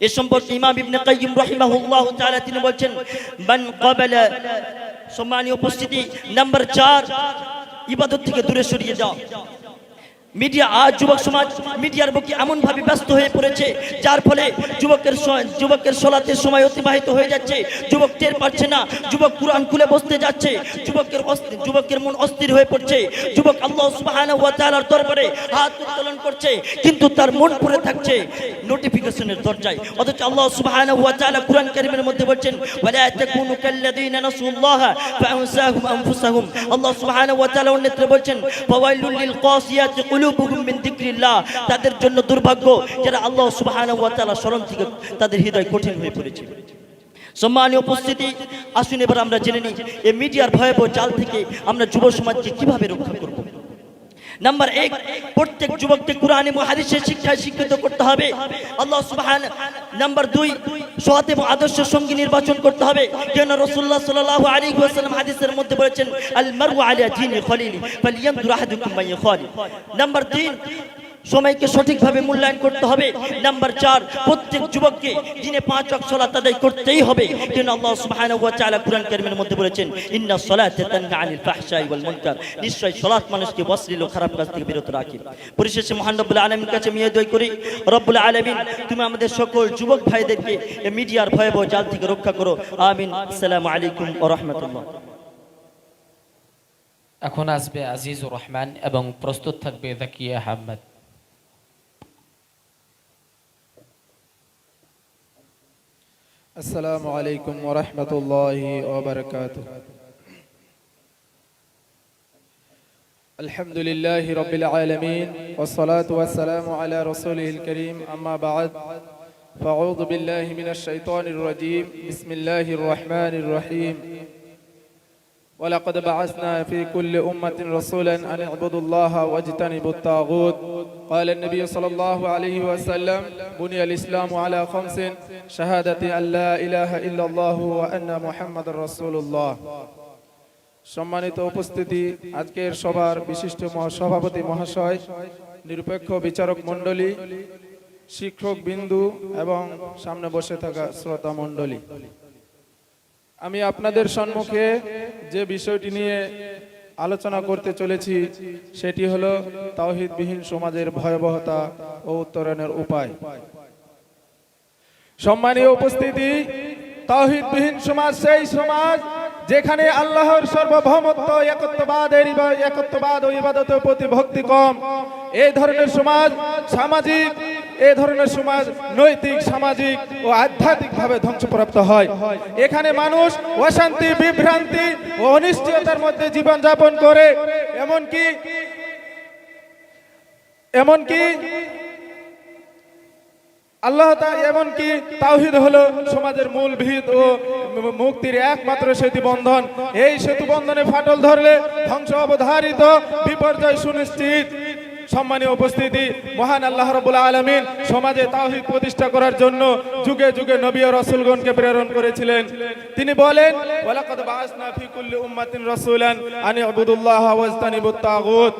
এ সম্পর্কে ইমাম ইবনে কাইয়িম রাহিমাহুল্লাহু তাআলা তিনি বলছেন মান ক্বাবালা। সম্মানীয় উপস্থিতি, নাম্বার 4, ইবাদত থেকে দূরে সরিয়ে যাও। মিডিয়া আজ যুবক সমাজ মিডিয়ার বুকে এমন ভাবে ব্যস্ত হয়ে পড়েছে যার ফলে যুবকের সালাতের সময় অতিবাহিত হয়ে যাচ্ছে। যুবক টের পাচ্ছে না, যুবক কুরআন খুলে বসতে যাচ্ছে, যুবকের মন অস্থির হয়ে পড়ছে। যুবক আল্লাহ সুবহানাহু ওয়া তাআলার দরবারে হাত উত্তোলন করছে কিন্তু তার মন পড়ে থাকছে নোটিফিকেশনের দরজায়। অথচ আল্লাহ সুবহানাহু ওয়া তাআলা কুরআন কারীমের মধ্যে বলছেন ওয়ালা তাকুনু কাল্লাযীনা নাসুল্লাহ ফাআনসাহুম আনফুসাহুম। আল্লাহ সুবহানাহু ওয়া তাআলা অন্যত্র বলছেন ফাওয়াইলুল লিল কাসিয়াতি কুলুবুহুম মিন যিকরিল্লাহ, তাদের জন্য দুর্ভাগ্য যারা আল্লাহ সুবহানাহু ওয়া তাআলা স্মরণ থেকে তাদের হৃদয় কঠিন হয়ে পড়েছে। সম্মানীয় উপস্থিতি, আসুন এবার আমরা জেনে নিই এই মিডিয়ার ভয়াবহ জাল থেকে আমরা যুব সমাজকে কিভাবে রক্ষা করব। নাম্বার 1, প্রত্যেক যুবককে কোরআন এবং হাদিসের শিক্ষায় শিক্ষিত করতে হবে। আল্লাহ সুবহানাহু। নাম্বার 2, সৎ এবং আদর্শ সঙ্গী নির্বাচন করতে হবে। যেন রাসূলুল্লাহ সাল্লাল্লাহু আলাইহি ওয়াসাল্লাম হাদিসের মধ্যে বলেছেন আল মারউ আলা দীনি খলিলি ফালইয়ানজুর আহাদুকুম মান ইয়াখালি। নাম্বার 3, সময়কে সঠিকভাবে মূল্যায়ন করতে হবে। নাম্বার 4, প্রত্যেক যুবককে দিনে 5 ওয়াক্ত সালাত আদায় করতেই হবে। কারণ আল্লাহ সুবহানাহু ওয়া তাআলা কুরআন কারীমের মধ্যে বলেছেন, ইন্নাস সালাতা তানহা আনিল ফাহশাই ওয়াল মুনকার, নিশ্চয় সালাত মানুষকে অশ্লীল ও খারাপ কাজ থেকে বিরত রাখে। পরিশেষে মহান রব্বুল আলামিনের কাছে মিয়া দোয়া করি, রব্বুল আলামিন তুমি আমাদের সকল যুবক ভাইদেরকে এই মিডিয়ার ভয়াবহ জাল থেকে রক্ষা করো, আমিন। আসসালামু আলাইকুম ওয়া রাহমাতুল্লাহ। এখন আসবে আজিজুর রহমান এবং প্রস্তুত থাকবে জাকিয়া আহমদ। আসসালামু আলাইকুম ওয়া রাহমাতুল্লাহি ওয়া বারাকাতুহু। আলহামদুলিল্লাহি রাব্বিল আলামিন ওয়াস সালাতু ওয়াস সালামু আলা রাসূলিল কারীম, আম্মা বা'দ, ফাআউযু বিল্লাহি মিনাশ শাইতানির রাজীম, বিসমিল্লাহির রাহমানির রহিম। ولقد بعثنا في كل أمة رسولا أن اعبدوا الله واجتنبوا الطاغوت. قال النبي صلى الله عليه وسلم: بني الإسلام على 5: شهادة أن لا إله إلا الله وأن محمد رسول الله. সম্মানিত উপস্থিতি, আজকের সভার বিশিষ্ট সভাপতি মহাশয়, নিরপেক্ষ বিচারক মণ্ডলী, শিক্ষক বিন্দু এবং সামনে বসে থাকা শ্রোতা মণ্ডলী, আমি আপনাদের সম্মুখে যে বিষয়টি নিয়ে আলোচনা করতে চলেছি সেটি হলো তাওহীদবিহীন সমাজের ভয়াবহতা ও উত্তরণের উপায়। সম্মানীয় উপস্থিতি, তাওহীদবিহীন সমাজ সেই সমাজ যেখানে আল্লাহর সার্বভৌমত্ব, একত্ববাদ ও ইবাদতের প্রতি ভক্তি কম। এই ধরনের সমাজ সামাজিক, এই ধরনের সমাজ নৈতিক, সামাজিক ও আধ্যাত্মিকভাবে ধ্বংসপ্রাপ্ত হয়। এখানে মানুষ অশান্তি, বিভ্রান্তি ও অনিশ্চয়তার মধ্যে জীবন যাপন করে। এমনকি এমনকি তাওহীদ হলো সমাজের মূল ভিত ও মুক্তির একমাত্র সেতু বন্ধন। এই সেতু বন্ধনে ফাটল ধরলে ধ্বংস অবধারিত, বিপর্যয় সুনিশ্চিত। সম্মানীয় উপস্থিতি, মহান আল্লাহ রাব্বুল আলামিন সমাজে তাওহীদ প্রতিষ্ঠা করার জন্য যুগে যুগে নবী ও রাসূলগণকে প্রেরণ করেছিলেন। তিনি বলেন, ওয়ালাকাদ বাআসনা ফি কুল্লি উম্মাতিন রাসূলান আন ইবুদুল্লাহা ওয়াজতানিবুত তাগুত।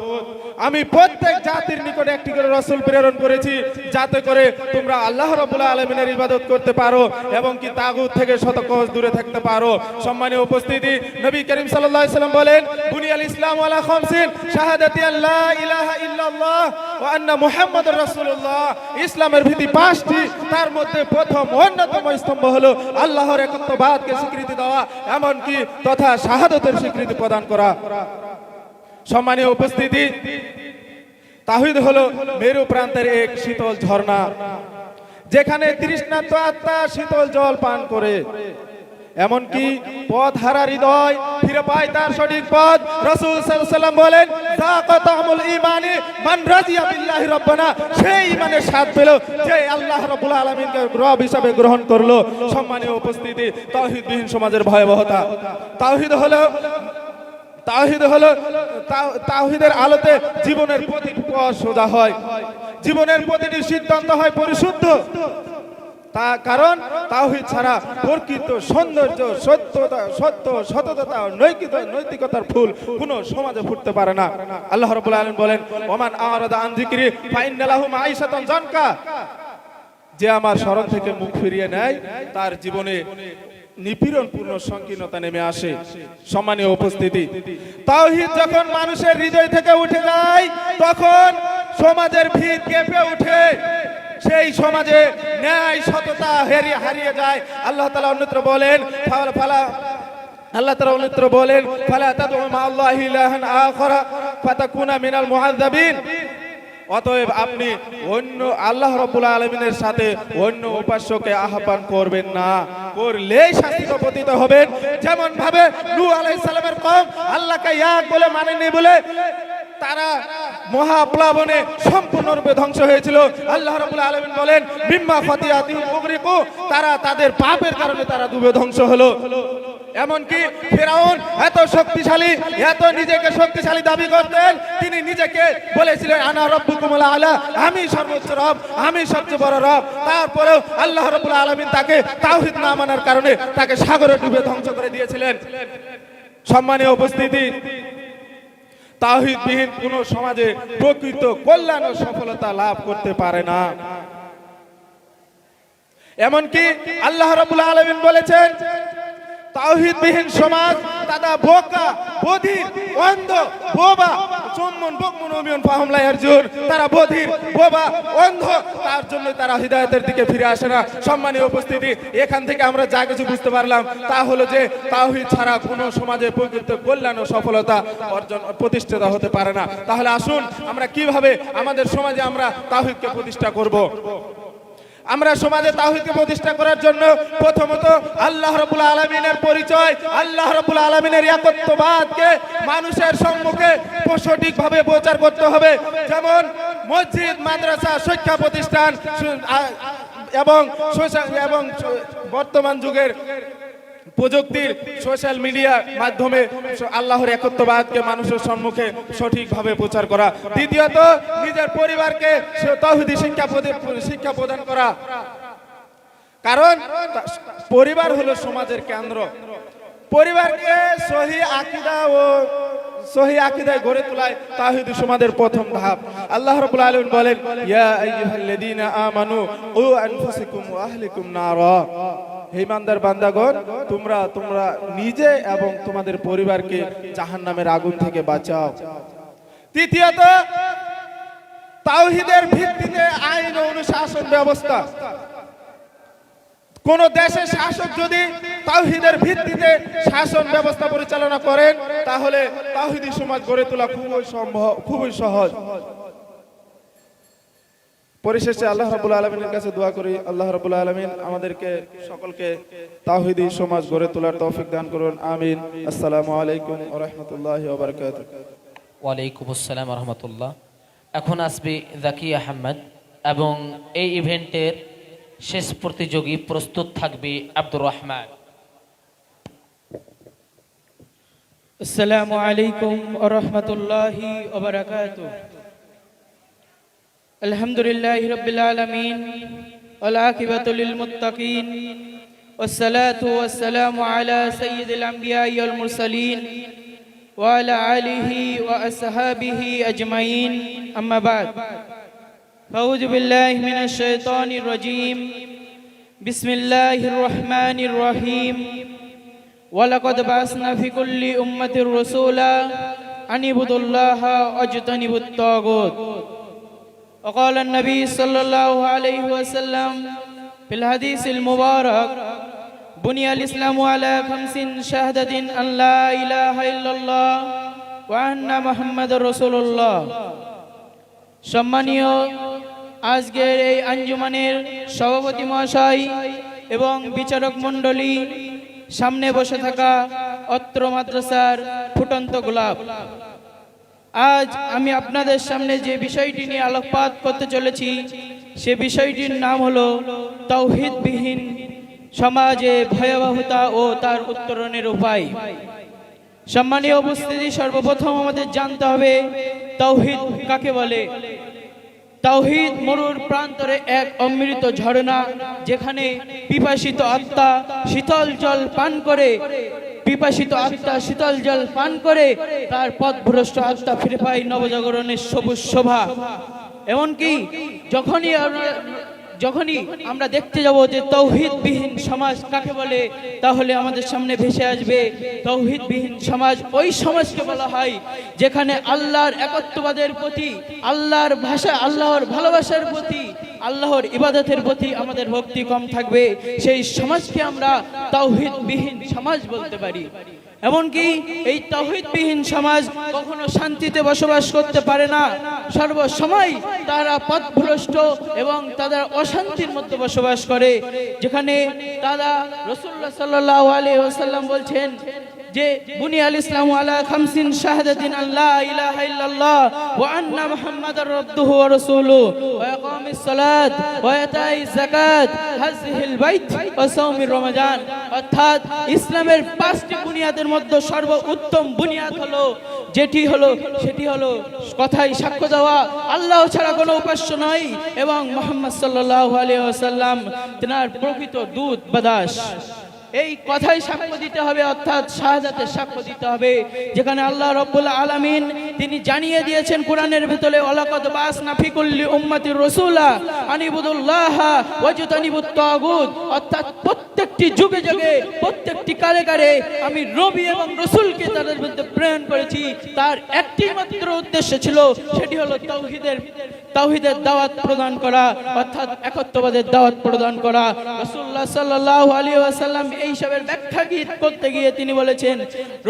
আমি প্রত্যেক জাতির নিকটে একটি করে রাসূল প্রেরণ করেছি, যাতে করে তোমরা আল্লাহ রাব্বুল আলামিনের ইবাদত করতে পারো এবং কি তাগুত থেকে শতকোষ দূরে থাকতে পারো। সম্মানীয় উপস্থিতি, নবী করিম সাল্লাল্লাহু আলাইহি ওয়াসাল্লাম বলেন, বুনিয়াল ইসলামু আলা 5: শাহাদাতি আল্লা ইলাহা ইল্লাল্লাহ ওয়া আন্না মুহাম্মাদুর রাসূলুল্লাহ। ইসলামের ভিত্তি 5টি, তার মধ্যে প্রথম অন্যতম স্তম্ভ হলো আল্লাহর একত্ববাদকে স্বীকৃতি দেওয়া, এমনকি তথা শাহাদাতের স্বীকৃতি প্রদান করা। সম্মানীয় উপস্থিতি, তাওহীদ হলো মেরু প্রান্তের এক শীতল ঝর্ণা, যেখানে তৃষ্ণার্ত আত্মা শীতল জল পান করে, এমনকি পথ হারা হৃদয় ফিরে পায় তার সঠিক পথ। রাসূল সাল্লাল্লাহু আলাইহি ওয়াসাল্লাম বলেন, যাকাতামুল ঈমানি মান রাদিয়া বিল্লাহি রাব্বানা। সেই ঈমানের স্বাদ পেল যে আল্লাহ রাব্বুল আলামিনকে রব হিসাবে গ্রহণ করলো। সম্মানীয় উপস্থিতি, তাওহীদবিহীন সমাজের ভয়াবহতা। তাওহীদের আলোতে জীবনের প্রতিটি পথ সোজা হয়, জীবনের প্রতিটি সিদ্ধান্ত হয় পরিশুদ্ধ। কারণ তাওহীদ ছাড়া প্রকৃত সৌন্দর্য, সততা, নৈতিকতার ফুল কোন সমাজে ফুটতে পারে না। আল্লাহ রাব্বুল আলামিন বলেন, ওমান আরাদা আন যিকরি ফাইন্না লাহু মাঈশাতান জানকা। যে আমার স্মরণ থেকে মুখ ফিরিয়ে নেয় তার জীবনে নিপীড়নপূর্ণ সংকীর্ণতা নেমে আসে। সম্মানীয় উপস্থিতি, তাওহীদ যখন মানুষের হৃদয় থেকে উঠে যায় তখন সমাজের ভিত কেঁপে ওঠে। সেই সমাজে ন্যায়, সততা হারিয়ে যায়। আল্লাহ তাআলা অন্যত্র বলেন, ফালা তাদউ মা আল্লাহি ইলাহান আখারা ফাতাকুনা মিনাল মুআযযাবিন। অতএব আপনি অন্য আল্লাহ রাব্বুল আলামিনের সাথে অন্য উপাস্যকে আহ্বান করবেন না, করলেই শাস্তিতে পতিত হবেন। যেমন ভাবে নূহ আলাইহিস সালামের কওম আল্লাহকে এক বলে মানেনি বলে তারা মহাপ্লাবনে সম্পূর্ণরূপে ধ্বংস হয়েছিল। আল্লাহ রাব্বুল আলামিন বলেন, মিম্মা ফাতিয়াতিহুম উগরিকু। তারা তাদের পাপের কারণে তারা ডুবে ধ্বংস হলো। এমনকি ফিরাউন এত শক্তিশালী, এত নিজেকে শক্তিশালী দাবি করতেন, তিনি নিজেকে বলেছিলেন, আনা রাব্বুকুমুল আলা, আমি সর্বোচ্চ রব, আমি সবচেয়ে বড় রব। তারপরেও আল্লাহ রাব্বুল আলামিন তাকে তাওহীদ না মানার কারণে তাকে সাগরে ডুবে ধ্বংস করে দিয়েছিলেন। সম্মানীয় উপস্থিতি, তাওহীদবিহীন কোন সমাজে প্রকৃত কল্যাণ ও সফলতা লাভ করতে পারে না। এমনকি আল্লাহ রাব্বুল আলামিন বলেছেন, তাওহীদবিহীন সমাজ তারা বোকা, বধির, অন্ধ, বোবা, সুম্মুন বুকমুন উমিয়ুন ফাহুম লা ইয়ারজুন, তারা বধির, বোবা, অন্ধ, তার জন্য তারা হিদায়াতের দিকে ফিরে আসে না। সম্মানীয় উপস্থিতি, এখান থেকে আমরা যা কিছু বুঝতে পারলাম তা হলো যে তাওহীদ ছাড়া কোনো সমাজে প্রকৃত কল্যাণ ও সফলতা অর্জন প্রতিষ্ঠিত হতে পারে না। তাহলে আসুন আমরা কিভাবে আমাদের সমাজে আমরা তাওহীদকে প্রতিষ্ঠা করব। আমরা সমাজে তাওহীদকে প্রতিষ্ঠা করার জন্য প্রথমত আল্লাহ রাব্বুল আলামিনের পরিচয়, আল্লাহ রাব্বুল আলামিনের একত্ববাদকে মানুষের সম্মুখে সঠিকভাবে প্রচার করতে হবে। যেমন মসজিদ, মাদ্রাসা, শিক্ষা প্রতিষ্ঠান এবং বর্তমান যুগের প্রযুক্তির সোশ্যাল মিডিয়ার মাধ্যমে আল্লাহর একত্ববাদকে মানুষের সম্মুখে সঠিকভাবে প্রচার করা। দ্বিতীয়ত নিজের পরিবারকে তাওহীদি শিক্ষা প্রদান করা, কারণ পরিবার হলো সমাজের কেন্দ্র। পরিবারকে সহিহ আকীদায় গড়ে তোলায় তাওহীদ সমাজের প্রথম ধাপ। আল্লাহ রাব্বুল আলামিন বলেন, ইয়া আইয়ুহাল্লাযীনা আমানু কু আনফুসাকুম ওয়া আহলিকুম নারা, হে ইমানদার বান্দাগণ, তোমরা নিজে এবং তোমাদের পরিবারকে জাহান্নামের আগুন থেকে বাঁচাও। তৃতীয়ত তাওহীদের ভিত্তিতে আইন ও অনুশাসন ব্যবস্থা। কোন দেশের শাসক যদি তাওহীদের ভিত্তিতে শাসন ব্যবস্থা পরিচালনা করেন তাহলে তাওহীদি সমাজ গড়ে তোলা খুবই সহজ। পরিশেষে আল্লাহ রাব্বুল আলামিনের কাছে দোয়া করি, আল্লাহ রাব্বুল আলামিন আমাদেরকে সকলকে তাওহীদি সমাজ গড়ে তোলার তৌফিক দান করুন। আমিন। আসসালামু আলাইকুম ওয়া রাহমাতুল্লাহি ওয়া বারাকাতুহু। ওয়া আলাইকুম আসসালাম ওয়া রাহমাতুল্লাহ। এখন আসবে জাকি আহমদ এবং এই ইভেন্টের শেষ প্রতিযোগী প্রস্তুত থাকবে আব্দুর রহমান। আসসালামু আলাইকুম ওয়া রাহমাতুল্লাহি ওয়া বারাকাতুহু। আলহামদুলিল্লাহি রাব্বিল আলামিন ওয়াল আকিবাতু লিল মুত্তাকিন ওয়াসসালাতু ওয়াসসালামু আলা সাইয়্যিদিল আমবিয়া ওয়াল মুরসালিন ওয়া আলা আলিহি ওয়া আসহাবিহি আজমাইন, আম্মা বাদ। আউযু বিল্লাহি মিনাশ শাইতানির রাজীম। বিসমিল্লাহির রহমানির রহিম। ওয়া লাকাদ বাসনা ফি কুল্লি উম্মাতির রাসূলা আন ইবুদুল্লাহা ওয়াজতানিবুত তাগুত। وقال النبي صلى الله عليه وسلم في الحديث المبارك: بني الإسلام على 5 شهادة أن لا إله إلا الله وأن محمد رسول الله। সম্মানীয় আজকের এই আঞ্জুমানের সভাপতি মহাশয় এবং বিচারক মণ্ডলী, সামনে বসে থাকা অত্র মাদ্রাসার ফুটন্ত গোলাপ, আজ আমি আপনাদের সামনে যে বিষয়টি নিয়ে আলোকপাত করতে চলেছি সে বিষয়টির নাম হলো তাওহীদবিহীন সমাজে ভয়াবহতা ও তার উত্তরণের উপায়। সম্মানীয় উপস্থিতি, সর্বপ্রথম আমাদের জানতে হবে তাওহীদ কাকে বলে। তাওহীদ মরুর প্রান্তরে এক অমৃত ঝর্ণা, যেখানে পিপাসিত আত্মা শীতল জল পান করে তার পথভ্রষ্ট আত্মা ফিরে পায় নবজাগরণের সবুজ শোভা। এমনকি যখনই আমরা দেখতে যাব যে তাওহীদবিহীন সমাজ কাকে বলে, তাহলে আমাদের সামনে ভেসে আসবে তাওহীদবিহীন সমাজ ওই সমাজকে বলা হয় যেখানে আল্লাহর একত্ববাদের প্রতি, আল্লাহর ভাষা, আল্লাহর ভালোবাসার প্রতি, আল্লাহর ইবাদতের প্রতি আমাদের ভক্তি কম থাকবে। সেই সমাজকে আমরা তাওহীদবিহীন সমাজ বলতে পারি। এমনকি এই তাওহীদবিহীন সমাজ কখনো শান্তিতে বসবাস করতে পারে না, সর্বসময় তারা পথভ্রষ্ট এবং তারা অশান্তির মধ্যে বসবাস করে, যেখানে তারা রাসূলুল্লাহ সাল্লাল্লাহু আলাইহি ওয়াসাল্লাম বলছেন যে বুনিয়াল ইসলামু আলা 5 শাহাদাতিন আল্লা ইলাহা ইল্লাল্লাহ ওয়া আন্না মুহাম্মাদার আবদুহু ওয়া রাসূলুহু ওয়া ইকামিস সালাত ওয়া ইতাইজ যাকাত হাজহিল বাইত ওয়া সাওমির রমাজান। অর্থাৎ ইসলামের 5টি বুনিয়াদের মধ্যে সর্বোত্তম বুনিয়াদ হলো সেটি হলো কথাই সাক্ষ্য দেওয়া আল্লাহ ছাড়া কোনো উপাস্য নয় এবং মুহাম্মদ সাল্লাল্লাহু আলাইহি ওয়াসাল্লাম তিনার প্রকৃত দূত বাদাস। এই কথাই সাক্ষ্য দিতে হবে, অর্থাৎ শাহাদাতের সাক্ষ্য দিতে হবে, যেখানে আল্লাহ রাব্বুল আলামিন তিনি জানিয়ে দিয়েছেন কোরআনের ভিতরে ওয়ালাকাদ বাসনা ফি কুল্লি উম্মাতির রাসূলা আনিবুদুল্লাহ ওয়াজতানিবুত তাগুত, অর্থাৎ প্রত্যেকটি যুগে যুগে প্রত্যেকটি কালে কালে আমি নবী এবং রাসূলকে তাদের মধ্যে প্রেরণ করেছি। তার একটি মাত্র উদ্দেশ্য ছিল, সেটি হলো তাওহীদের দাওয়াত প্রদান করা, অর্থাৎ একত্ববাদের দাওয়াত প্রদান করা। রাসূলুল্লাহ সাল্লাল্লাহু আলাইহি ওয়াসাল্লাম এই সবের ব্যাখ্যা করতে গিয়ে তিনি বলেছেন,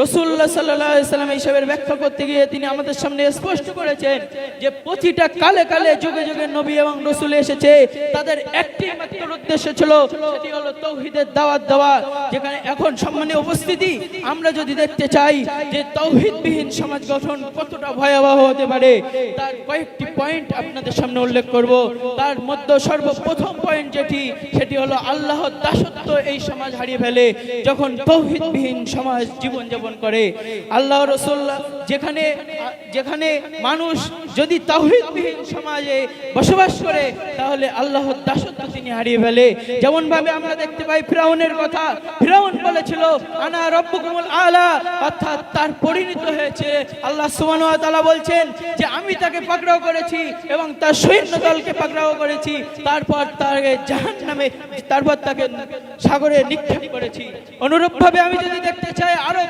রাসূলুল্লাহ সাল্লাল্লাহু আলাইহি ওয়াসাল্লাম এই সবের ব্যাখ্যা করতে গিয়ে তিনি আমাদের সামনে স্পষ্ট করেছেন যে প্রতিটা কালে কালে যুগে যুগে নবী এবং রাসূল এসেছে, তাদের একটি মাত্র উদ্দেশ্য ছিল, সেটি হলো তাওহীদের দাওয়াত দেওয়া। যেখানে এখন সম্মানীয় উপস্থিতি, আমরা যদি দেখতে চাই যে তাওহীদবিহীন সমাজ গঠন কতটা ভয়াবহ হতে পারে, তার কয়েকটি পয়েন্ট আপনাদের সামনে উল্লেখ করব। তার মধ্যে সর্বপ্রথম পয়েন্ট যেটি, সেটি হলো আল্লাহর দাসত্ব এই সমাজ হারিয়ে ফেলে যখন তাওহীদবিহীন সমাজ জীবন যাপন করে। আল্লাহ রাসূলুল্লাহ যেখানে মানুষ যদি তাওহীদবিহীন সমাজে বসবাস করে, তাহলে আল্লাহর দাসত্ব তিনি হারিয়ে ফেলে। যেমন ভাবে আমরা দেখতে পাই ফিরাউনের কথা, ফিরাউন বলেছিল আনা রাব্বুকুমুল আলা, অর্থাৎ তার পরিণত হয়েছে, আল্লাহ সুবহানাহু ওয়া তাআলা বলছেন যে আমি তাকে পাকড়াও করেছি এবং তার সৈন্য দলকে পাকড়াও করেছি, তারপর তাকে জাহান্নামে, তারপর তাকে সাগরে নিক্ষেপ করেছি। অনুরূপভাবে আমি যদি দেখতে চাই আরো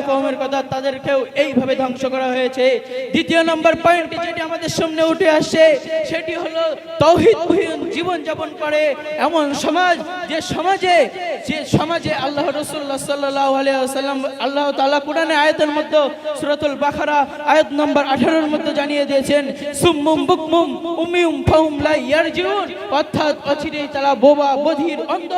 কওমের কথা, তাদেরকেও এইভাবে ধ্বংস করা হয়েছে। দ্বিতীয় নম্বর পয়েন্ট যেটি আমাদের সামনে উঠে আসছে, সেটি হলো তাওহীদবিহীন জীবন যাপন করে এমন সমাজ, যে সমাজে আল্লাহ রাসূলুল্লাহ সাল্লাল্লাহু আলাইহি ওয়াসাল্লাম আল্লাহ তাআলা কোরআনে আয়াতের মধ্যে সূরাতুল বাকারা আয়াত নম্বর 18 এর মধ্যে জানিয়ে দিয়েছেন সুম্মুম বুকমুম উমিয়ুম ফাহুম লা ইয়ারজিউন, অর্থাৎ অচিরেই তারা বোবা বধির অন্ধ,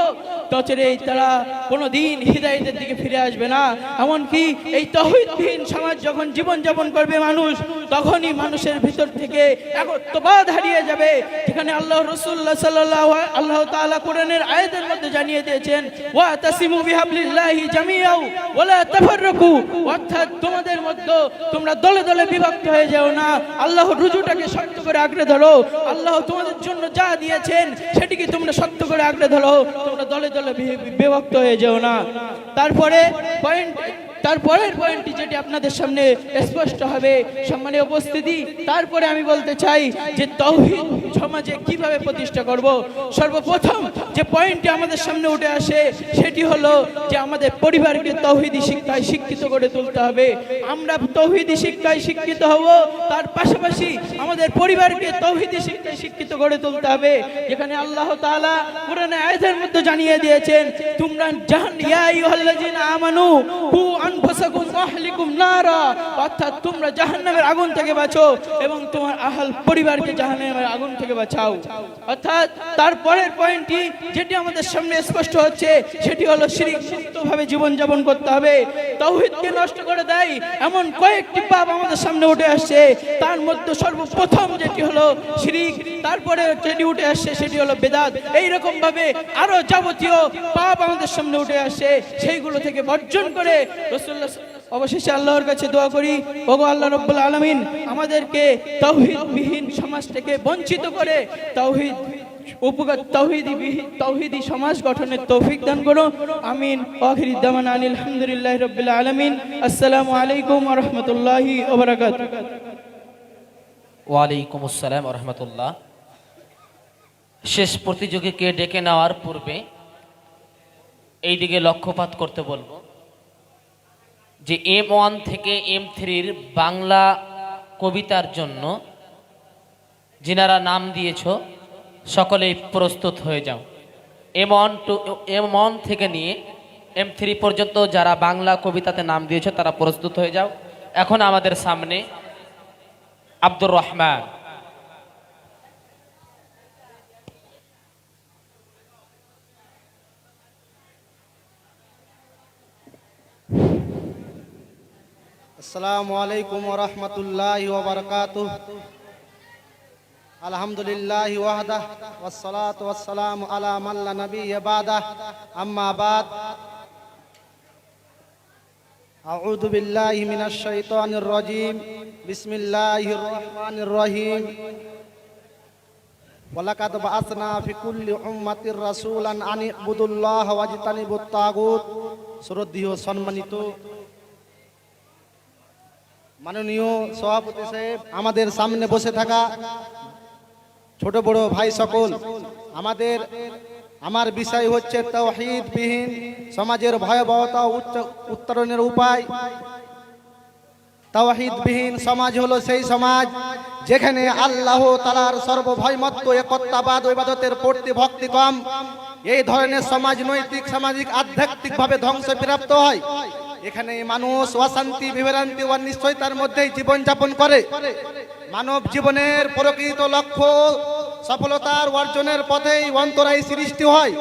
অচিরেই তারা কোনোদিন হিদায়াতের দিকে ফিরে আসবে না। এমনকি এই তাওহীদবিহীন সমাজ যখন জীবন যাপন করবে মানুষ, তখনই মানুষের ভিতর থেকে একত্ববাদ হারিয়ে যাবে। যেখানে আল্লাহ রাসূলুল্লাহ সাল্লাল্লাহু আল্লাহ তাআলা কোরআনের আয়াতের মধ্যে জানিয়ে দিয়েছেন ওয়া তাসিমু বিহাবলিল্লাহি জামিআও ওয়া লা তাফাররাকু, অর্থাৎ তোমাদের মধ্যে তোমরা দলে দলে বিভক্ত হয়ে যাও না, আল্লাহর রুজুটাকে শক্ত করে আঁকড়ে ধরো, আল্লাহ তোমাদের জন্য যা দিয়েছেন সেটিকে তোমরা শক্ত করে আঁকড়ে ধরো, তোমরা দলে দলে বিভক্ত হয়ে যাও না। তারপরের পয়েন্টটি যেটি আপনাদের সামনে স্পষ্ট হবে সম্মানীয় উপস্থিতি, তারপরে আমি বলতে চাই যে তাওহীদ সমাজে কিভাবে প্রতিষ্ঠা করব। সর্বপ্রথম যে পয়েন্টটি আমাদের সামনে উঠে আসে, সেটি হলো যে আমাদের পরিবারকে তাওহীদি শিক্ষায় শিক্ষিত করে তুলতে হবে। আমরা তাওহীদি শিক্ষায় শিক্ষিত হব, তার পাশাপাশি আমাদের পরিবারকে তাওহীদি শিক্ষায় শিক্ষিত করে তুলতে হবে। যেখানে আল্লাহ তাআলা কোরআনে আয়াতের মধ্যে জানিয়ে দিয়েছেন তোমরা ইয়া আইয়ুহাল্লাযিনা আমানু কু আনফুসাকুম ওয়া আহলিকুম নারা, অর্থাৎ তোমরা জাহান্নামের আগুন থেকে বাঁচো এবং তোমার আহল পরিবারকে জাহান্নামের আগুন থেকে বাঁচাও। অর্থাৎ তারপরের পয়েন্টটি যেটি আমাদের সামনে স্পষ্ট হচ্ছে, সেটি হলো শিরক মুক্তভাবে জীবন যাপন করতে হবে। তাওহীদকে নষ্ট করে দেয় এমন কয়েকটি পাপ আমাদের সামনে উঠে আসছে, তার মধ্যে সর্বপ্রথম যেটি হলো শিরক, তারপরে যেটি উঠে আসছে সেটি হলো বেদাত। এইরকম ভাবে আরো যাবতীয় পাপ আমাদের সামনে উঠে আসছে, সেইগুলো থেকে বর্জন করে রাসূলুল্লাহ অবশেষে আল্লাহর কাছে দোয়া করি, ওগো আল্লাহ রাব্বুল আলামিন আমাদেরকে তাওহীদবিহীন সমাজ থেকে বঞ্চিত করে তাওহীদি সমাজ গঠনের তৌফিক দান করো, আমিন। আখির দাওয়ানা আলহামদুলিল্লাহি রাব্বিল আলামিন। আসসালামু আলাইকুম ওয়া রাহমাতুল্লাহি ওয়া বারাকাতুহু। ওয়া আলাইকুম আসসালাম ওয়া রাহমাতুল্লাহ। শেষ প্রতিযোগীকে ডেকে নেওয়ার পূর্বে এই দিকে লক্ষ্যপাত করতে বলবো যে M1 থেকে M3 বাংলা কবিতার জন্য যিনারা নাম দিয়েছ সকলেই প্রস্তুত হয়ে যাও। M1 থেকে নিয়ে M3 পর্যন্ত যারা বাংলা কবিতাতে নাম দিয়েছ তারা প্রস্তুত হয়ে যাও। এখন আমাদের সামনে আব্দুর রহমান। আসসালামু আলাইকুম ওয়া রাহমাতুল্লাহি ওয়া বারাকাতুহু। আলহামদুলিল্লাহি ওয়াহদাহ ওয়াস সালাতু ওয়াস সালামু আলা মান লা নাবিয়্যা বা'দাহ, আম্মা বা'দ। আউযু বিল্লাহি মিনাশ শাইতানির রাজীম। বিসমিল্লাহির রহমানির রহিম। ওয়ালাকাদ বা'আসনা ফি কুল্লি উম্মাতির রাসূলান আন ইবুদুল্লাহ ওয়াজতানিবুত তাগুত। শ্রদ্ধেয় সম্মানিত মাননীয় সভাপতি সাহেব, আমাদের সামনে বসে থাকা ছোট বড় ভাই সকল, আমার বিষয় হচ্ছে তাওহীদবিহীন সমাজের ভয়াবহতা উত্তরণের উপায়। তাওহীদবিহীন সমাজ হলো সেই সমাজ যেখানে আল্লাহ তাআলার সর্বভয়মত্ত একত্ববাদ ও ইবাদতের প্রতি ভক্তি কম। এই ধরনের সমাজ নৈতিক, সামাজিক, আধ্যাত্মিকভাবে ধ্বংসপ্রাপ্ত হয়। এখানে মানুষ অশান্তি, বিভ্রান্তি ও অনিশ্চয়তার মধ্যেই জীবনযাপন করে। মানব জীবনের প্রকৃত লক্ষ্য সফলতার অর্জনের পথেই অন্তরায় সৃষ্টি হয়।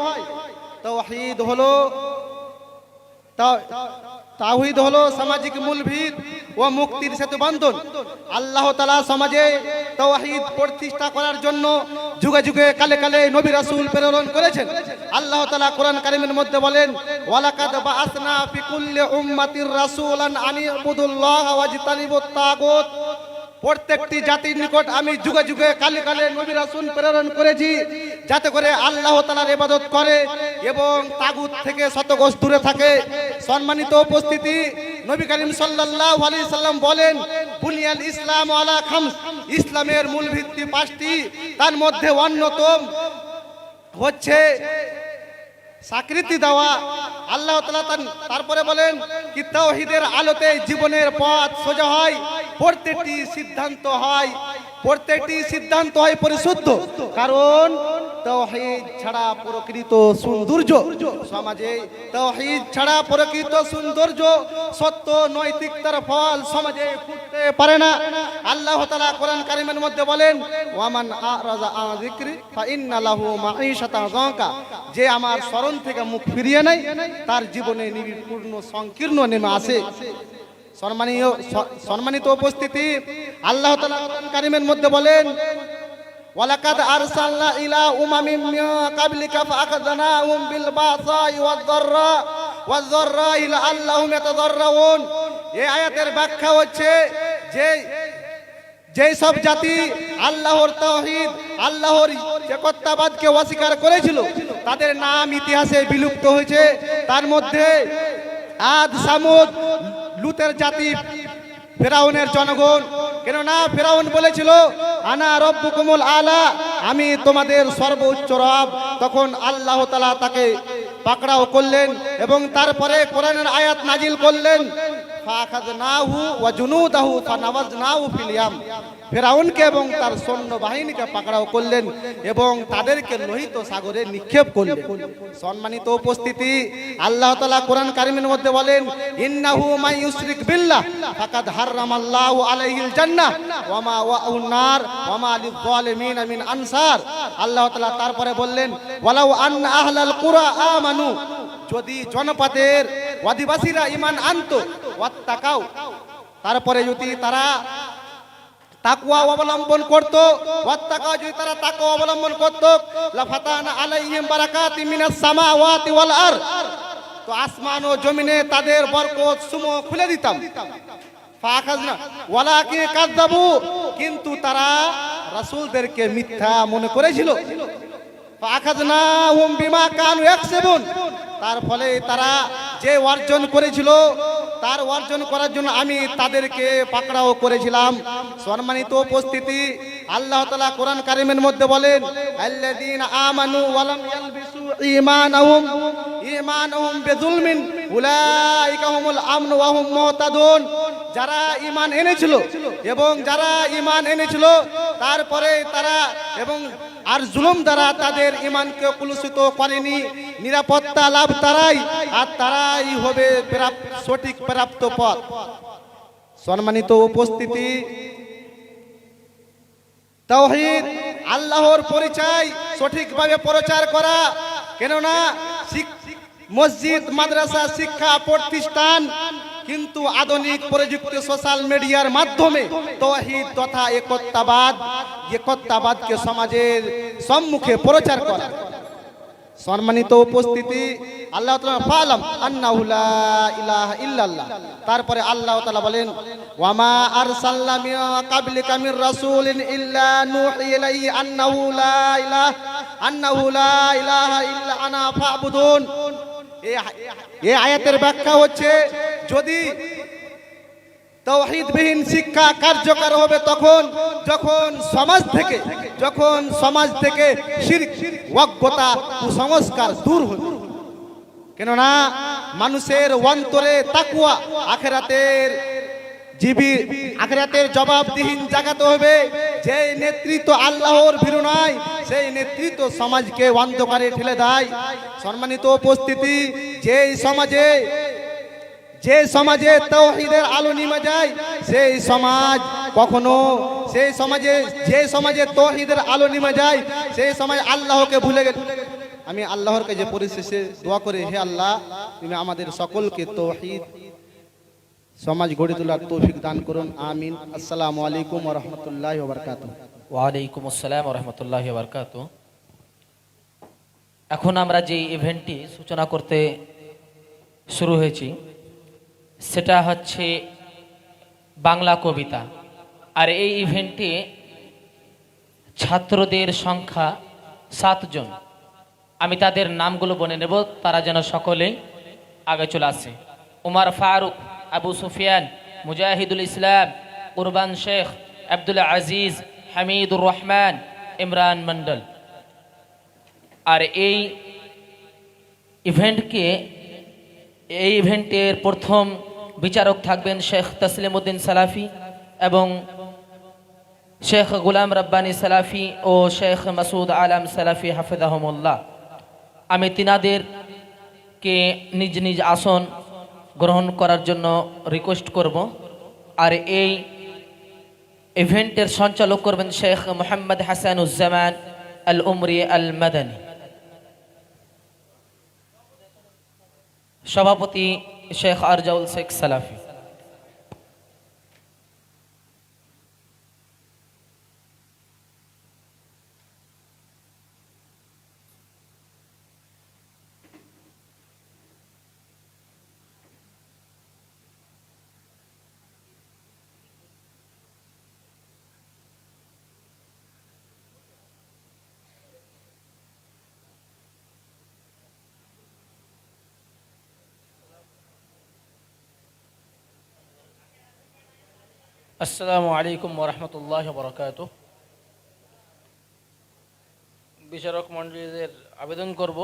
তাওহীদ হলো সামাজিক মূলভিত ও মুক্তির সেতু বন্ধন। আল্লাহ তাআলা সমাজে তাওহীদ প্রতিষ্ঠা করার জন্য যুগে যুগে কালে কালে নবী রাসূল প্রেরণ করেছেন। আল্লাহ তাআলা কোরআন কারীমের মধ্যে বলেন, ওয়ালাকাদ বাআসনা ফি কুল্লি উম্মাতির রাসূলান আন ইবুদুল্লাহ ওয়াজতানিবুত তাগুত। প্রত্যেকটি জাতির নিকট আমি যুগে যুগে কালে কালে নবী রাসূল প্রেরণ করেছি, যাতে করে আল্লাহ তাআলার ইবাদত করে এবং তাগুত থেকে শতগজ দূরে থাকে। সম্মানিত উপস্থিতি, নবী করিম সাল্লাল্লাহু আলাইহি সাল্লাম বলেন, বুনিয়াল ইসলাম আলা খামস। ইসলামের মূল ভিত্তি 5টি, তার মধ্যে অন্যতম হচ্ছে স্বীকৃতি দেওয়া। আল্লাহ তাআলা তারপরে বলেন কি তাওহীদের আলোতে জীবনের পথ সোজা হয়, প্রত্যেকটি সিদ্ধান্ত হয় পরিশুদ্ধ। কারণ তাওহীদ ছাড়া প্রকৃত সৌন্দর্য সমাজে, তাওহীদ ছাড়া প্রকৃত সৌন্দর্য, সত্য নৈতিকতার ফল সমাজে ফুটতে পারে না। আল্লাহ তাআলা কোরআন কারীমের মধ্যে বলেন, ওয়ামান আরাযা আন যিকরি ফাইন্না লাহু মাঈশাতান যানকা। যে আমার স্মরণ থেকে মুখ ফিরিয়ে নেয়, তার জীবনে নির্বিপূর্ণ সংকীর্ণ নেমে আসে। সম্মানিত উপস্থিতি, আল্লাহ তাআলা কোরআন কারীমের মধ্যে বলেন, ওয়ালাকাদ আরসালনা ইলা উমামিন মিন ক্বাবলিকা ফাআখাযনাহুম বিল বাসাই ওয়ায-যাররা লাআল্লাহুম ইয়াতাযাররাউন। এই আয়াতের ব্যাখ্যা হচ্ছে যে সব জাতি আল্লাহর তাওহীদ, আল্লাহর একত্ববাদকে অস্বীকার করেছিল, তাদের নাম ইতিহাসে বিলুপ্ত হয়েছে। তার মধ্যে আদ, সামুদ, লুতের জাতি, ফেরাউনের জনগণ। কেননা ফেরাউন বলেছিল, আনা রব্বুকুমুল আলা, আমি তোমাদের সর্বোচ্চ রব। তখন আল্লাহ তাআলা তাকে পাকড়াও করলেন এবং তারপরে কোরআনের আয়াত নাজিল করলেন, ফাআখাযনাহু ওয়া জুনুদাহু ফানাবাযনাহু ফিল ইয়াম। ফেরাউনকে এবং তার সৈন্য বাহিনীকে পাকড়াও করলেন এবং তাদেরকে লোহিত সাগরে নিক্ষেপ করলেন। সম্মানিত উপস্থিতি, আল্লাহ তাআলা কোরআন কারীমের মধ্যে বলেন, ইন্নাহু মান ইউশরিক বিল্লাহ ফাকাদ হারামাল্লাহু আলাইহিল জান্নাহ ওয়া মাওয়াহুন নার ওয়া মা লিয-যালিমিন মিন আনসার। আল্লাহ তাআলা তারপরে বললেন, ওয়ালাউ আন্না আহলাল কুরা আমানু। যদি জনপদের অধিবাসীরা ঈমান আনতো, ওয়াত্তাকাও, তারপরে যদি তারা তাকওয়া অবলম্বন করত, ওয়াত্তাকা, যদি তারা তাকওয়া অবলম্বন করত, লাফাতানা আলাইহিম বারাকাতিম মিনাস সামাওয়াতি ওয়াল আরদ। তো আসমান ও জমিনে তাদের বরকত সমূহ খুলে দিতাম। ফাখাজনা ওয়ালাকিন কাযাবু, কিন্তু তারা রাসূলদেরকে মিথ্যা মনে করেছিল। ফাখাজনাহুম বিমা কানু ইয়াকসিবুন, তার ফলে তারা যে অর্জন করেছিল তার অর্জন করার জন্য আমি তাদেরকে পাকড়াও করেছিলাম। সম্মানিত উপস্থিতি, আল্লাহ তাআলা কোরআন কারীমের মধ্যে বলেন, আল্লাযীনা আমানু ওয়া লাম ইয়ালবিসু ঈমানাহুম বিযুলমিন উলাইকা হুমুল আমন ওয়া হুম মুহতাদুন। যারা ঈমান এনেছিল তারপরে তারা এবং আর জুলুম দ্বারা তাদের ঈমানকে কলুষিত করেনি, নিরাপত্তা লাভ তারাই, আর তারাই হবে সঠিক প্রাপ্ত পথ। সম্মানিত উপস্থিতি, তাওহীদ আল্লাহর পরিচয় সঠিকভাবে প্রচার করা। কেননা মসজিদ, মাদ্রাসা, শিক্ষা প্রতিষ্ঠান কিন্তু আধুনিক প্রযুক্তি, সোশ্যাল মিডিয়ার মাধ্যমে তাওহীদ তথা একত্ববাদকে সমাজের সম্মুখে প্রচার করা। সম্মানিত উপস্থিতি, আল্লাহ তাআলা ফালাম আন্নাহু লা ইলাহা ইল্লাল্লাহ। তারপরে আল্লাহ তাআলা বলেন, ওয়া মা আরসালনা মিন ক্বাবলিকা মির রাসূলিন ইল্লা নূহি ইলাইহি আন্নাহু লা ইলাহা ইল্লা আনা ফাবুদুন। এই আয়াতের ব্যাখ্যা হচ্ছে, যদি তাওহীদবিহীন শিক্ষা কার্যকর হবে তখন যখন সমাজ থেকে শিরক, অজ্ঞতা, কুসংস্কার দূর হবে। কেননা মানুষের অন্তরে তাকওয়া, আখিরাতের জবাবদিহিন জাগাতে হবে। যে নেতৃত্ব আল্লাহর ভীরু নয়, সেই নেতৃত্ব সমাজকে অন্ধকারে ঠেলে দেয়। সম্মানিত উপস্থিতি, যে সমাজে তাওহীদের আলো নিমে যায়, যে সমাজে তাওহীদের আলো নিমে যায়, সেই সমাজ আল্লাহকে ভুলে গেল। আমি আল্লাহর কাছে পরিশেষে দোয়া করি, হে আল্লাহ, তুমি আমাদের সকলকে তাওহীদ সমাজ গড়ে তোলার তৌফিক দান করুন। আমিন। আসসালামু আলাইকুম ওয়া রাহমাতুল্লাহি ওয়া বারাকাতুহু। ওয়ালাইকুম আসসালাম ওয়া রাহমাতুল্লাহি ওয়া বারাকাতুহু। এখন আমরা যে ইভেন্টটি সূচনা করতে শুরু হয়েছি, সেটা হচ্ছে বাংলা কবিতা। আর এই ইভেন্টে ছাত্রদের সংখ্যা 7 জন। আমি তাদের নামগুলো বলে নেব, তারা যেন সকলেই আগে চলে আসে। উমর ফারুক, আবু সুফিয়ান, মুজাহিদুল ইসলাম, কুরবান শেখ, আব্দুল আজিজ, হামিদুর রহমান, ইমরান মন্ডল। আর এই ইভেন্টের প্রথম বিচারক থাকবেন শেখ তসলিম উদ্দিন সালাফি এবং শেখ গুলাম রব্বানী সালাফি ও শেখ মাসুদ আলম সালাফি হাফিজাহুমুল্লাহ। আমি তিনাদেরকে নিজ নিজ আসন গ্রহণ করার জন্য রিকোয়েস্ট করব। আর এই ইভেন্টের সঞ্চালক করবেন শেখ মোহাম্মদ হাসানুজ্জামান আল উমরি আল মাদানী। সভাপতি শেখ আরজাউল শেখ সালাফি। আসসালামু আলাইকুম ওয়া রাহমাতুল্লাহি ওয়া বারাকাতুহু। বিচারক মণ্ডলীদের আবেদন করব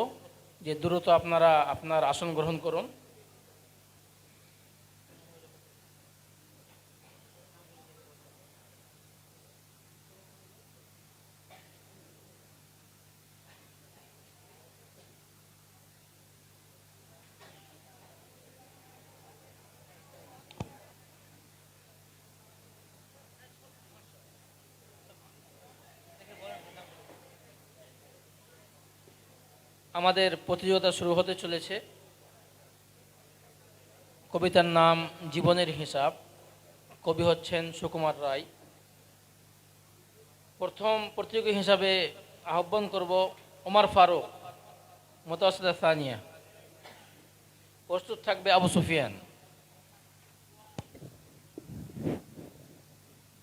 যে দ্রুত আপনারা আপনার আসন গ্রহণ করুন। আমাদের প্রতিযোগিতা শুরু হতে চলেছে। কবিতার নাম জীবনের হিসাব। কবি হচ্ছেন সুকুমার রায়। প্রথম প্রতিযোগী হিসাবে আহ্বান করব ওমর ফারুক, মুতাওয়াসিতা সানিয়া। প্রস্তুত থাকবে আবু সুফিয়ান।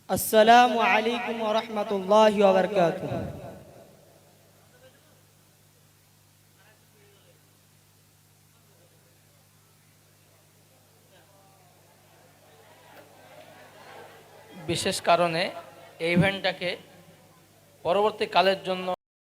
আসসালামু আলাইকুম ওয়া রাহমাতুল্লাহি ওয়া বারাকাতুহু। বিশেষ কারণে এই ইভেন্টটাকে পরবর্তী কালের জন্য